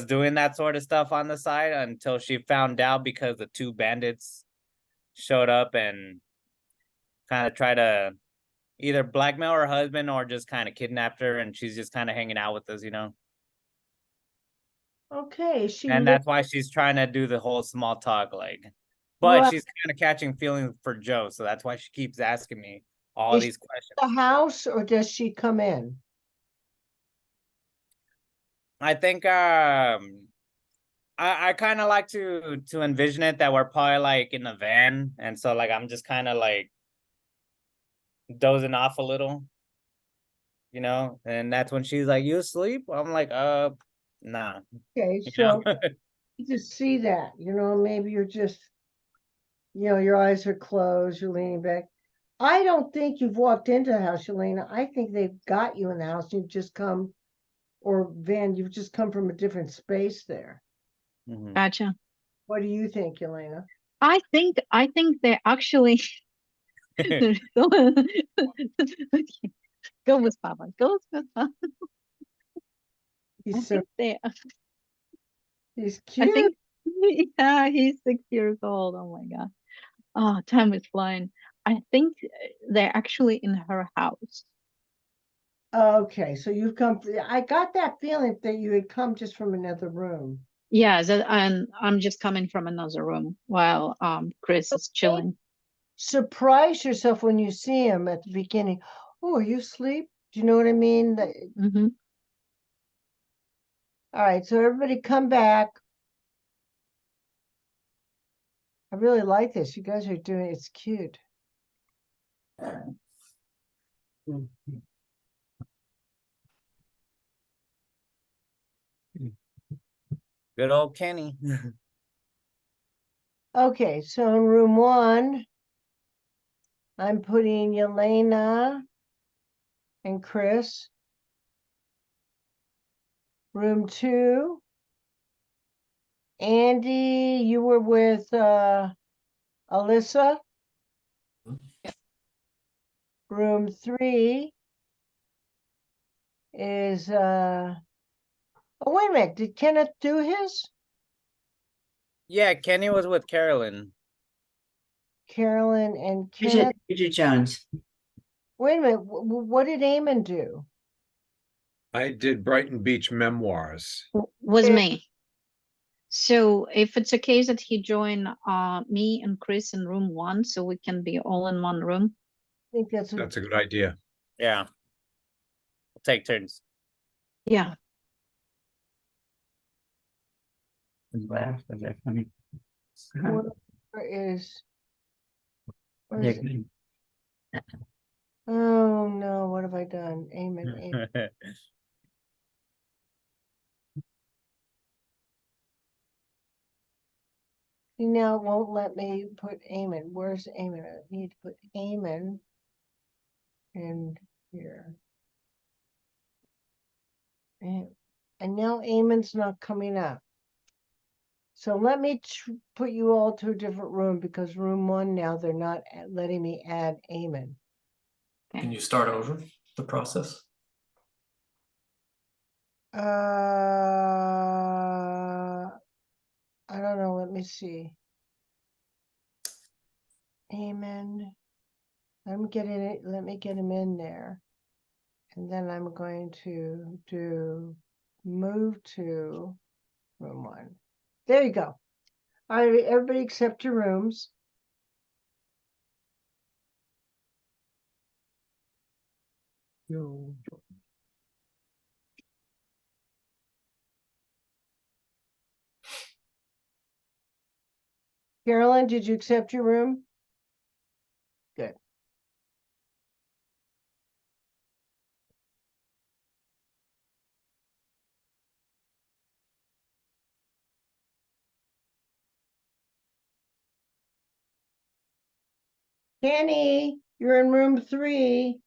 doing that sort of stuff on the side until she found out, because the two bandits showed up and kind of tried to either blackmail her husband or just kind of kidnapped her, and she's just kind of hanging out with us, you know.
Okay,
And that's why she's trying to do the whole small talk, like, but
Right.
she's kind of catching feelings for Joe, so that's why she keeps asking me all
Is
these questions.
the house, or does she come in?
I think I kind of like to envision it that we're probably like in a van, and so like I'm just kind of like dozing off a little, you know, and that's when she's like, "You asleep?" I'm like, nah."
Okay,
You
so
know?
you just see that, you know, maybe you're just, you know, your eyes are closed, you're leaning back. I don't think you've walked into the house, Yelena. I think they've got you in the house. You've just come, or Van, you've just come from a different space there.
Mhm.
Gotcha.
What do you think, Yelena?
I think they're actually okay. Go with Papa. Go with Papa.
He's so
They
he's
I
cute.
think yeah, he's 6 years old. Oh my God. Oh, time is flying. I think they're actually in her house.
Okay, so you've come. I got that feeling that you had come just from another room.
Yeah, and I'm just coming from another room while Chris is chilling.
Surprise yourself when you see him at the beginning. Oh, are you asleep? Do you know what I mean?
Mm-hmm.
All right, so everybody come back. I really like this. You guys are doing, it's cute.
Good old Kenny.
Okay, so in room 1, I'm putting Yelena and Chris. Room 2, Andy, you were with Alyssa.
Yep.
Room 3 is oh wait a minute, did Kenneth do his?
Yeah, Kenny was with Carolyn.
Carolyn and
Bridget,
Kenneth.
Bridget Jones.
Wait a minute, what did Eamon do?
I did Brighton Beach Memoirs.
Was
Okay.
me. So if it's a case that he join me and Chris in room 1, so we can be all in one room.
I think that's
That's a good idea.
Yeah. We'll take turns.
Yeah.
Laugh, they're funny.
where is where's
They're good.
oh no, what have I done? Eamon. See, now it won't let me put Eamon. Where's Eamon? I need to put Eamon in here. And now Eamon's not coming up. So let me put you all to a different room because room 1 now they're not letting me add Eamon.
Can you start over the process?
I don't know. Let me see. Eamon. Let me get him in there. And then I'm going to move to room 1. There you go. All right, everybody accept your rooms. Carolyn, did you accept your room? Good. Kenny, you're in room 3.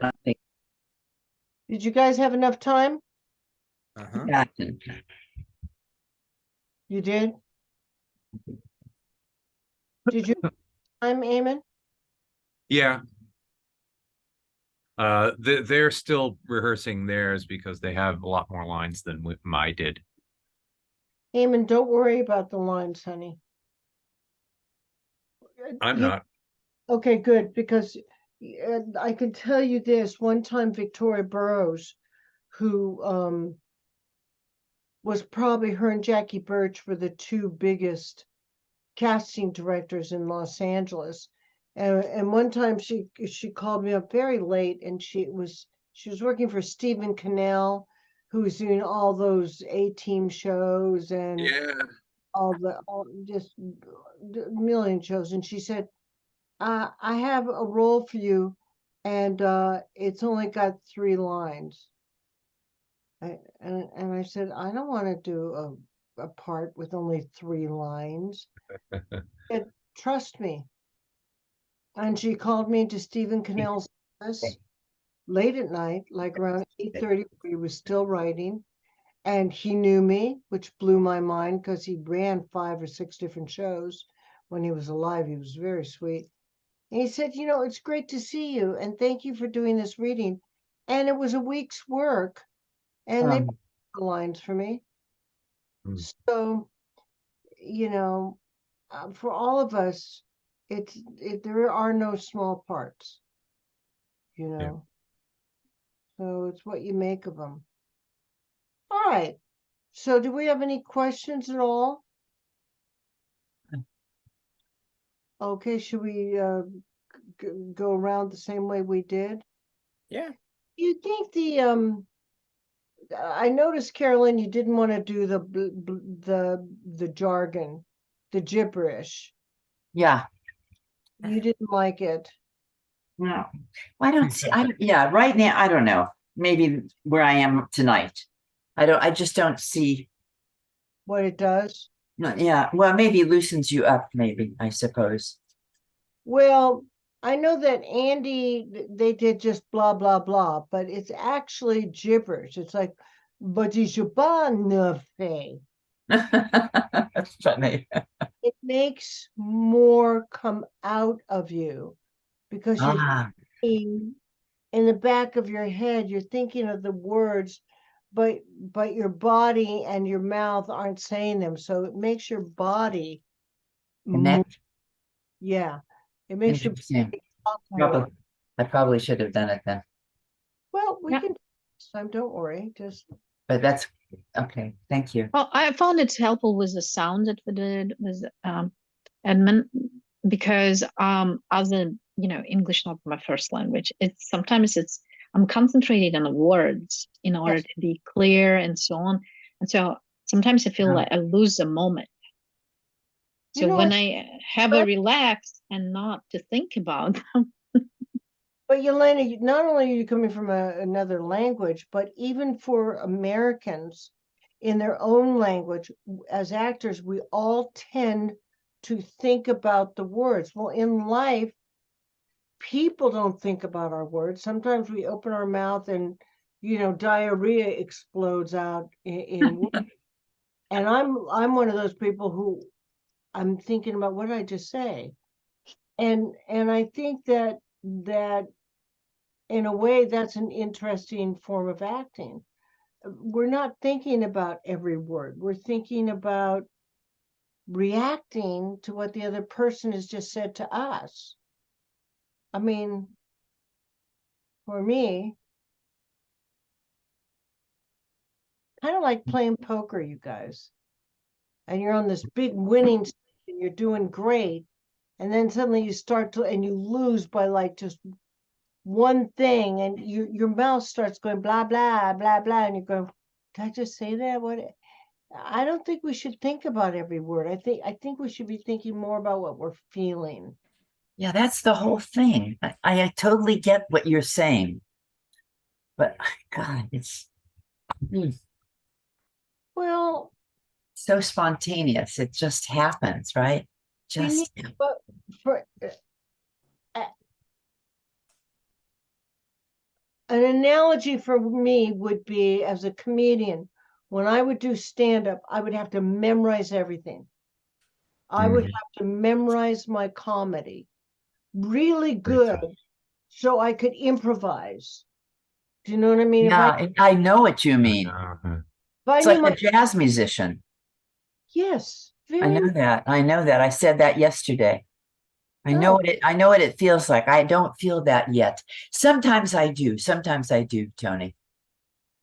Did you guys have enough time?
Uh-huh.
Yeah.
You did? Did you have time, Eamon?
Yeah. They're still rehearsing theirs because they have a lot more lines than I did.
Eamon, don't worry about the lines, honey.
I'm
You-
not.
Okay, good, because I can tell you this. One time, Victoria Burrows, who was probably her and Jackie Birch were the two biggest casting directors in Los Angeles. And one time she called me up very late, and she was working for Stephen Cannell, who was doing all those A-Team shows and all just a million shows. And she said, I have a role for you, and it's only got 3 lines. And I said, I don't want to do a part with only 3 lines. Said, trust me. And she called me into Stephen Cannell's office late at night, like around 8:30, he was still writing. And he knew me, which blew my mind because he ran 5 or 6 different shows when he was alive. He was very sweet. And he said, you know, it's great to see you, and thank you for doing this reading. And it was a week's work, and they put the lines for me. So, you know, for all of us, there are no small parts, you know. So it's what you make of them. All right. So do we have any questions at all? Okay, should we go around the same way we did?
Yeah.
You think I noticed, Carolyn, you didn't want to do the jargon, the gibberish.
Yeah.
You didn't like it.
No, I don't see. Yeah, right now, I don't know. Maybe where I am tonight. I just don't see.
What it does?
No, yeah, well, maybe loosens you up, maybe, I suppose.
Well, I know that Andy, they did just blah, blah, blah, but it's actually gibberish. It's like, but
That's funny.
it makes more come out of you because you're
Ah,
thinking in the back of your head, you're thinking of the words, but your body and your mouth aren't saying them. So it makes your body more,
connect.
yeah, it makes your
Interesting.
body talk more.
I probably should have done it then,
Well, we
Yeah.
can time, don't worry. Just
but that's okay. Thank you.
Well, I found it helpful with the sound that we did with Edmund, because as a English not my first language, sometimes I'm concentrated on the words in order
Yes.
to be clear and so on. And so sometimes I feel
Yeah.
like I lose a moment.
You
So
know
when
what,
I have a relax and not to think about them.
but Yelena, not only are you coming from another language, but even for Americans in their own language, as actors, we all tend to think about the words. Well, in life, people don't think about our words. Sometimes we open our mouth and, diarrhea explodes out in and I'm one of those people who I'm thinking about what did I just say? And I think that in a way that's an interesting form of acting. We're not thinking about every word. We're thinking about reacting to what the other person has just said to us. I mean, for me, kind of like playing poker, you guys. And you're on this big winning streak and you're doing great. And then suddenly you start to, and you lose by like just one thing, and your mouth starts going blah, blah, blah, blah. And you're going, did I just say that? What? I don't think we should think about every word. I think we should be thinking more about what we're feeling.
Yeah, that's the whole thing. I totally get what you're saying, but God, it's
Well,
so spontaneous. It just happens, right?
we need,
Just
but for uh, an analogy for me would be, as a comedian, when I would do stand-up, I would have to memorize everything. I would
Mhm.
have to memorize my comedy really
Right,
good
so-
so I could improvise. Do you know what I mean?
Yeah, I know what you mean.
Uh-huh.
If I
It's
knew
like
my,
a jazz musician.
yes,
I know
very,
that. I know that. I said that yesterday.
Oh.
I know what it feels like. I don't feel that yet. Sometimes I do. Sometimes I do, Tony.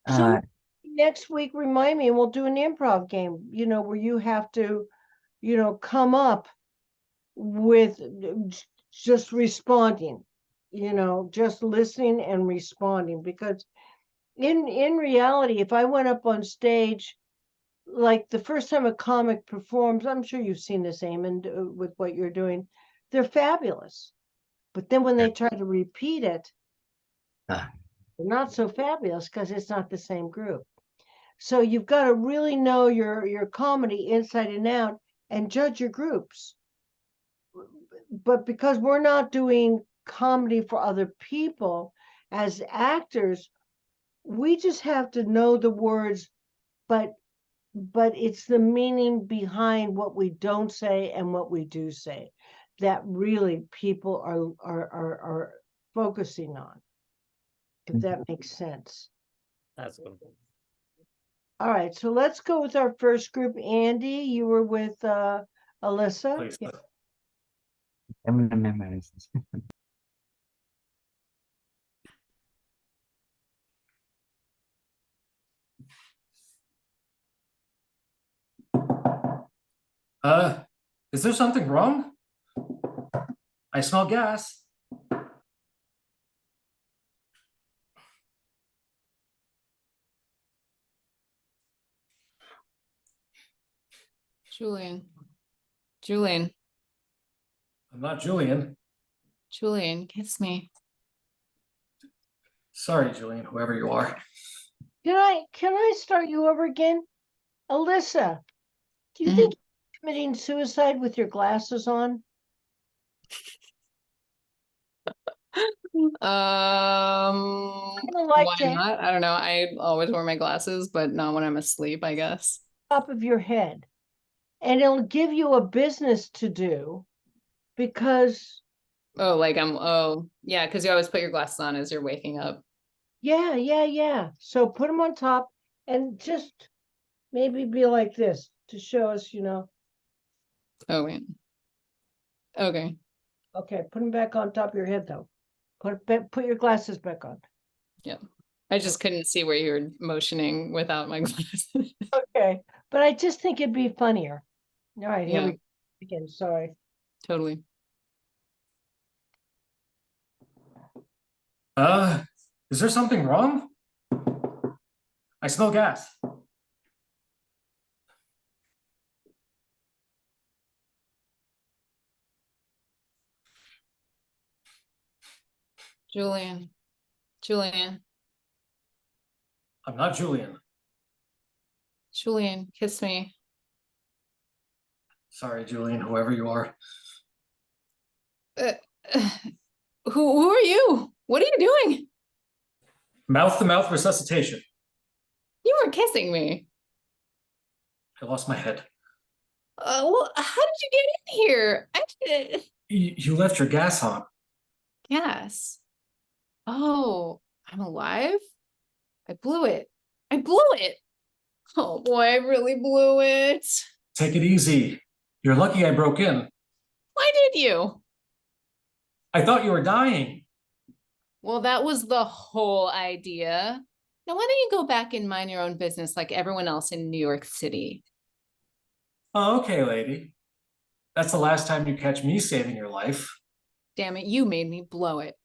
So next week, remind me, and we'll do an improv game, where you have to, come up with just responding, just listening and responding. Because in reality, if I went up on stage, like the first time a comic performs, I'm sure you've seen the same, and with what you're doing, they're fabulous. But then when they try to repeat it,
Ah.
they're not so fabulous because it's not the same group. So you've got to really know your comedy inside and out and judge your groups. But because we're not doing comedy for other people as actors, we just have to know the words, but it's the meaning behind what we don't say and what we do say that really people are focusing on. If that makes sense.
That's good.
All right, so let's go with our first group. Andy, you were with Alyssa.
Please.
Yeah.
I'm gonna memorize this.
Is there something wrong? I smell gas.
Julian. Julian.
I'm not Julian.
Julian, kiss me.
Sorry, Julian, whoever you are.
Can I start you over again? Alyssa, do you think you're committing suicide with your glasses on? Kinda like
Why
to
not? I don't know. I always wear my glasses, but not when I'm asleep, I guess.
top of your head. And it'll give you a business to do because
Oh, yeah, because you always put your glasses on as you're waking up.
yeah. So put them on top and just maybe be like this to show us,
Oh, wait. Okay.
Okay, put them back on top of your head though. Put your glasses back on.
I just couldn't see where you were motioning without my glasses.
Okay, but I just think it'd be funnier. All right, here
Yeah.
we go again. Sorry.
Totally.
Is there something wrong? I smell gas.
Julian. Julian.
I'm not Julian.
Julian, kiss me.
Sorry, Julian, whoever you are.
Uh, who are you? What are you doing?
Mouth-to-mouth resuscitation.
You were kissing me.
I lost my head.
Well, how did you get in here?
You left your gas on.
Yes. Oh, I'm alive? I blew it. I blew it. Oh boy, I really blew it.
Take it easy. You're lucky I broke in.
Why did you?
I thought you were dying.
Well, that was the whole idea. Now, why don't you go back and mind your own business like everyone else in New York City?
Oh, okay, lady. That's the last time you catch me saving your life.
Damn it, you made me blow it.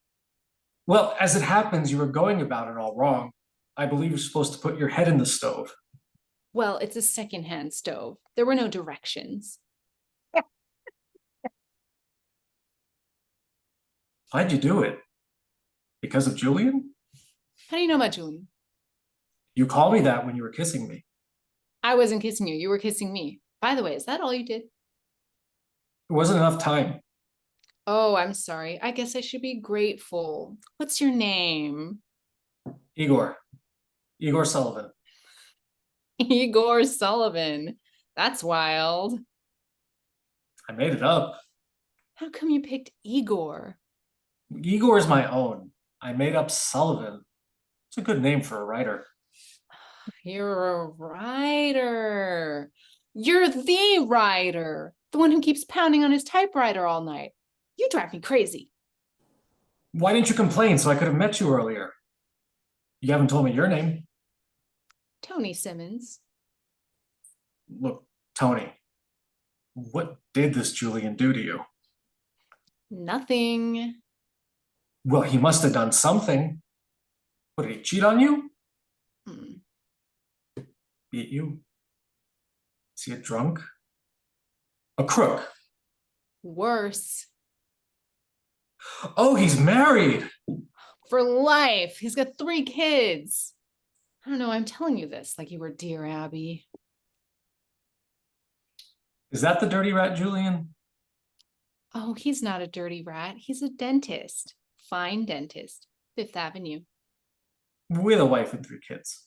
Well, as it happens, you were going about it all wrong. I believe you're supposed to put your head in the stove.
Well, it's a secondhand stove. There were no directions.
Why'd you do it? Because of Julian?
How do you know about Julian?
You called me that when you were kissing me.
I wasn't kissing you. You were kissing me. By the way, is that all you did?
It wasn't enough time.
Oh, I'm sorry. I guess I should be grateful. What's your name?
Igor. Igor Sullivan.
Igor Sullivan. That's wild.
I made it up.
How come you picked Igor?
Igor is my own. I made up Sullivan. It's a good name for a writer.
You're a writer. You're the writer. The one who keeps pounding on his typewriter all night. You drive me crazy.
Why didn't you complain so I could have met you earlier? You haven't told me your name.
Toni Simmons.
Look, Toni, what did this Julian do to you?
Nothing.
Well, he must have done something. What, did he cheat on you?
Hmm.
Beat you? Is he a drunk? A crook?
Worse.
Oh, he's married.
For life. He's got 3 kids. I don't know. I'm telling you this like you were Dear Abby.
Is that the dirty rat, Julian?
Oh, he's not a dirty rat. He's a dentist. Fine dentist. 5th Avenue.
With a wife and 3 kids.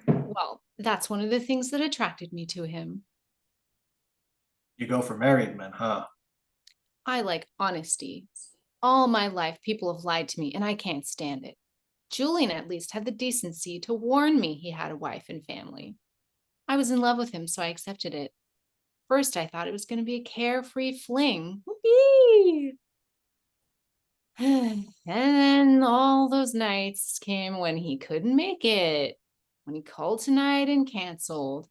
Well, that's one of the things that attracted me to him.
You go for married men, huh?
I like honesty. All my life, people have lied to me, and I can't stand it. Julian at least had the decency to warn me he had a wife and family. I was in love with him, so I accepted it. First, I thought it was going to be a carefree fling. Whoopee! And then all those nights came when he couldn't make it, when he called tonight and canceled.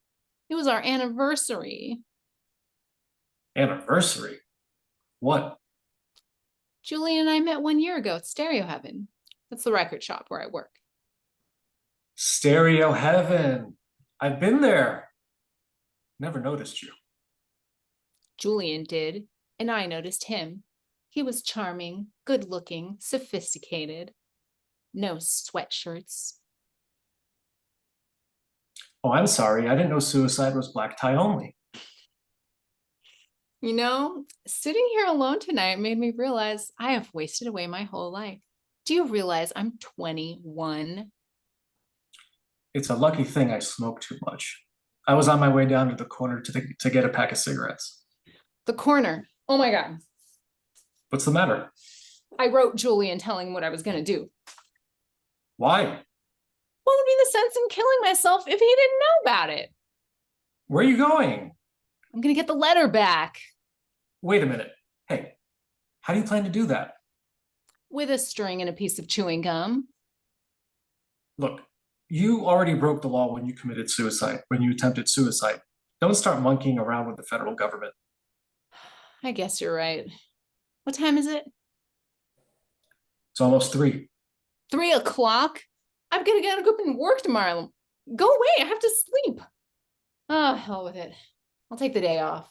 It was our anniversary.
Anniversary? What?
Julian and I met 1 year ago at Stereo Heaven. That's the record shop where I work.
Stereo Heaven. I've been there. Never noticed you.
Julian did, and I noticed him. He was charming, good-looking, sophisticated. No sweatshirts.
Oh, I'm sorry. I didn't know suicide was black tie only.
You know, sitting here alone tonight made me realize I have wasted away my whole life. Do you realize I'm 21?
It's a lucky thing I smoke too much. I was on my way down to the corner to get a pack of cigarettes.
The corner. Oh my God.
What's the matter?
I wrote Julian telling him what I was going to do.
Why?
What would be the sense in killing myself if he didn't know about it?
Where are you going?
I'm going to get the letter back.
Wait a minute. Hey, how do you plan to do that?
With a string and a piece of chewing gum.
Look, you already broke the law when you committed suicide, when you attempted suicide. Don't start monkeying around with the federal government.
I guess you're right. What time is it?
It's almost 3.
3 o'clock? I've got to get up and work tomorrow. Go away. I have to sleep. Oh, hell with it. I'll take the day off.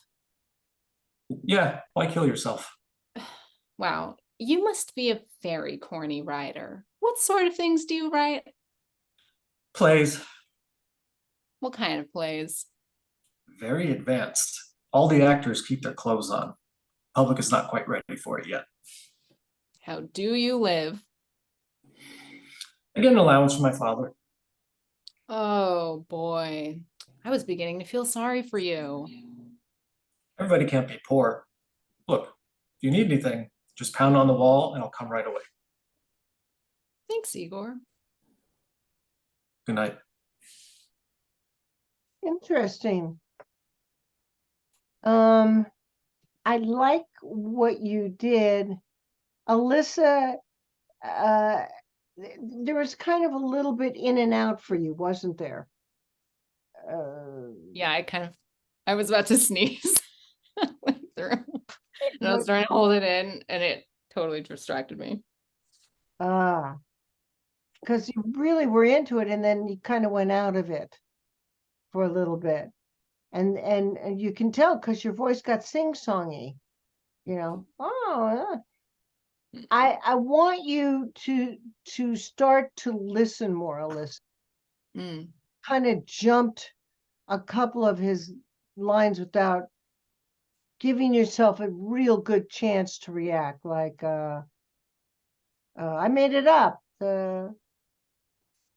Yeah, why kill yourself?
Wow. You must be a very corny writer. What sort of things do you write?
Plays.
What kind of plays?
Very advanced. All the actors keep their clothes on. Public is not quite ready for it yet.
How do you live?
I get an allowance from my father.
Oh boy. I was beginning to feel sorry for you.
Everybody can't be poor. Look, if you need anything, just pound on the wall and I'll come right away.
Thanks, Igor.
Good night.
Interesting. I like what you did. Alyssa, there was kind of a little bit in and out for you, wasn't there?
Yeah, I was about to sneeze. Went through. And I was trying to hold it in and it totally distracted me.
Because you really were into it and then you kind of went out of it for a little bit. And you can tell because your voice got sing-songy, you know. I want you to start to listen more, Alyssa. Kind of jumped a couple of his lines without giving yourself a real good chance to react. Like I made it up.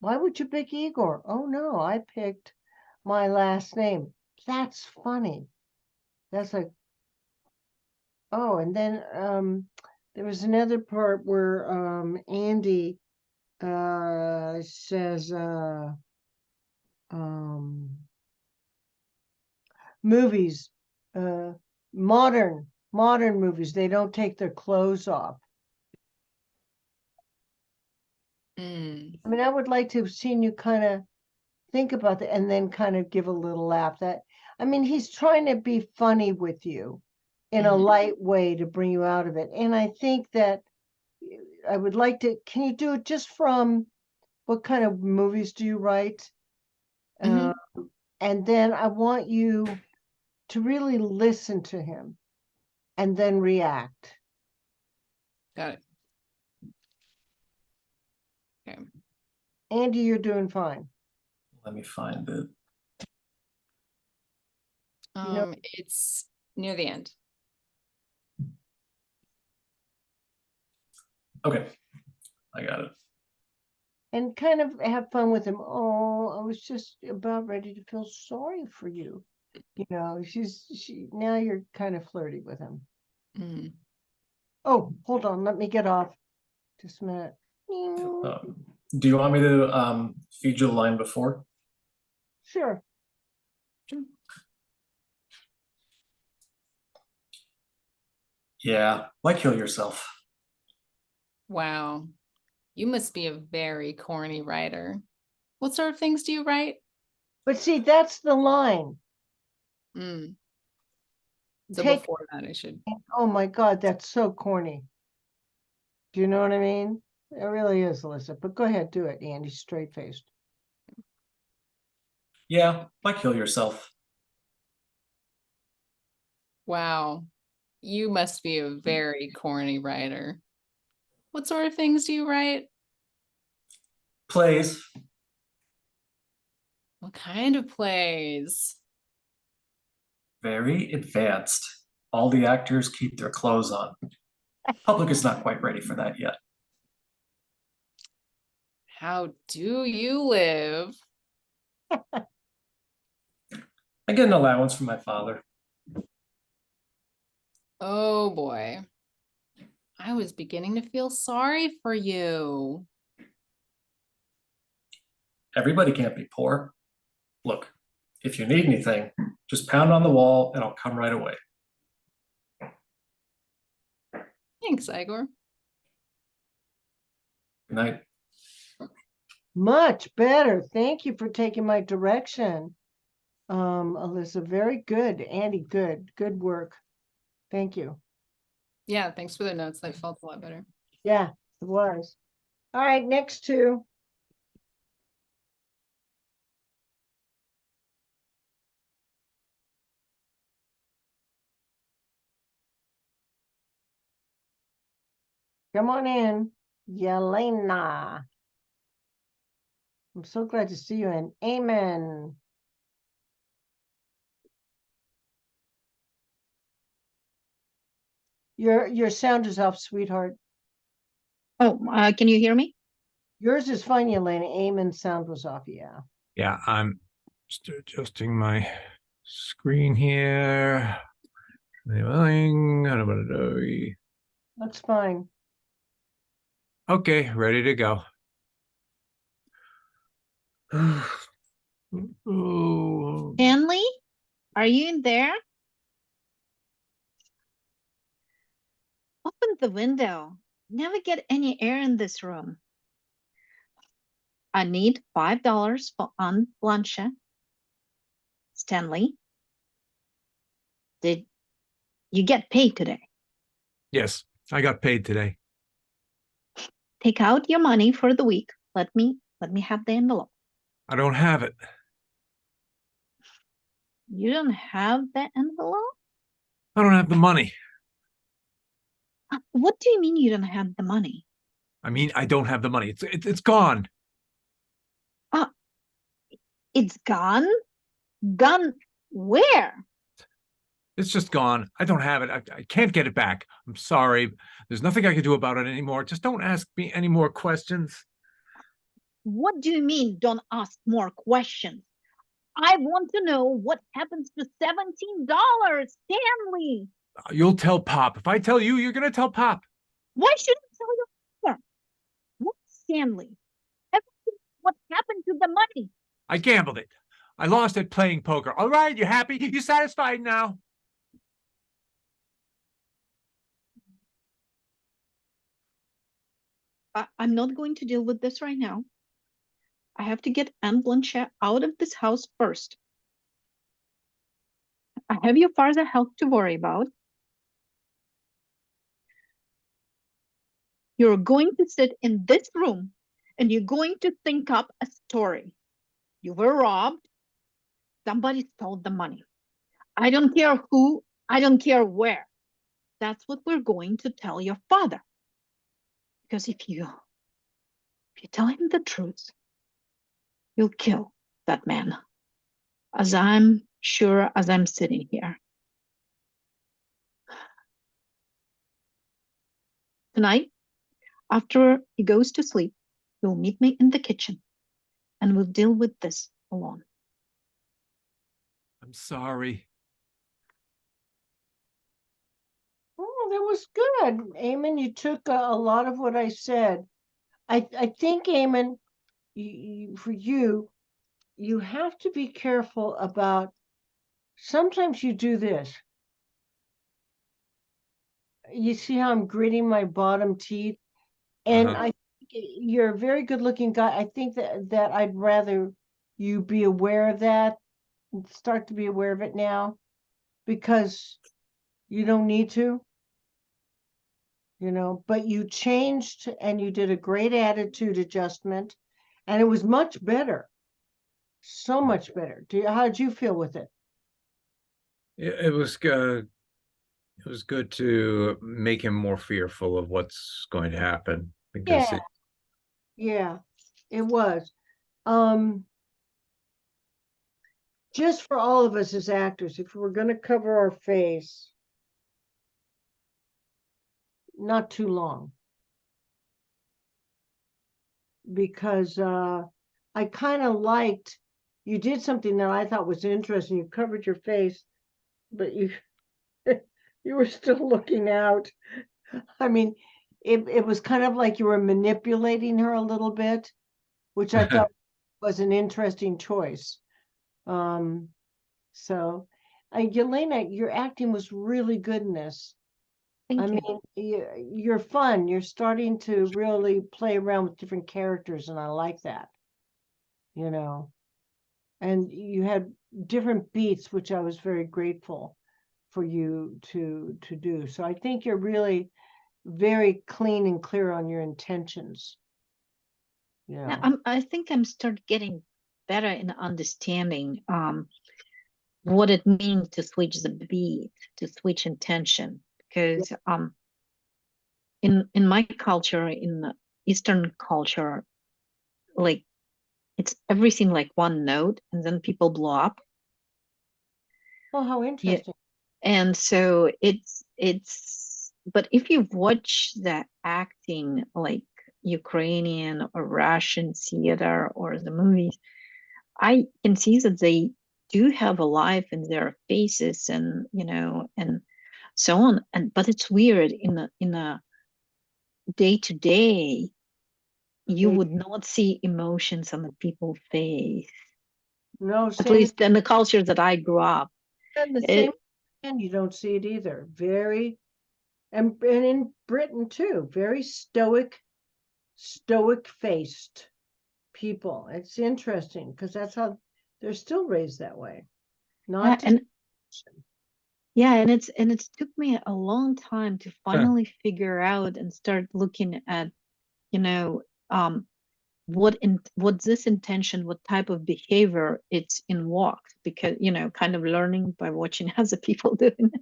Why would you pick Igor? Oh no, I picked my last name. That's funny. That's like, oh, and then there was another part where Andy says um movies, uh modern movies, they don't take their clothes off.
Mm.
I mean, I would like to have seen you kind of think about that and then kind of give a little laugh. That, I mean, he's trying to be funny with you in a
Mhm.
light way to bring you out of it. And I think that I would like to, can you do it just from what kind of movies do you write?
Mhm.
And then I want you to really listen to him and then react.
Got it. Okay.
Andy, you're doing fine.
Let me find it.
You know-
It's near the end.
Okay, I got it.
And kind of have fun with him. Oh, I was just about ready to feel sorry for you. You know, now you're kind of flirty with him.
Mm.
Oh, hold on, let me get off. Just a minute.
Do you want me to feed you the line before?
Sure.
Yeah, why kill yourself?
Wow. You must be a very corny writer. What sort of things do you write?
But see, that's the line.
Mm. So
Take,
before that, I should.
oh my God, that's so corny. Do you know what I mean? It really is, Alyssa. But go ahead, do it, Andy, straight faced.
Yeah, why kill yourself?
Wow. You must be a very corny writer. What sort of things do you write?
Plays.
What kind of plays?
Very advanced. All the actors keep their clothes on. Public is not quite ready for that yet.
How do you live?
I get an allowance from my father.
Oh boy. I was beginning to feel sorry for you.
Everybody can't be poor. Look, if you need anything, just pound on the wall and I'll come right away.
Thanks, Igor.
Good night.
Much better. Thank you for taking my direction. Alyssa, very good. Andy, good work. Thank you.
Yeah, thanks for the notes. That felt a lot better.
Yeah, it was. All right, next two. Come on in, Yelena. I'm so glad to see you, and amen. Your sound is off, sweetheart.
Oh, can you hear me?
Yours is fine, Yelena. Amen sound was off, yeah.
Yeah, I'm just adjusting my screen here.
That's fine.
Okay, ready to go. Oh,
Stanley, are you in there? Open the window. Never get any air in this room. I need $5 for Aunt Blanche. Stanley, did you get paid today?
yes, I got paid today.
Take out your money for the week. Let me have the envelope.
I don't have it.
You don't have the envelope?
I don't have the money.
What do you mean you don't have the money?
I mean, I don't have the money. It's gone.
It's gone? Gone where?
It's just gone. I don't have it. I can't get it back. I'm sorry. There's nothing I can do about it anymore. Just don't ask me any more questions.
What do you mean, don't ask more questions? I want to know what happens to $17, Stanley.
You'll tell Pop. If I tell you, you're gonna tell Pop.
Why should I tell your father? What, Stanley? What happened to the money?
I gambled it. I lost it playing poker. All right, you happy? You satisfied now?
I'm not going to deal with this right now. I have to get Aunt Blanchette out of this house first. I have your father's health to worry about. You're going to sit in this room and you're going to think up a story. You were robbed. Somebody stole the money. I don't care who, I don't care where. That's what we're going to tell your father. Because if you tell him the truth, you'll kill that man. As I'm sure as I'm sitting here. Tonight, after he goes to sleep, you'll meet me in the kitchen and we'll deal with this alone.
I'm sorry.
Oh, that was good, Eamon. You took a lot of what I said. I think, Eamon, for you, you have to be careful about. Sometimes you do this. You see how I'm gritting my bottom teeth, and
Uh-huh.
I think you're a very good-looking guy. I think that I'd rather you be aware of that, start to be aware of it now, because you don't need to. But you changed and you did a great attitude adjustment, and it was much better. So much better. How did you feel with it?
It was good. It was good to make him more fearful of what's going to happen because
Yeah, yeah, it was. Um, just for all of us as actors, if we're going to cover our face, not too long. Because I kind of liked, you did something that I thought was interesting. You covered your face, but you you were still looking out. I mean, it was kind of like you were manipulating her a little bit, which I thought was an interesting choice. So, Yelena, your acting was really good in this.
Thank
I
you.
mean, you're fun. You're starting to really play around with different characters, and I like that. And you had different beats, which I was very grateful for you to do. So I think you're really very clean and clear on your intentions.
Yeah, I think I'm start getting better in understanding what it means to switch the beat, to switch intention. Because in my culture, in the Eastern culture, like it's everything like one note and then people blow up.
Oh, how interesting.
And so it's but if you watch the acting like Ukrainian or Russian theater or the movies, I can see that they do have a life in their faces and and so on. But it's weird in a day to day, you would not see emotions on the people's face.
No,
At least in the culture that I grew up.
and the same, and you don't see it either. Very, and in Britain too, very stoic faced people. It's interesting because that's how they're still raised that way. Not
and it's took me a long time to finally figure out and start looking at what this intention, what type of behavior it's invoked, because kind of learning by watching other people doing it.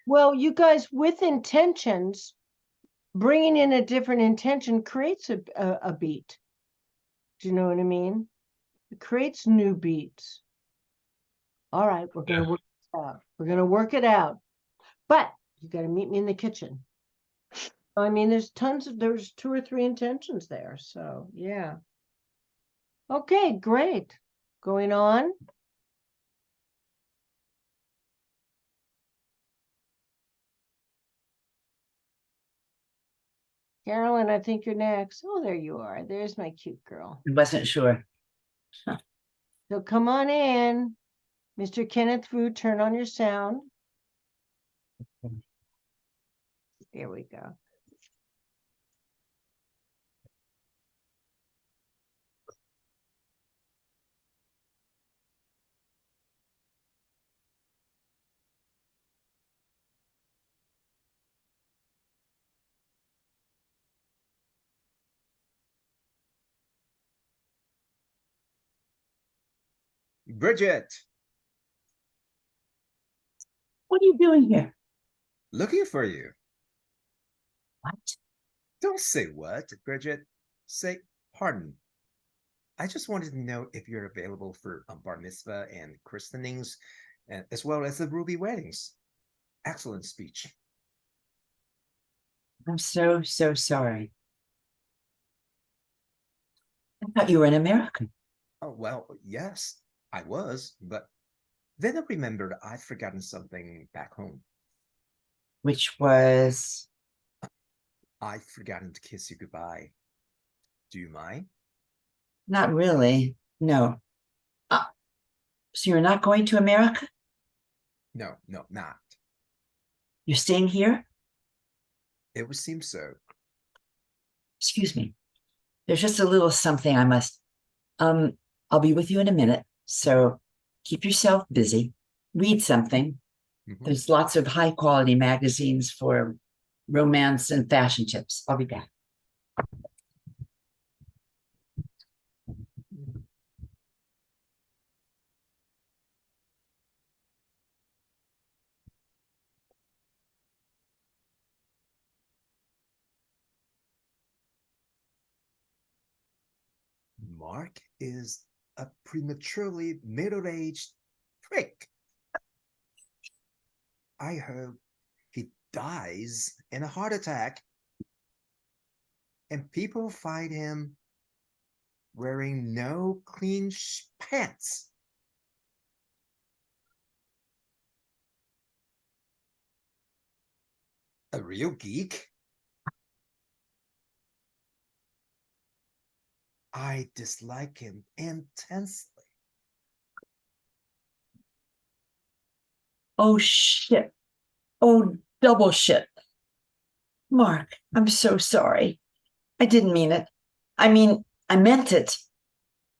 Well, you guys, with intentions, bringing in a different intention creates a beat. Do you know what I mean? It creates new beats. All right, we're gonna work it out. We're gonna work it out. But you got to meet me in the kitchen. I mean, there's 2 or 3 intentions there. So yeah. Okay, great. Going on. Carolyn, I think you're next. Oh, there you are. There's my cute girl.
I wasn't sure.
So come on in. Mr. Kenneth Wu, turn on your sound. There we go.
Bridget,
What are you doing here?
looking for you.
What?
Don't say what, Bridget. Say pardon. I just wanted to know if you're available for bar mitzvah and christenings, and as well as the ruby weddings. Excellent speech.
I'm so sorry. I thought you were an American.
Oh, well, yes, I was, but then I remembered I'd forgotten something back home.
Which was,
I'd forgotten to kiss you goodbye. Do you mind?
not really. No. So you're not going to America?
No, not.
You're staying here?
It would seem so.
Excuse me. There's just a little something I must. I'll be with you in a minute. So keep yourself busy. Read something.
Mhm.
There's lots of high quality magazines for romance and fashion tips. I'll be back.
Mark is a prematurely middle-aged prick. I hope he dies in a heart attack and people find him wearing no clean pants. A real geek? I dislike him intensely.
Oh, shit. Oh, double shit. Mark, I'm so sorry. I didn't mean it. I mean, I meant it,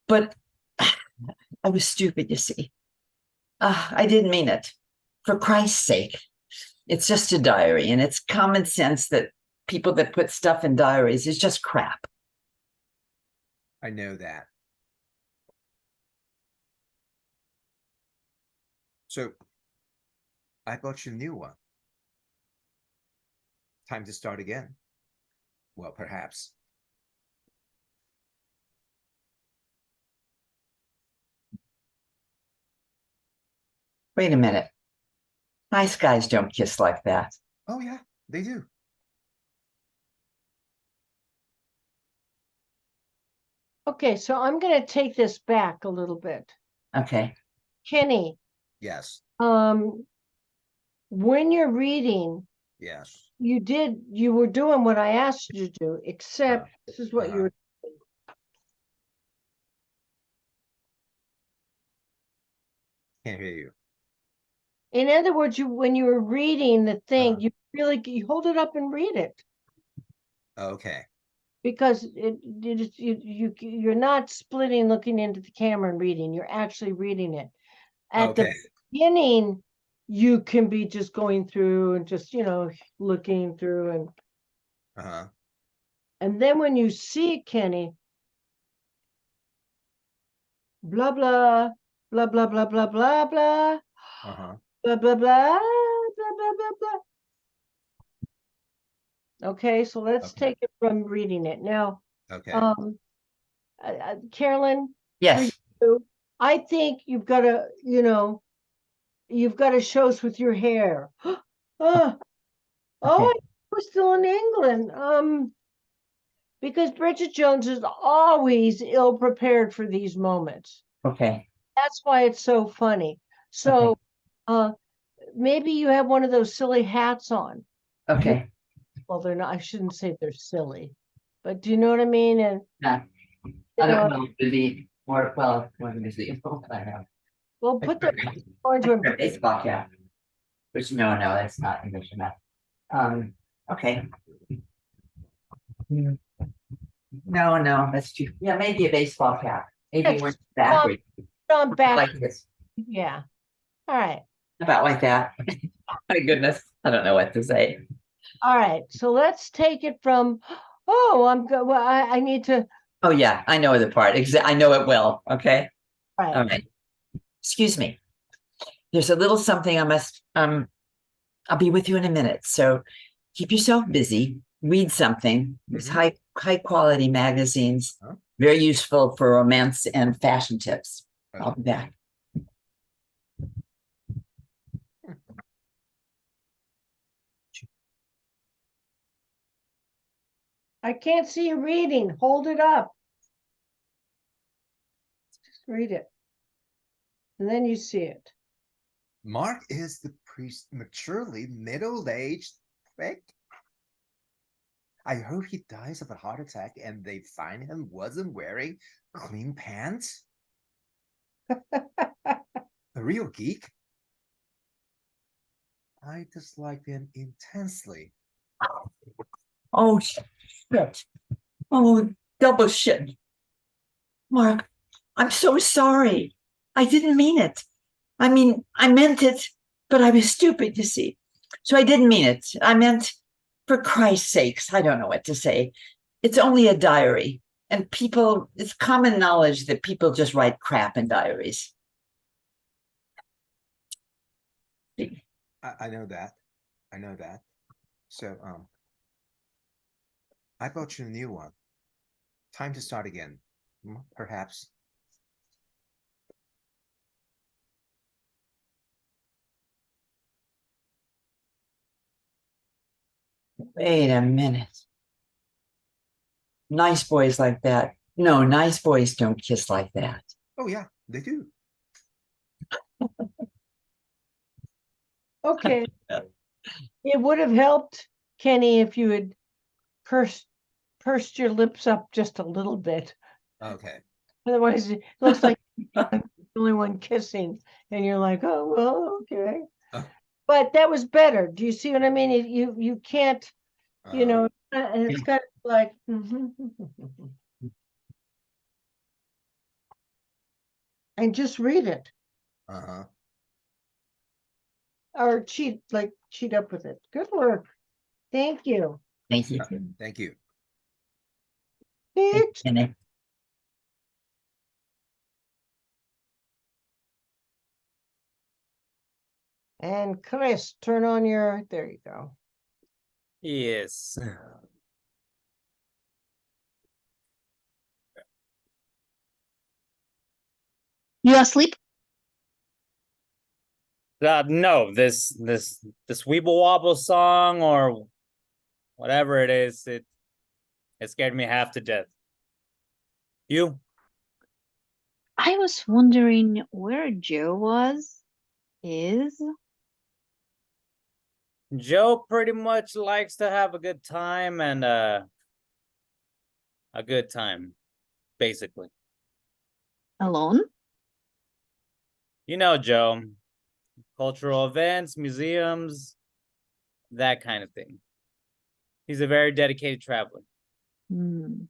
but I was stupid, you see. I didn't mean it. For Christ's sake. It's just a diary, and it's common sense that people that put stuff in diaries is just crap.
I know that. So, I bought you a new one. Time to start again. Well, perhaps.
Wait a minute. Nice guys don't kiss like that.
Oh, yeah, they do.
Okay, so I'm going to take this back a little bit.
Okay.
Kenny,
Yes,
when you're reading,
yes.
you were doing what I asked you to do, except this is what you were.
Can't hear you.
In other words, when you were reading the thing,
Uh-huh.
you hold it up and read it,
Okay.
because you're not splitting, looking into the camera and reading. You're actually reading it. At the
Okay.
beginning, you can be just going through and just looking through,
Uh-huh.
and then when you see Kenny, blah blah blah blah blah blah blah blah
Uh-huh.
blah blah blah blah blah blah blah. Okay, so let's
Okay.
take it from reading it now.
Okay.
Carolyn,
Yes.
for you, I think you've got to show us with your hair. Oh,
Okay.
we're still in England. because Bridget Jones is always ill prepared for these moments.
Okay.
That's why it's so funny. So maybe you have one of those silly hats on.
Okay.
Well, they're not, I shouldn't say they're silly, but do you know what I mean? And
Yeah. I don't know to be more well. What is it? I have.
well, put the orange one.
A baseball cap. Which no, that's not English enough. Okay. No, that's too. Yeah, maybe a baseball cap. Maybe we're backwards.
On back.
Like this.
Yeah. All right.
About like that. My goodness. I don't know what to say.
All right. So let's take it from, oh, I'm good. Well, I need to.
Oh yeah, I know the part. I know it well. Okay.
All right.
All right. Excuse me. There's a little something I must I'll be with you in a minute. So keep yourself busy. Read something. There's high quality magazines. Very useful for romance and fashion tips. I'll be back.
I can't see you reading. Hold it up. Just read it. And then you see it.
Mark is the prematurely middle-aged prick. I hope he dies of a heart attack and they find him wasn't wearing clean pants. A real geek. I dislike him intensely.
Oh shit. Oh, double shit. Mark, I'm so sorry. I didn't mean it. I mean, I meant it, but I was stupid, you see. So I didn't mean it. I meant, for Christ's sakes, I don't know what to say. It's only a diary. And people, it's common knowledge that people just write crap in diaries.
I know that. I know that. So, I bought you a new one. Time to start again. Perhaps.
Wait a minute. Nice boys like that. No, nice boys don't kiss like that.
Oh yeah, they do.
Okay. It would have helped, Kenny, if you had pursed your lips up just a little bit.
Okay.
Otherwise, it looks like you're the only one kissing, and you're like, oh, well, okay. But that was better. Do you see what I mean? You can't, you know, and it's kind of like, and just read it or cheat up with it. Good work. Thank you.
Thank you.
Thank you.
Bitch. And Chris, turn on your, there you go.
Yes.
You asleep?
No, this Weeble Wobble song or whatever it is, it scared me half to death. You?
I was wondering where Joe is.
Joe pretty much likes to have a good time and a good time, basically.
Alone?
You know, Joe, cultural events, museums, that kind of thing. He's a very dedicated traveler.
Not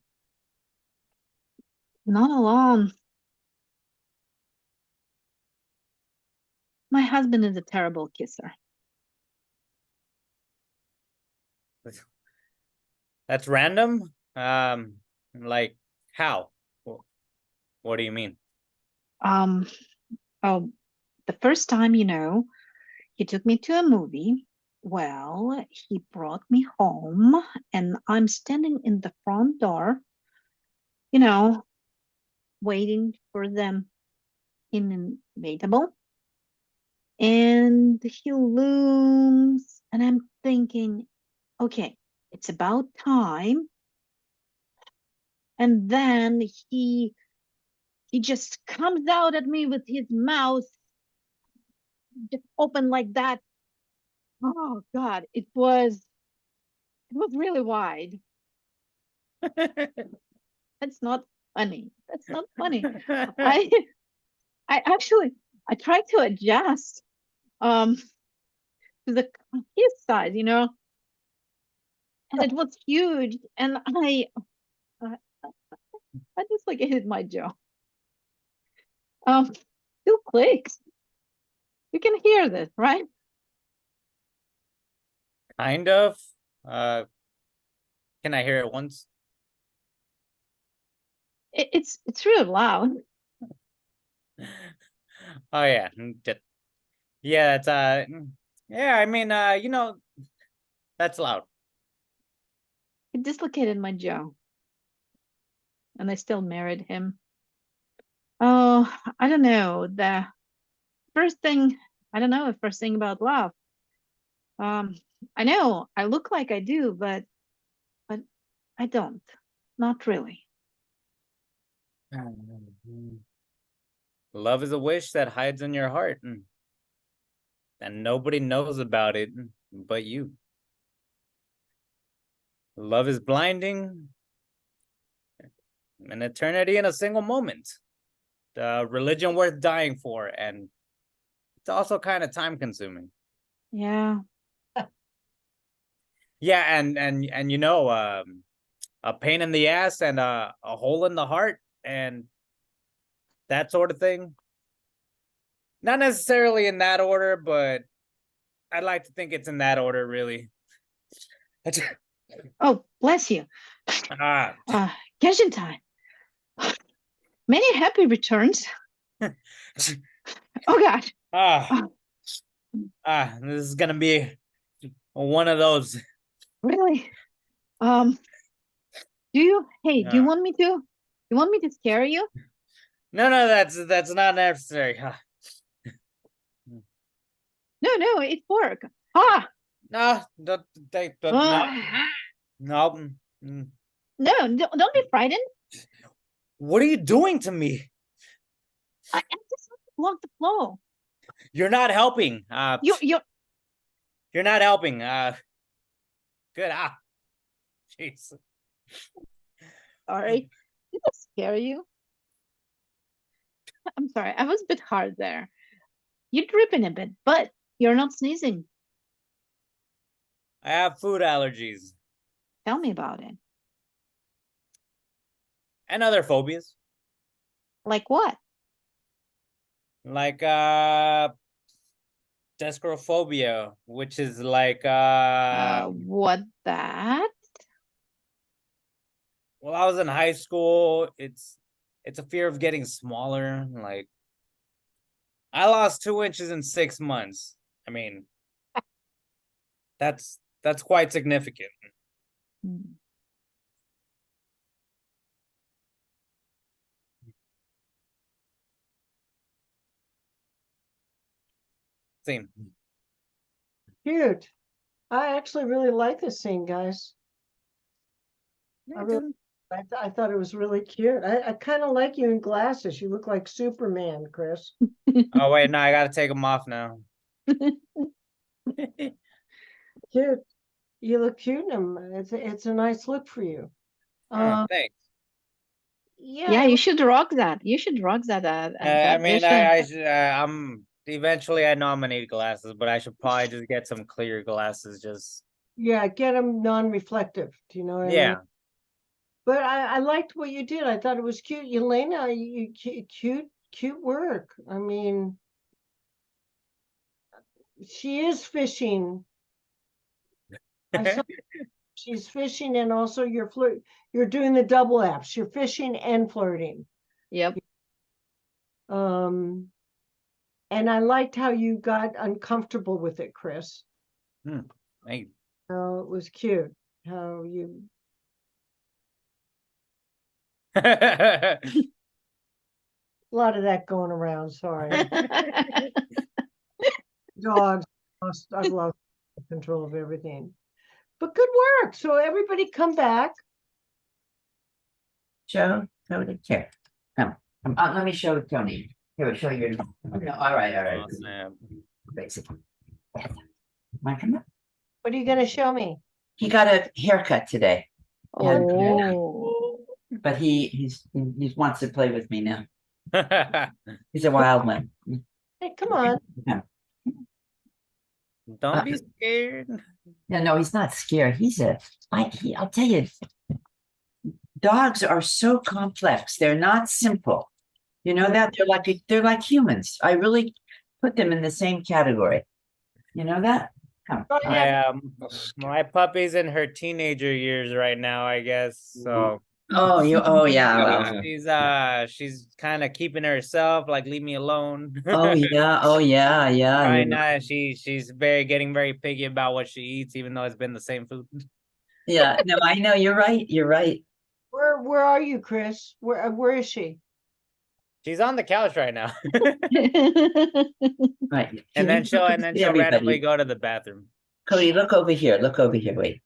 alone. My husband is a terrible kisser.
That's random? Like how? What do you mean?
Oh, the first time, he took me to a movie. Well, he brought me home and I'm standing in the front door, waiting for them inevitable. And he looms and I'm thinking, okay, it's about time. And then he just comes out at me with his mouth just open like that. Oh God, it was really wide. That's not funny. That's not funny. I I tried to adjust to the his size, you know, and it was huge, and I dislocated my jaw. Two clicks. You can hear this, right?
Kind of. Can I hear it once?
It's really loud.
Oh yeah. Yeah, it's yeah, I mean, you know, that's loud.
It dislocated my jaw, and I still married him. Oh, I don't know. The first thing, I don't know. The first thing about love. I know I look like I do, but I don't. Not really.
Love is a wish that hides in your heart, and nobody knows about it but you. Love is blinding, an eternity in a single moment. The religion worth dying for, and it's also kind of time consuming.
Yeah.
Yeah, and you know, a pain in the ass and a hole in the heart and that sort of thing. Not necessarily in that order, but I'd like to think it's in that order, really.
Oh, bless you.
Ah,
Genshin time. Many happy returns. Oh God.
ah, this is gonna be one of those.
Really? Do you? Hey, do you want me to? You want me to scare you?
No, that's not necessary.
No, it worked. Ah.
No, don't,
Ah.
no.
No, don't be frightened.
What are you doing to me?
I just want to block the flow.
You're not helping.
You're
You're not helping. Good. Jeez.
sorry. Did that scare you? I'm sorry. I was a bit hard there. You're dripping a bit, but you're not sneezing.
I have food allergies
Tell me about it.
and other phobias,
Like what?
like descrophobia, which is like
What that?
well, I was in high school. It's a fear of getting smaller. Like I lost 2 inches in 6 months. I mean, that's quite significant.
Hmm.
Same.
Cute. I actually really like this scene, guys. I thought it was really cute. I kind of like you in glasses. You look like Superman, Chris.
Oh wait, no, I gotta take them off now.
Cute. You look cute in them. It's a nice look for you.
Thanks.
Yeah,
Yeah,
you should rock that. You should rock that at
I mean,
graduation.
I should, I'm eventually I know I'm gonna need glasses, but I should probably just get some clear glasses. Just
yeah, get them non-reflective. Do you know what I mean?
yeah.
But I liked what you did. I thought it was cute. Elena, cute work. I mean, she is fishing. I saw she's fishing and also you're doing the double apps. You're fishing and flirting.
Yep.
And I liked how you got uncomfortable with it, Chris.
Thank
Oh, it was cute. How you
you.
a lot of that going around. Sorry. Dogs. I've lost control of everything. But good work. So everybody come back.
Show Tony. Here, come. Let me show Tony. Here, show your. No, all right, all right.
Oh, snap.
Basically. Mike, come up.
What are you gonna show me?
He got a haircut today,
Oh,
but he wants to play with me now. He's a wild one.
Hey, come on.
Don't be scared.
No, he's not scared. I'll tell you, dogs are so complex. They're not simple. You know that? They're like humans. I really put them in the same category. You know that? Come.
Go ahead.
My puppy's in her teenager years right now, I guess. So
Oh yeah. Well.
she's kind of keeping herself, like leave me alone.
Oh yeah.
Right now, she's getting very picky about what she eats, even though it's been the same food.
Yeah. No, I know. You're right. You're right.
Where are you, Chris? Where is she?
She's on the couch right now,
Right.
and then she'll randomly go to the bathroom.
Cody, look over here. Look over here. Wait.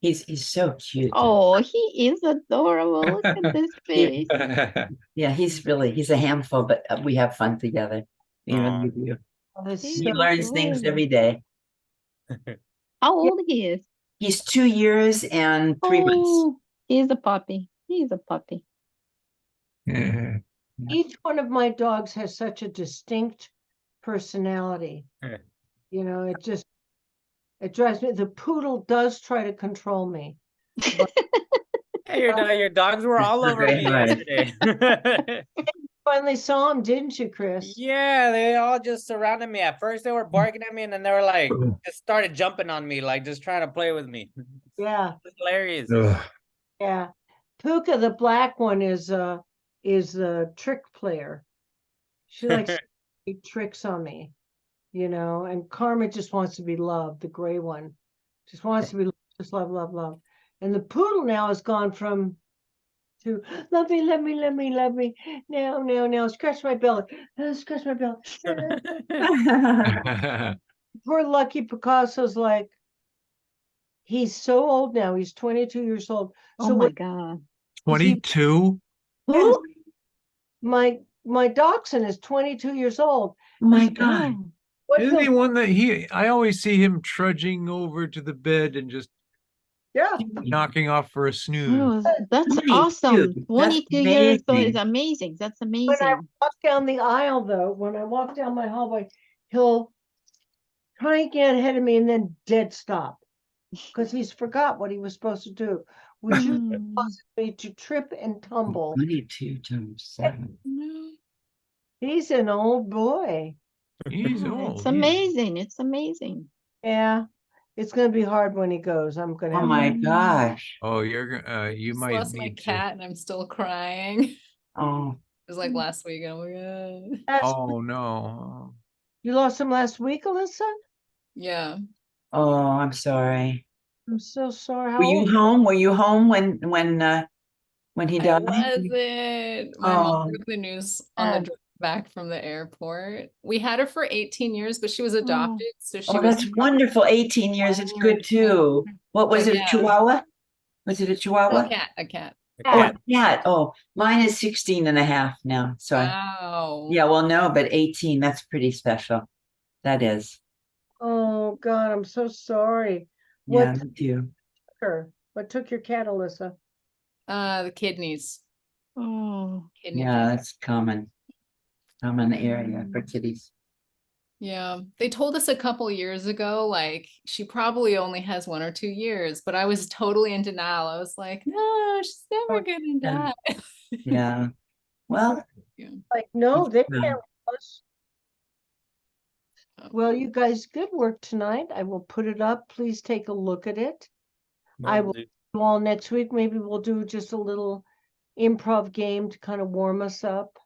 He's so cute.
oh, he is adorable. Look at this face.
Yeah, he's a handful, but we have fun together. We really do.
Oh, that's
He's
He
so
learns things
adorable.
every day.
How old he is?
He's 2 years and 3 months.
Oh, he's a puppy. He's a puppy.
Each one of my dogs has such a distinct personality. You know, it drives me. The poodle does try to control me.
Hey, your dogs were all over me yesterday.
Finally saw him, didn't you, Chris?
Yeah, they all just surrounded me. At first, they were barking at me, and then they were like, just started jumping on me, like just trying to play with me.
Yeah,
It's hilarious.
yeah. Puka, the black one, is the trick player. She likes to play tricks on me, you know. And Karma just wants to be loved. The gray one just wants to be just love. And the poodle now has gone from to love me. Now, scratch my belly. Scratch my belly. Poor lucky Picasso's like, he's so old now. He's 22 years old.
Oh
So
my
what,
God.
22?
Oh
my dachshund is 22 years old.
my God.
Oh,
What
Isn't he
the-
one that I always see him trudging over to the bed and just
yeah.
knocking off for a snooze.
oh, that's
22.
awesome.
That's
22 years old is
amazing.
amazing. That's
When I
amazing.
walk down the aisle, though, when I walk down my hallway, he'll try and get ahead of me and then dead stop because he's forgot what he was supposed to do, which usually
Mm.
causes me to trip and tumble.
22 times 7.
He's an old boy.
He's
Oh,
old.
it's
He's-
amazing. It's amazing.
Yeah, it's going to be hard when he goes. I'm going to
Oh
have
my
to.
gosh.
Oh, you
Just
might
lost my
need to.
cat and I'm still crying. It
Oh,
was like last week. Oh my God.
Oh no.
You lost him last week, Alyssa?
Yeah.
oh, I'm sorry.
I'm so sorry. How
Were you
old?
home? Were you home when he
I
died?
wasn't. My mom
Oh.
broke the news on the
Sad.
drive back from the airport. We had her for 18 years, but she was adopted. So she
Oh,
was
that's wonderful. 18 years is good too. What was
But
it, a
yeah.
Chihuahua? Was it a Chihuahua?
a cat.
Oh, a cat. Oh, mine is 16 and a half now. So
Wow.
yeah, well, no, but 18, that's pretty special. That is.
Oh, God, I'm so sorry.
Yeah,
What
me too.
took her? What took your cat, Alyssa?
The kidneys.
Oh,
Kidney
Yeah,
failure.
that's common area for kitties.
Yeah. They told us a couple years ago, like she probably only has 1 or 2 years, but I was totally in denial. I was like, no, she's never gonna
yeah.
die.
Yeah. Well,
Like, no, they
Yeah.
can't. Well, you guys, good work tonight. I will put it up. Please take a look at it. I will do all next week. Maybe we'll do just a little improv game to kind of warm us up.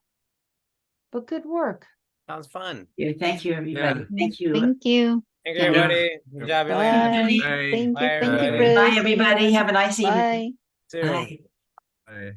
But good work.
Sounds fun.
thank you, everybody.
Yeah.
Thank you.
thank you.
Thank you,
Yeah.
everybody. Good job,
Bye.
Elaine.
Hey.
Thank you.
Bye,
Thank you,
everybody.
Chris.
Bye, everybody. Have a nice evening.
Bye.
Too.
Bye.
Hey.